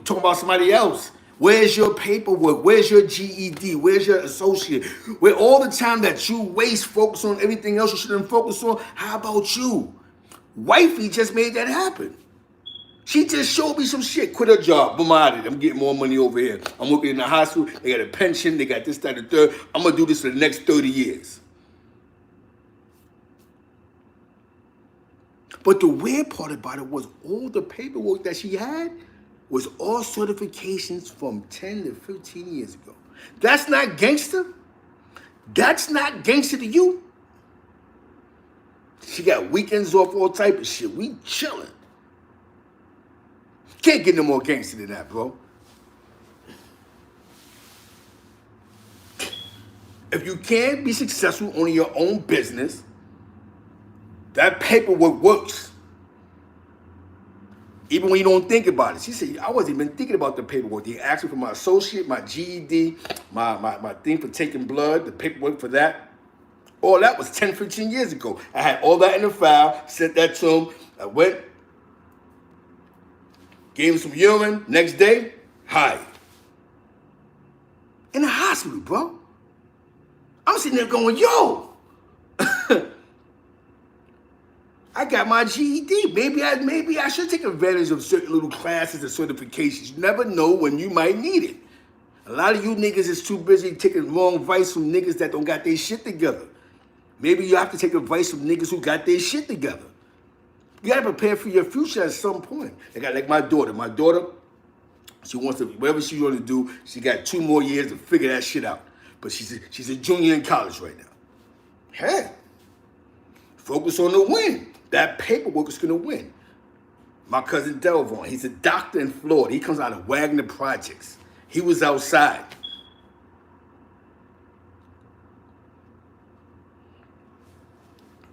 talking about somebody else. Where's your paperwork? Where's your GED? Where's your associate? Where all the time that you waste focus on everything else you shouldn't focus on, how about you? Wifey just made that happen. She just showed me some shit. Quit her job. Boom, out of it. I'm getting more money over here. I'm working in the hospital. They got a pension. They got this, that, and the third. I'm going to do this for the next 30 years. But the weird part about it was all the paperwork that she had was all certifications from 10 to 15 years ago. That's not gangster. That's not gangster to you. She got weekends off, all type of shit. We chilling. Can't get no more gangster than that, bro. If you can't be successful owning your own business, that paperwork works. Even when you don't think about it. She said, I wasn't even thinking about the paperwork. They asked me for my associate, my GED, my thing for taking blood, the paperwork for that. All that was 10, 15 years ago. I had all that in the file, sent that to him. I went, gave him some urine. Next day, hired. In the hospital, bro. I'm sitting there going, yo. I got my GED. Maybe I should take advantage of certain little classes and certifications. You never know when you might need it. A lot of you niggas is too busy taking wrong advice from niggas that don't got their shit together. Maybe you have to take advice from niggas who got their shit together. You gotta prepare for your future at some point. Like my daughter. My daughter, she wants to, whatever she want to do, she got 2 more years to figure that shit out. But she's a junior in college right now. Hey, focus on the win. That paperwork is gonna win. My cousin Delvon, he's a doctor in Florida. He comes out of Wagner Projects. He was outside.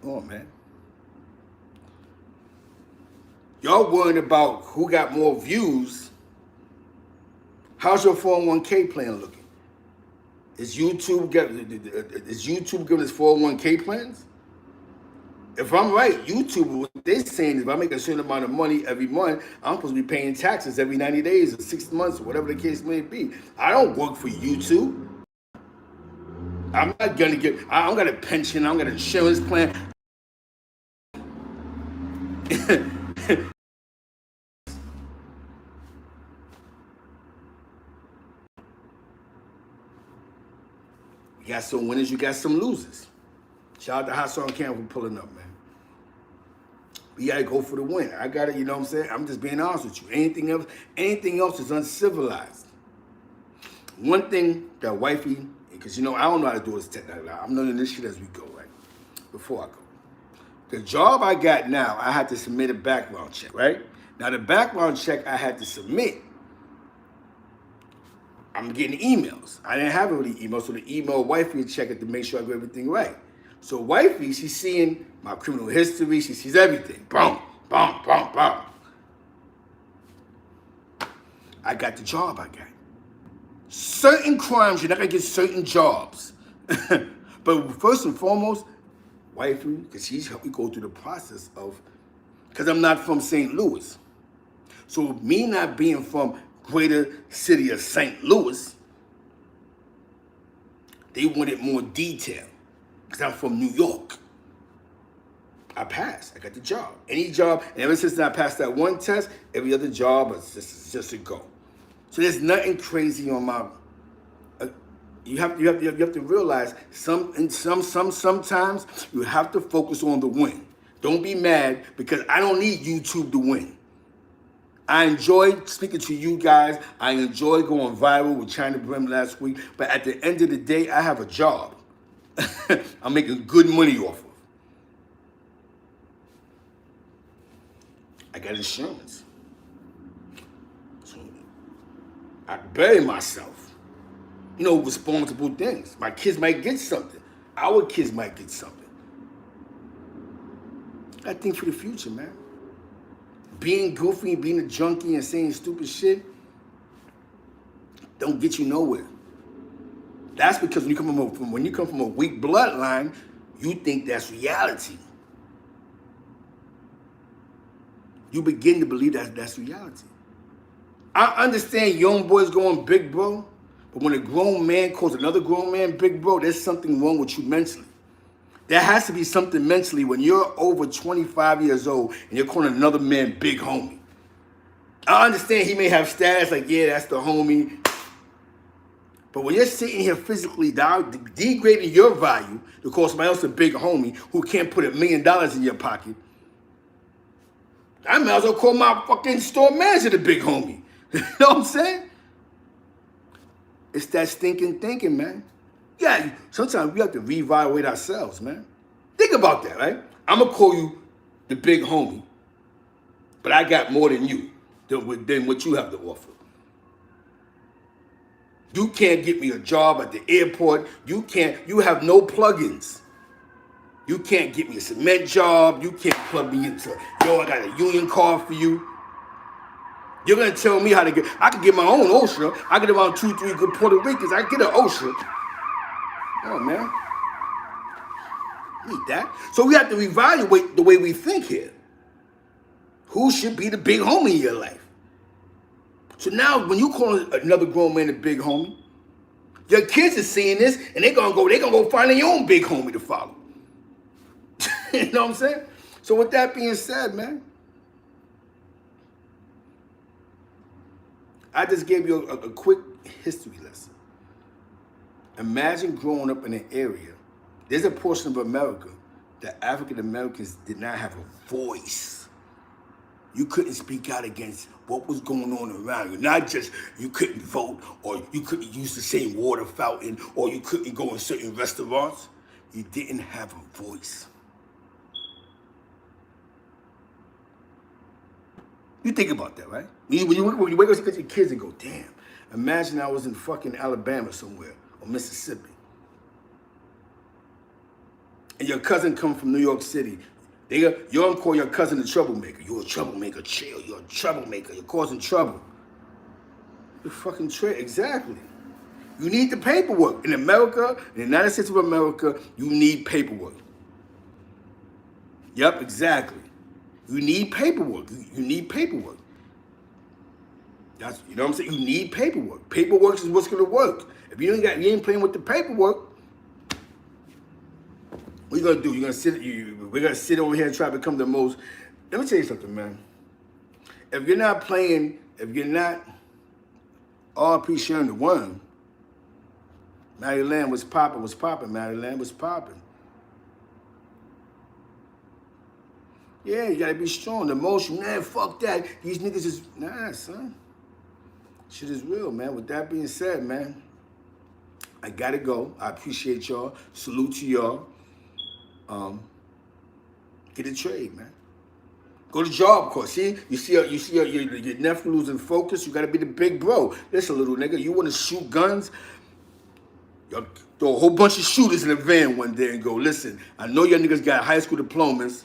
Oh, man. Y'all worried about who got more views. How's your 401k plan looking? Is YouTube giving us 401k plans? If I'm right, YouTube they're saying is if I make a certain amount of money every month, I'm supposed to be paying taxes every 90 days or 6 months or whatever the case may be. I don't work for YouTube. I'm not gonna get, I don't got a pension, I don't got an insurance plan. You got some winners, you got some losers. Shout out to Hot Song Cam for pulling up, man. You gotta go for the win. I got it, you know what I'm saying? I'm just being honest with you. Anything else is uncivilized. One thing that wifey, because you know, I don't know how to do this technically. I'm learning this shit as we go, right? Before I go. The job I got now, I had to submit a background check, right? Now the background check I had to submit, I'm getting emails. I didn't have any emails, so the email wifey check it to make sure I got everything right. So wifey, she's seeing my criminal history, she sees everything. Boom, boom, boom, boom. I got the job I got. Certain crimes, you're not gonna get certain jobs. But first and foremost, wifey, because she's helped me go through the process of, because I'm not from St. Louis. So me not being from greater city of St. Louis, they wanted more detail. Because I'm from New York. I passed. I got the job. Any job, and ever since I passed that one test, every other job is just a go. So there's nothing crazy on my. You have to realize sometimes you have to focus on the win. Don't be mad because I don't need YouTube to win. I enjoyed speaking to you guys. I enjoyed going viral with ChynaBrim last week. But at the end of the day, I have a job. I'm making good money off of. I got insurance. So I bury myself. You know, responsible things. My kids might get something. Our kids might get something. I think for the future, man. Being goofy, being a junkie, and saying stupid shit don't get you nowhere. That's because when you come from a weak bloodline, you think that's reality. You begin to believe that's reality. I understand young boys going big bro, but when a grown man calls another grown man big bro, there's something wrong with you mentally. There has to be something mentally when you're over 25 years old and you're calling another man big homie. I understand he may have status like, yeah, that's the homie. But when you're sitting here physically degrading your value to call somebody else a big homie who can't put $1 million in your pocket, I might as well call my fucking store manager the big homie. You know what I'm saying? It's that stinking thinking, man. Yeah, sometimes we have to reevaluate ourselves, man. Think about that, right? I'm going to call you the big homie, but I got more than you, than what you have to offer. You can't get me a job at the airport. You have no plugins. You can't get me a cement job. You can't plug me into, yo, I got a union card for you. You're going to tell me how to get, I can get my own OSHA. I get around 2-3 good Puerto Ricans. I get an OSHA. Oh, man. Need that. So we have to evaluate the way we think here. Who should be the big homie in your life? So now when you call another grown man a big homie, your kids are seeing this and they're gonna go find their own big homie to follow. You know what I'm saying? So with that being said, man, I just gave you a quick history lesson. Imagine growing up in an area. There's a portion of America that African Americans did not have a voice. You couldn't speak out against what was going on around you. Not just you couldn't vote, or you couldn't use the same water fountain, or you couldn't go in certain restaurants. You didn't have a voice. You think about that, right? When you wake up to your kids and go, damn, imagine I was in fucking Alabama somewhere, or Mississippi. And your cousin come from New York City. You don't call your cousin a troublemaker. You're a troublemaker, chill. You're a troublemaker. You're causing trouble. You're fucking exactly. You need the paperwork. In America, in the United States of America, you need paperwork. Yep, exactly. You need paperwork. You need paperwork. That's, you know what I'm saying? You need paperwork. Paperwork is what's gonna work. If you ain't playing with the paperwork, what you gonna do? We're gonna sit over here and try to become the most. Let me tell you something, man. If you're not RP sharing the one, Maryland was popping, Maryland was popping. Yeah, you gotta be strong. The emotion, man, fuck that. These niggas is, nah, son. Shit is real, man. With that being said, man, I gotta go. I appreciate y'all. Salute to y'all. Get a trade, man. Go to job course. See, you see your nephew losing focus. You gotta be the big bro. Listen, little nigga, you wanna shoot guns? Y'all throw a whole bunch of shooters in a van one day and go, listen, I know y'all niggas got high school diplomas.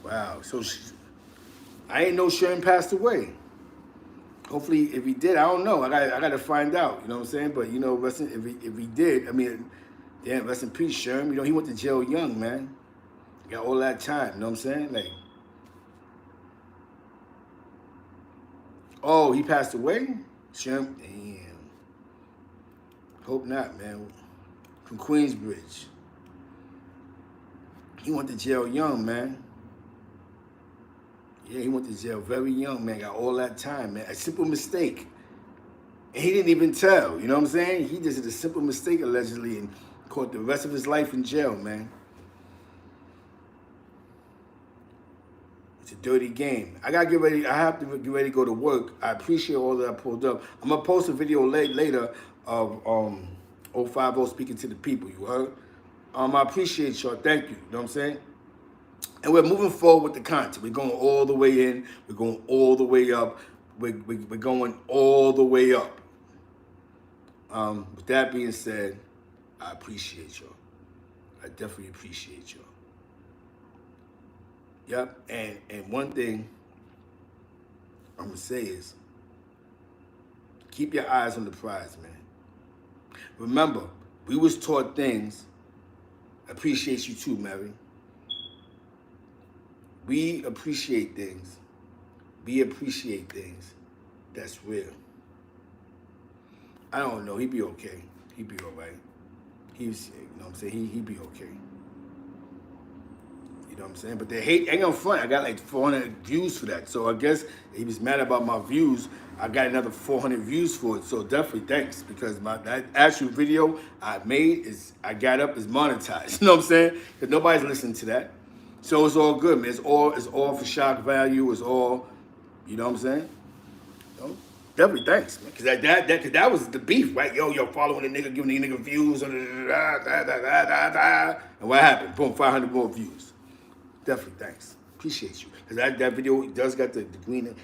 Wow, so I ain't know Sharon passed away. Hopefully, if he did, I don't know. I gotta find out. You know what I'm saying? But you know, if he did, I mean, damn, rest in peace, Sherm. You know, he went to jail young, man. He got all that time. You know what I'm saying? Like, oh, he passed away, Sherm. Damn. Hope not, man. From Queensbridge. He went to jail young, man. Yeah, he went to jail very young, man. Got all that time, man. A simple mistake. And he didn't even tell, you know what I'm saying? He just did a simple mistake, allegedly, and caught the rest of his life in jail, man. It's a dirty game. I have to get ready to go to work. I appreciate all that I pulled up. I'm going to post a video later of 050 speaking to the people, you heard? I appreciate y'all. Thank you, you know what I'm saying? And we're moving forward with the content. We're going all the way in. We're going all the way up. We're going all the way up. With that being said, I appreciate y'all. I definitely appreciate y'all. Yep. And one thing I'm going to say is, keep your eyes on the prize, man. Remember, we was taught things. I appreciate you too, Mary. We appreciate things. We appreciate things that's real. I don't know. He'd be okay. He'd be all right. He's, you know what I'm saying? He'd be okay. You know what I'm saying? But the hate ain't gonna front. I got like 400 views for that. So I guess he was mad about my views. I got another 400 views for it. So definitely thanks, because that actual video I made I got up is monetized. You know what I'm saying? Because nobody's listening to that. So it's all good, man. It's all for shock value. It's all, you know what I'm saying? You know? Definitely thanks, man. Because that was the beef, right? Yo, following the nigga, giving the nigga views. And what happened? Boom, 500 more views. Definitely thanks. Appreciate you. Because that video does got the green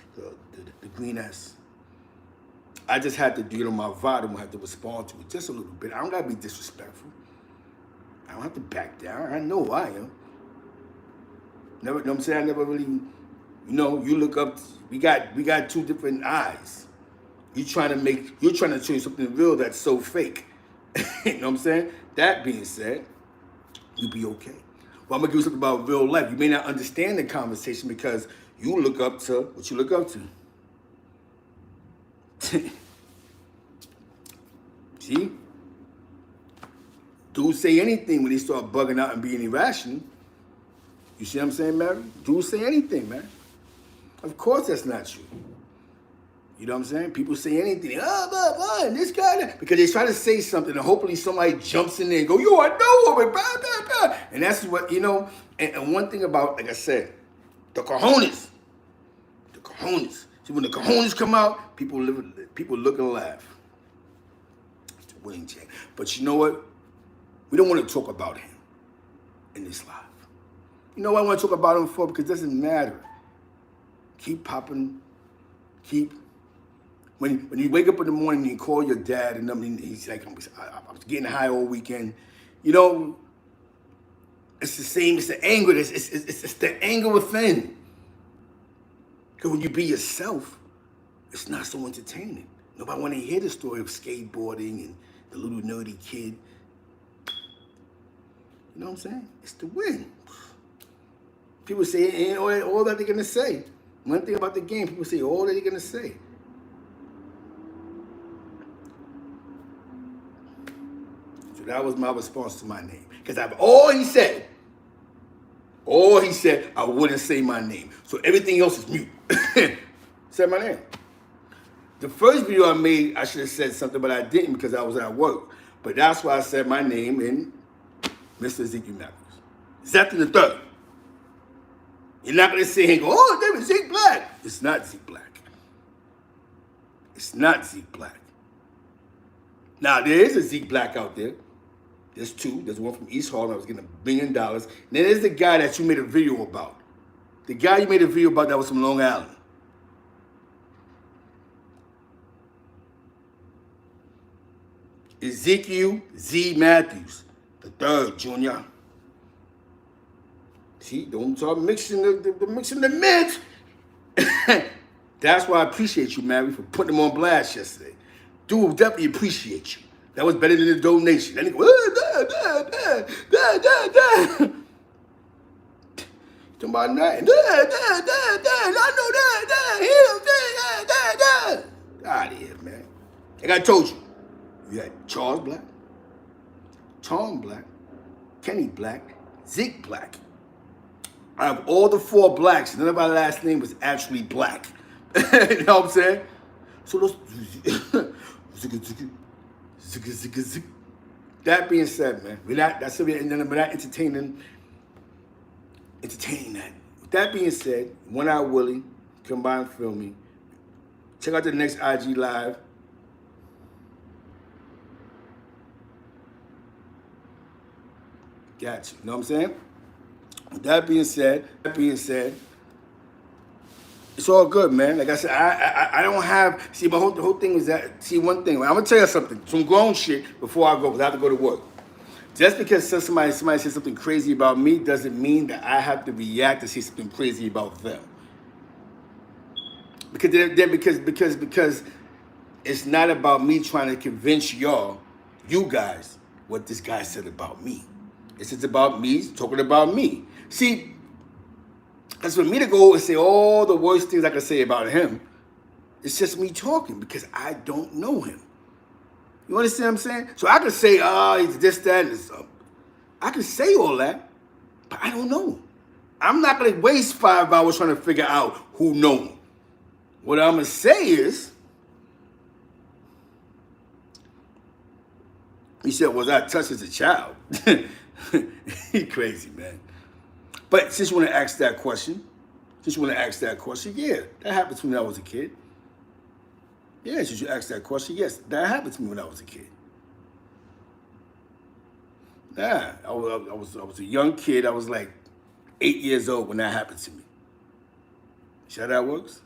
ass. I just had to do it on my VOD. I have to respond to it just a little bit. I don't got to be disrespectful. I don't have to back down. I know who I am. Never, you know what I'm saying? I never really, you know, you look up, we got two different eyes. You're trying to show you something real that's so fake. You know what I'm saying? That being said, you'll be okay. Well, I'm gonna give you something about real life. You may not understand the conversation because you look up to what you look up to. See? Dudes say anything when they start bugging out and being irrational. You see what I'm saying, Mary? Dudes say anything, man. Of course that's not you. You know what I'm saying? People say anything. And this guy, that. Because they try to say something and hopefully somebody jumps in there and go, yo, I know him. Blah, blah, blah. And that's what, you know, and one thing about, like I said, the cojones. The cojones. See, when the cojones come out, people look and laugh. It's a winning chain. But you know what? We don't want to talk about him in this life. You know what I want to talk about him for? Because it doesn't matter. Keep popping. When you wake up in the morning and you call your dad and he's like, I was getting high all weekend. You know, it's the same. It's the anger. It's the anger within. Because when you be yourself, it's not so entertaining. Nobody want to hear the story of skateboarding and the little nerdy kid. You know what I'm saying? It's to win. People say it ain't all that they're going to say. One thing about the game, people say all that they're going to say. So that was my response to my name. Because all he said, I wouldn't say my name. So everything else is mute. Said my name. The first video I made, I should have said something, but I didn't because I was at work. But that's why I said my name in Mr. Zeke Black. Exactly the third. You're not going to sit here and go, oh, there is Zeke Black. It's not Zeke Black. It's not Zeke Black. Now, there is a Zeke Black out there. There's two. There's one from East Harlem that was getting $1 billion. And then there's the guy that you made a video about. The guy you made a video about that was from Long Island. Ezekiel Z. Matthews, the third, Junior. See, don't start mixing the mint. That's why I appreciate you, Mary, for putting them on blast yesterday. Dude, definitely appreciate you. That was better than the donation. Then he go, talking about nothing. I know that. Out of here, man. Like I told you, you had Charles Black, Tom Black, Kenny Black, Zeke Black. Out of all the 4 blacks, none of our last name was actually Black. You know what I'm saying? So those... That being said, man, we're not entertaining that. With that being said, One Eye Willie, Combined Filming. Check out the next IG Live. Got you. You know what I'm saying? With that being said, it's all good, man. Like I said, I don't have, see, my whole thing was that, see, one thing, I'm going to tell you something, some grown shit before I go, because I have to go to work. Just because somebody says something crazy about me doesn't mean that I have to react to say something crazy about them. Because it's not about me trying to convince you guys, what this guy said about me. It's just about me talking about me. See, because for me to go and say all the worst things I can say about him, it's just me talking because I don't know him. You understand what I'm saying? So I can say, he's this, that, and this. I can say all that, but I don't know him. I'm not going to waste 5 hours trying to figure out who know him. What I'm going to say is, he said, was I touched as a child? He crazy, man. But since you want to ask that question, yeah, that happened to me when I was a kid. Yeah, since you asked that question, yes, that happened to me when I was a kid. Yeah, I was a young kid. I was like 8 years old when that happened to me. See how that works?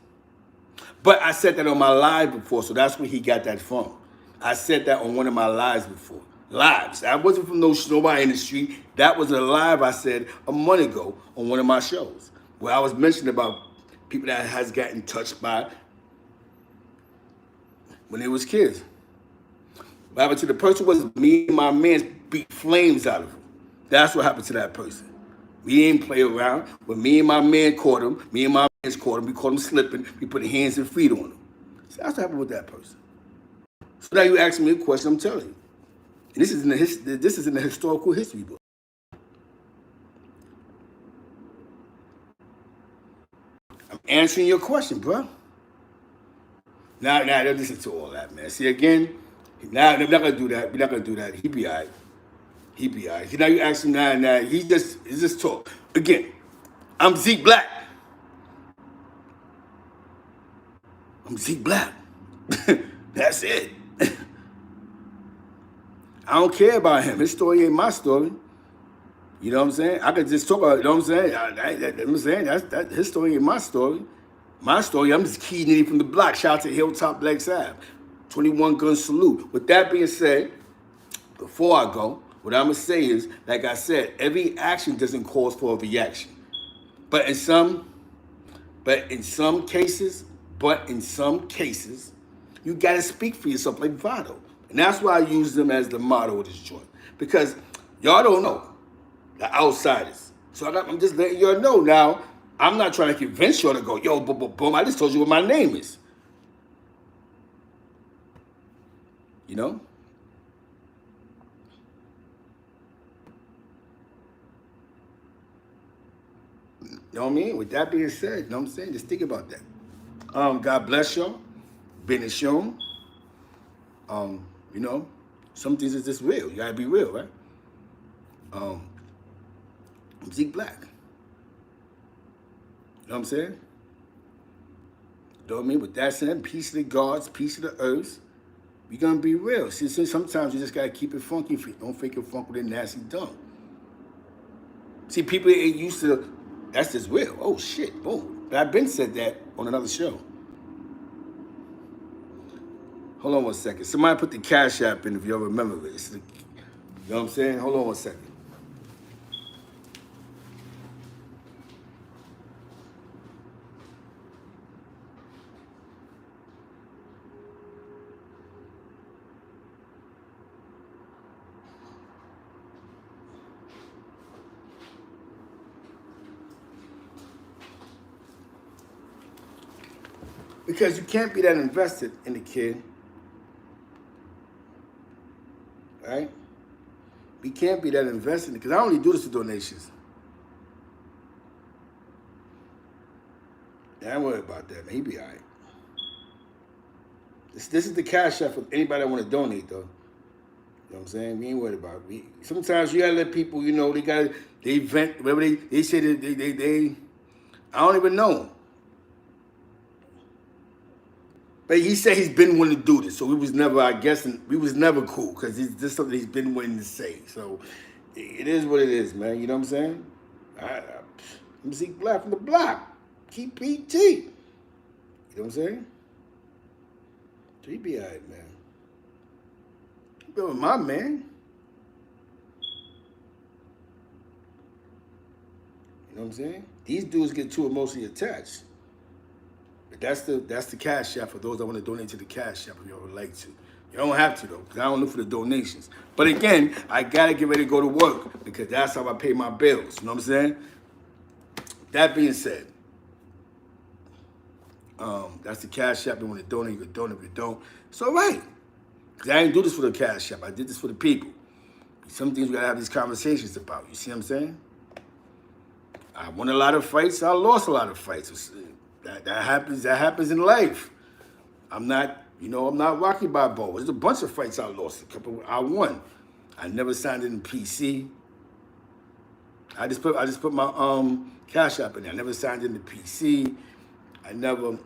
But I said that on my live before, so that's where he got that from. I said that on one of my lives before. Lives. That wasn't from nobody in the street. That was a live I said a month ago on one of my shows where I was mentioning about people that has gotten touched by when they was kids. What happened to the person was me and my man beat flames out of him. That's what happened to that person. We didn't play around. When me and my man caught him, we caught him slipping, we put hands and feet on him. So that's what happened with that person. So now you asking me a question, I'm telling you. And this is in the historical history book. I'm answering your question, bro. Now, don't listen to all that, man. See, again, now I'm not gonna do that. We're not gonna do that. He be all right. See, now you ask him now. He just talk. Again, I'm Zeke Black. I'm Zeke Black. That's it. I don't care about him. His story ain't my story. You know what I'm saying? I could just talk about, you know what I'm saying? That's his story ain't my story. My story, I'm just keying in from the block. Shout out to Hilltop Black Sab. 21 gun salute. With that being said, before I go, what I'm going to say is, like I said, every action doesn't cause for a reaction. But in some cases, you got to speak for yourself like Vado. And that's why I use them as the motto of this joint. Because y'all don't know. the outsiders. So I'm just letting y'all know now. I'm not trying to convince y'all to go, yo, boom, boom, boom. I just told you what my name is. You know? You know what I mean? With that being said, you know what I'm saying? Just think about that. God bless y'all. Been shown. You know, some things is just real. You gotta be real, right? Zeke Black. You know what I'm saying? You know what I mean? With that said, peace to the gods, peace to the earth. We gonna be real. See, sometimes you just gotta keep it funky. Don't fake it funk with it nasty dumb. See, people ain't used to, that's just real. Oh shit, boom. But I've been said that on another show. Hold on one second. Somebody put the Cash App in if y'all remember this. You know what I'm saying? Hold on one second. Because you can't be that invested in the kid. Right? We can't be that invested because I only do this for donations. Yeah, I ain't worried about that, man. He be all right. This is the Cash App for anybody that want to donate, though. You know what I'm saying? We ain't worried about it. Sometimes you gotta let people, you know, they vent, whatever they say that they I don't even know. But he said he's been wanting to do this, so we was never, I guess, we was never cool because this is something he's been wanting to say. So it is what it is, man. You know what I'm saying? I'm Zeke Black from the block. Keep PT. You know what I'm saying? So he be all right, man. He been with my man. You know what I'm saying? These dudes get too emotionally attached. But that's the Cash App for those that want to donate to the Cash App if you would like to. You don't have to, though, because I don't look for the donations. But again, I got to get ready to go to work because that's how I pay my bills. You know what I'm saying? That being said, that's the Cash App. You want to donate, you can donate. If you don't, it's all right. Because I didn't do this for the Cash App. I did this for the people. Some things we got to have these conversations about. You see what I'm saying? I won a lot of fights. I lost a lot of fights. That happens in life. I'm not Rocky Balboa. There's a bunch of fights I lost. A couple I won. I never signed in PC. I just put my Cash App in there. I never signed in the PC. I never,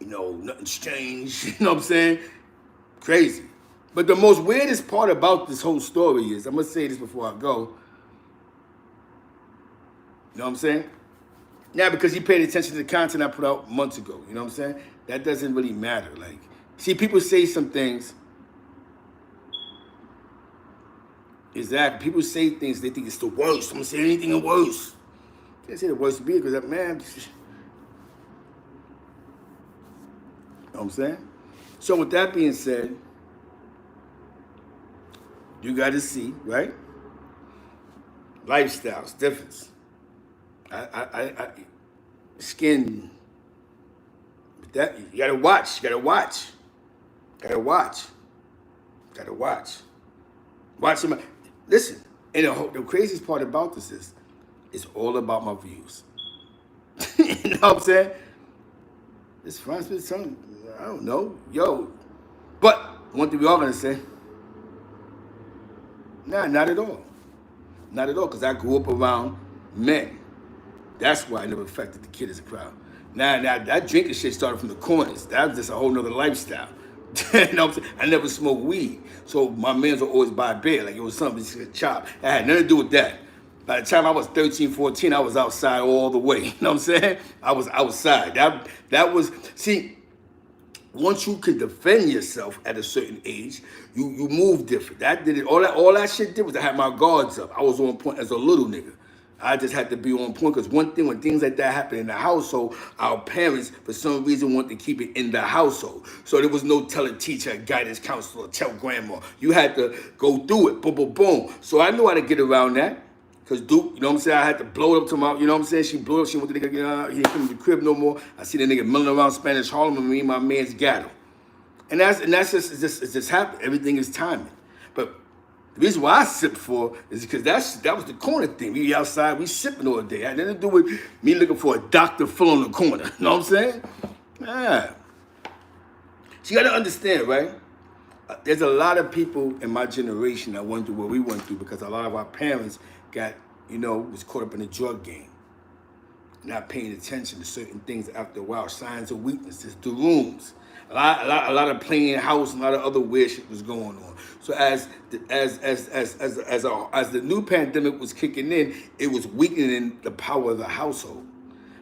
nothing's changed. You know what I'm saying? Crazy. But the most weirdest part about this whole story is, I'm gonna say this before I go. You know what I'm saying? Now, because he paid attention to the content I put out months ago, you know what I'm saying? That doesn't really matter. Like, see, people say some things. Exactly. People say things, they think it's the worst. I'm gonna say anything worse. Can't say the worst to be because that man. You know what I'm saying? So with that being said, you got to see, right? Lifestyles, difference. Skin. That you gotta watch. Watch him. Listen, and the craziest part about this is, it's all about my views. You know what I'm saying? This France with something, I don't know, yo. But one thing we all gonna say, nah, not at all. Not at all, because I grew up around men. That's why I never affected the kid as a crowd. Now that drinking shit started from the corners. That was just a whole nother lifestyle. You know what I'm saying? I never smoked weed. So my mans would always buy beer, like it was something just a chop. It had nothing to do with that. By the time I was 13, 14, I was outside all the way. You know what I'm saying? I was outside. That was, see, once you can defend yourself at a certain age, you move different. That did it. All that shit did was I had my guards up. I was on point as a little nigga. I just had to be on point because one thing, when things like that happen in the household, our parents, for some reason, want to keep it in the household. So there was no tell a teacher, guidance counselor, tell grandma. You had to go through it, boom, boom, boom. So I knew how to get around that. Because Duke, you know what I'm saying? I had to blow it up to my, you know what I'm saying? She blew it up. She went to the nigga, you know, he didn't come to the crib no more. I see the nigga milling around Spanish Harlem and me and my man's got him. And that's just, it's just happened. Everything is timing. But the reason why I sip for is because that was the corner thing. We be outside, we sipping all day. It had nothing to do with me looking for a Dr. Phil on the corner. You know what I'm saying? Yeah. So you got to understand, right? There's a lot of people in my generation that went through what we went through because a lot of our parents got, was caught up in the drug game. Not paying attention to certain things after a while. Signs of weaknesses, the rooms. A lot of playing house and a lot of other weird shit was going on. So as the new pandemic was kicking in, it was weakening the power of the household.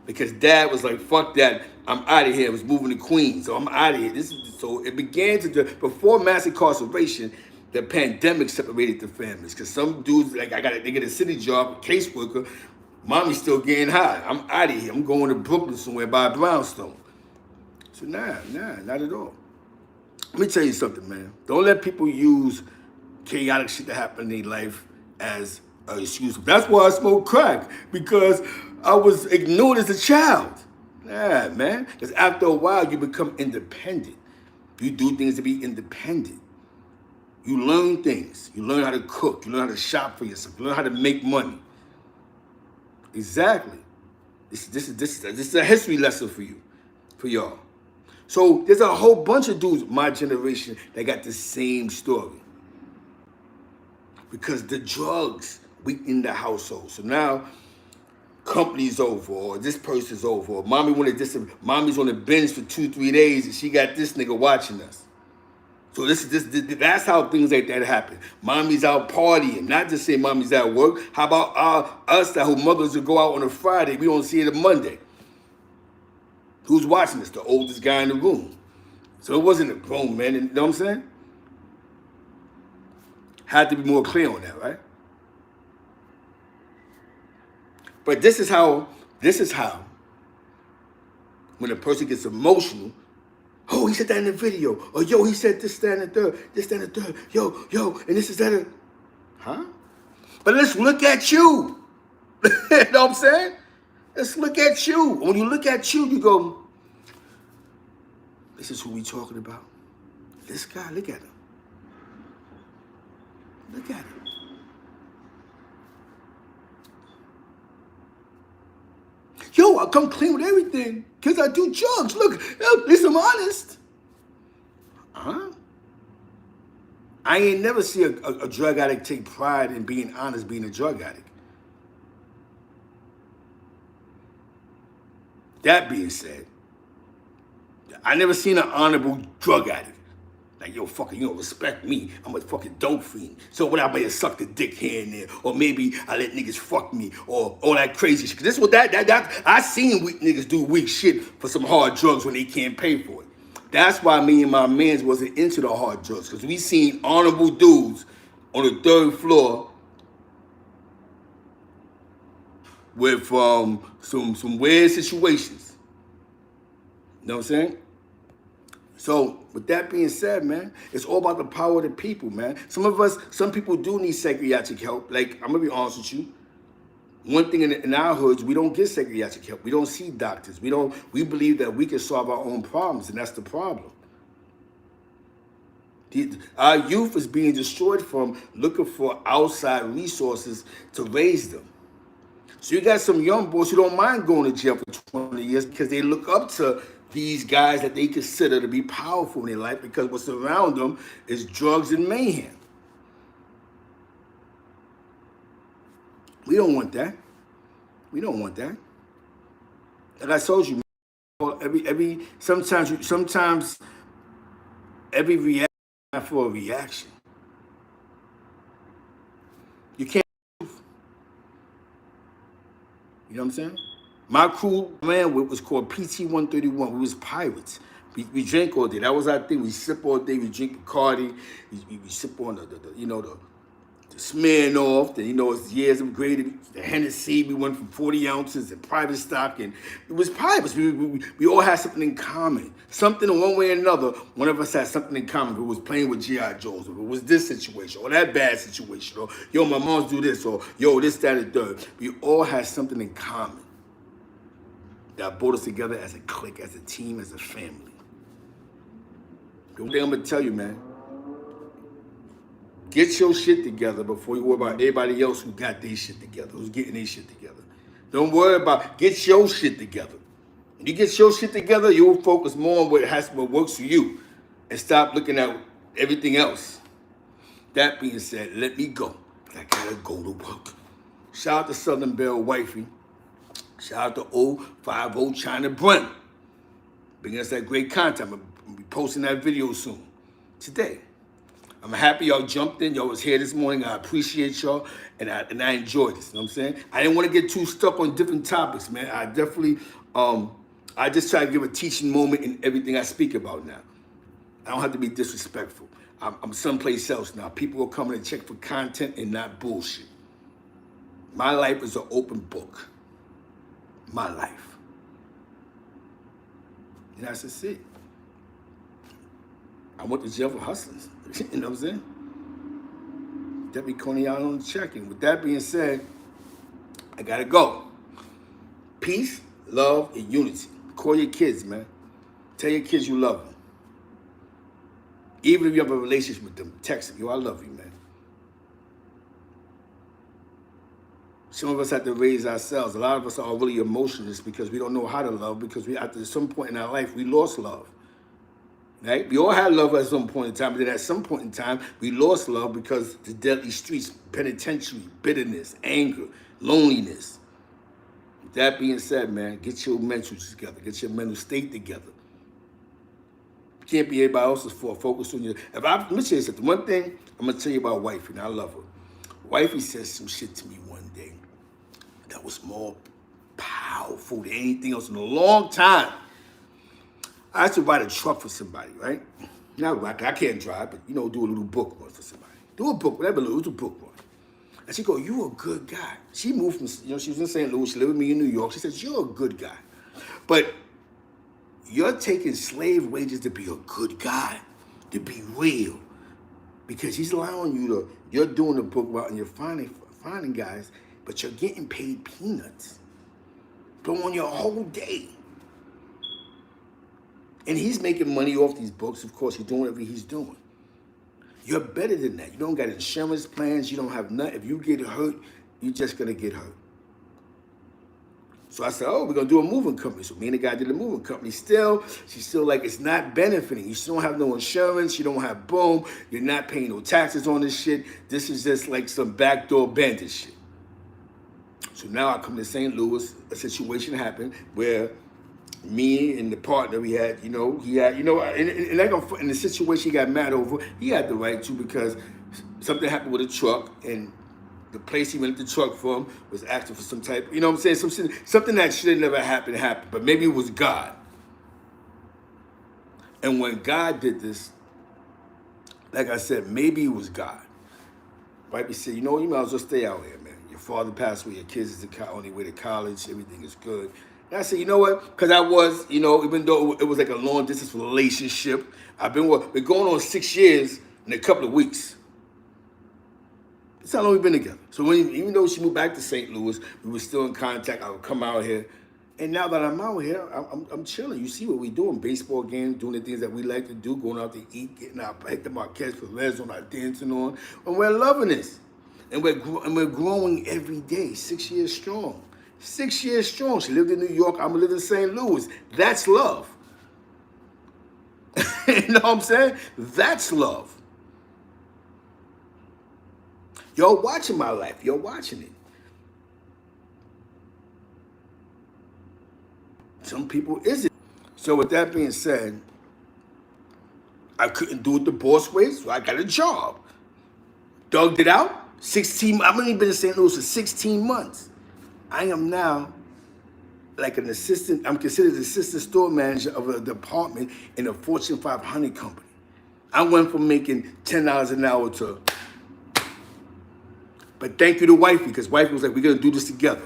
Because dad was like, fuck that, I'm out of here. I was moving to Queens, so I'm out of here. So it began to, before mass incarceration, the pandemic separated the families. Because some dudes, like they get a city job, a caseworker, mommy's still getting high. I'm out of here. I'm going to Brooklyn somewhere by Brownstone. So nah, not at all. Let me tell you something, man. Don't let people use chaotic shit that happened in their life as an excuse. That's why I smoke crack, because I was ignored as a child. Nah, man. Because after a while, you become independent. You do things to be independent. You learn things. You learn how to cook. You learn how to shop for yourself. You learn how to make money. Exactly. This is a history lesson for y'all. So there's a whole bunch of dudes my generation that got the same story. Because the drugs weaken the household. So now company's over, or this person's over, or mommy's on the bench for 2-3 days and she got this nigga watching us. So that's how things like that happen. Mommy's out partying, not just say mommy's at work. How about us who mothers will go out on a Friday, we don't see it on Monday? Who's watching this? The oldest guy in the room. So it wasn't a grown man, you know what I'm saying? Had to be more clear on that, right? But this is how, when a person gets emotional, oh, he said that in the video. Or, yo, he said this, that, and the third. This, that, and the third. Yo, and this is that. Huh? But let's look at you. You know what I'm saying? Let's look at you. When you look at you, you go, this is who we talking about. This guy, look at him. Look at him. Yo, I come clean with everything because I do drugs. Look, at least I'm honest. Huh? I ain't never see a drug addict take pride in being honest, being a drug addict. That being said, I never seen an honorable drug addict. Like, yo, fucking, you don't respect me. I'm a fucking dope fiend. So what, I may have sucked a dick here and there. Or maybe I let niggas fuck me. Or all that crazy shit. This is what I seen weak niggas do weak shit for some hard drugs when they can't pay for it. That's why me and my mans wasn't into the hard drugs. Because we seen honorable dudes on the 3rd floor with some weird situations. You know what I'm saying? So, with that being said, man, it's all about the power of the people, man. Some people do need psychiatric help. Like, I'm going to be honest with you. One thing in our hoods, we don't get psychiatric help. We don't see doctors. We believe that we can solve our own problems, and that's the problem. Our youth is being destroyed from looking for outside resources to raise them. So you got some young boys who don't mind going to jail for 20 years because they look up to these guys that they consider to be powerful in their life because what's around them is drugs and mayhem. We don't want that. We don't want that. Like I told you, sometimes every reaction is for a reaction. You can't. You know what I'm saying? My crew ran with was called PT-131. We was pirates. We drank all day. That was our thing. We sip all day. We drink Bacardi. We sip on the smearing off, and it's years of graded. The Hennessy, we went from 40 ounces and private stock, and it was private. We all had something in common. Something in one way or another, one of us had something in common. If it was playing with G.I. Joes, or if it was this situation, or that bad situation, or yo, my mom's do this, or yo, this, that, and third. We all had something in common that brought us together as a clique, as a team, as a family. The one thing I'm gonna tell you, man, get your shit together before you worry about everybody else who got their shit together, who's getting their shit together. Don't worry about, get your shit together. When you get your shit together, you'll focus more on what works for you and stop looking at everything else. That being said, let me go. I gotta go to work. Shout out to Southern Belle Wifey. Shout out to 050 ChynaBrim. Bringing us that great content. I'm gonna be posting that video soon. Today. I'm happy y'all jumped in. Y'all was here this morning. I appreciate y'all, and I enjoyed this. You know what I'm saying? I didn't want to get too stuck on different topics, man. I definitely, I just try to give a teaching moment in everything I speak about now. I don't have to be disrespectful. I'm someplace else now. People are coming to check for content and not bullshit. My life is an open book. My life. And that's just it. I went to jail for hustling. You know what I'm saying? Debbie Coney out on the check-in. With that being said, I gotta go. Peace, love, and unity. Call your kids, man. Tell your kids you love them. Even if you have a relationship with them, text them. Yo, I love you, man. Some of us have to raise ourselves. A lot of us are really emotionless because we don't know how to love, because at some point in our life, we lost love. Right? We all had love at some point in time, but then at some point in time, we lost love because the deadly streets, penitentiary, bitterness, anger, loneliness. With that being said, man, get your mentals together. Get your mental state together. You can't be everybody else's fault. Focus on your... Let me tell you something. One thing I'm going to tell you about Wifey, and I love her. Wifey said some shit to me one day that was more powerful than anything else in a long time. I used to ride a truck for somebody, right? Not I can't drive, but do a little book run for somebody. Do a book, whatever, it was a book run. And she go, you a good guy. She moved from, she was in St. Louis, she lived with me in New York. She says, you're a good guy. But you're taking slave wages to be a good guy, to be real. Because he's allowing you to, you're doing the book route and you're finding guys, but you're getting paid peanuts. Throwing your whole day. And he's making money off these books. Of course, he's doing whatever he's doing. You're better than that. You don't got insurance plans. You don't have nothing. If you get hurt, you're just going to get hurt. So I said, we're going to do a moving company. So me and the guy did a moving company. She's still like, it's not benefiting. You still don't have no insurance. You don't have boom. You're not paying no taxes on this shit. This is just like some backdoor bandit shit. So now I come to St. Louis. A situation happened where me and the partner we had, in the situation he got mad over, he had the right to, because something happened with a truck, and the place he rented the truck from was asking for some type, you know what I'm saying, something that should have never happened, but maybe it was God. And when God did this, like I said, maybe it was God. Right? He said, you might as well stay out here, man. Your father passed away, your kids is on their way to college, everything is good. And I said, you know what? Because I was, even though it was like a long distance relationship, we're going on 6 years in a couple of weeks. That's how long we've been together. So even though she moved back to St. Louis, we were still in contact. I would come out here. And now that I'm out here, I'm chilling. You see what we're doing. Baseball games, doing the things that we like to do, going out to eat, getting our hit the Marquez for Reds on, our dancing on. And we're loving this. And we're growing every day, 6 years strong. 6 years strong. She lived in New York. I'm living in St. Louis. That's love. You know what I'm saying? That's love. You're watching my life. You're watching it. Some people isn't. So with that being said, I couldn't do it the boss way, so I got a job. Dugged it out. I've only been in St. Louis for 16 months. I am now like an assistant. I'm considered assistant store manager of a department in a Fortune 500 company. I went from making $10 an hour to But thank you to wifey, because wifey was like, we're going to do this together.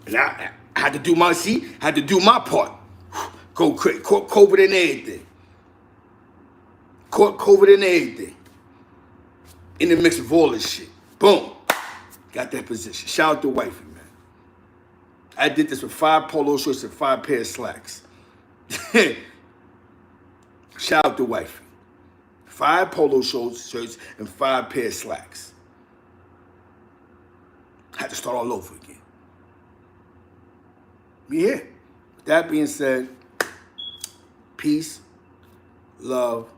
And I had to do my, had to do my part. Go crazy, caught COVID and everything. Caught COVID and everything. In the mix of all this shit. Boom. Got that position. Shout out to wifey, man. I did this with 5 polo shirts and 5 pair of slacks. Shout out to wifey. 5 polo shirts and 5 pair of slacks. Had to start all over again. Yeah. With that being said, peace, love,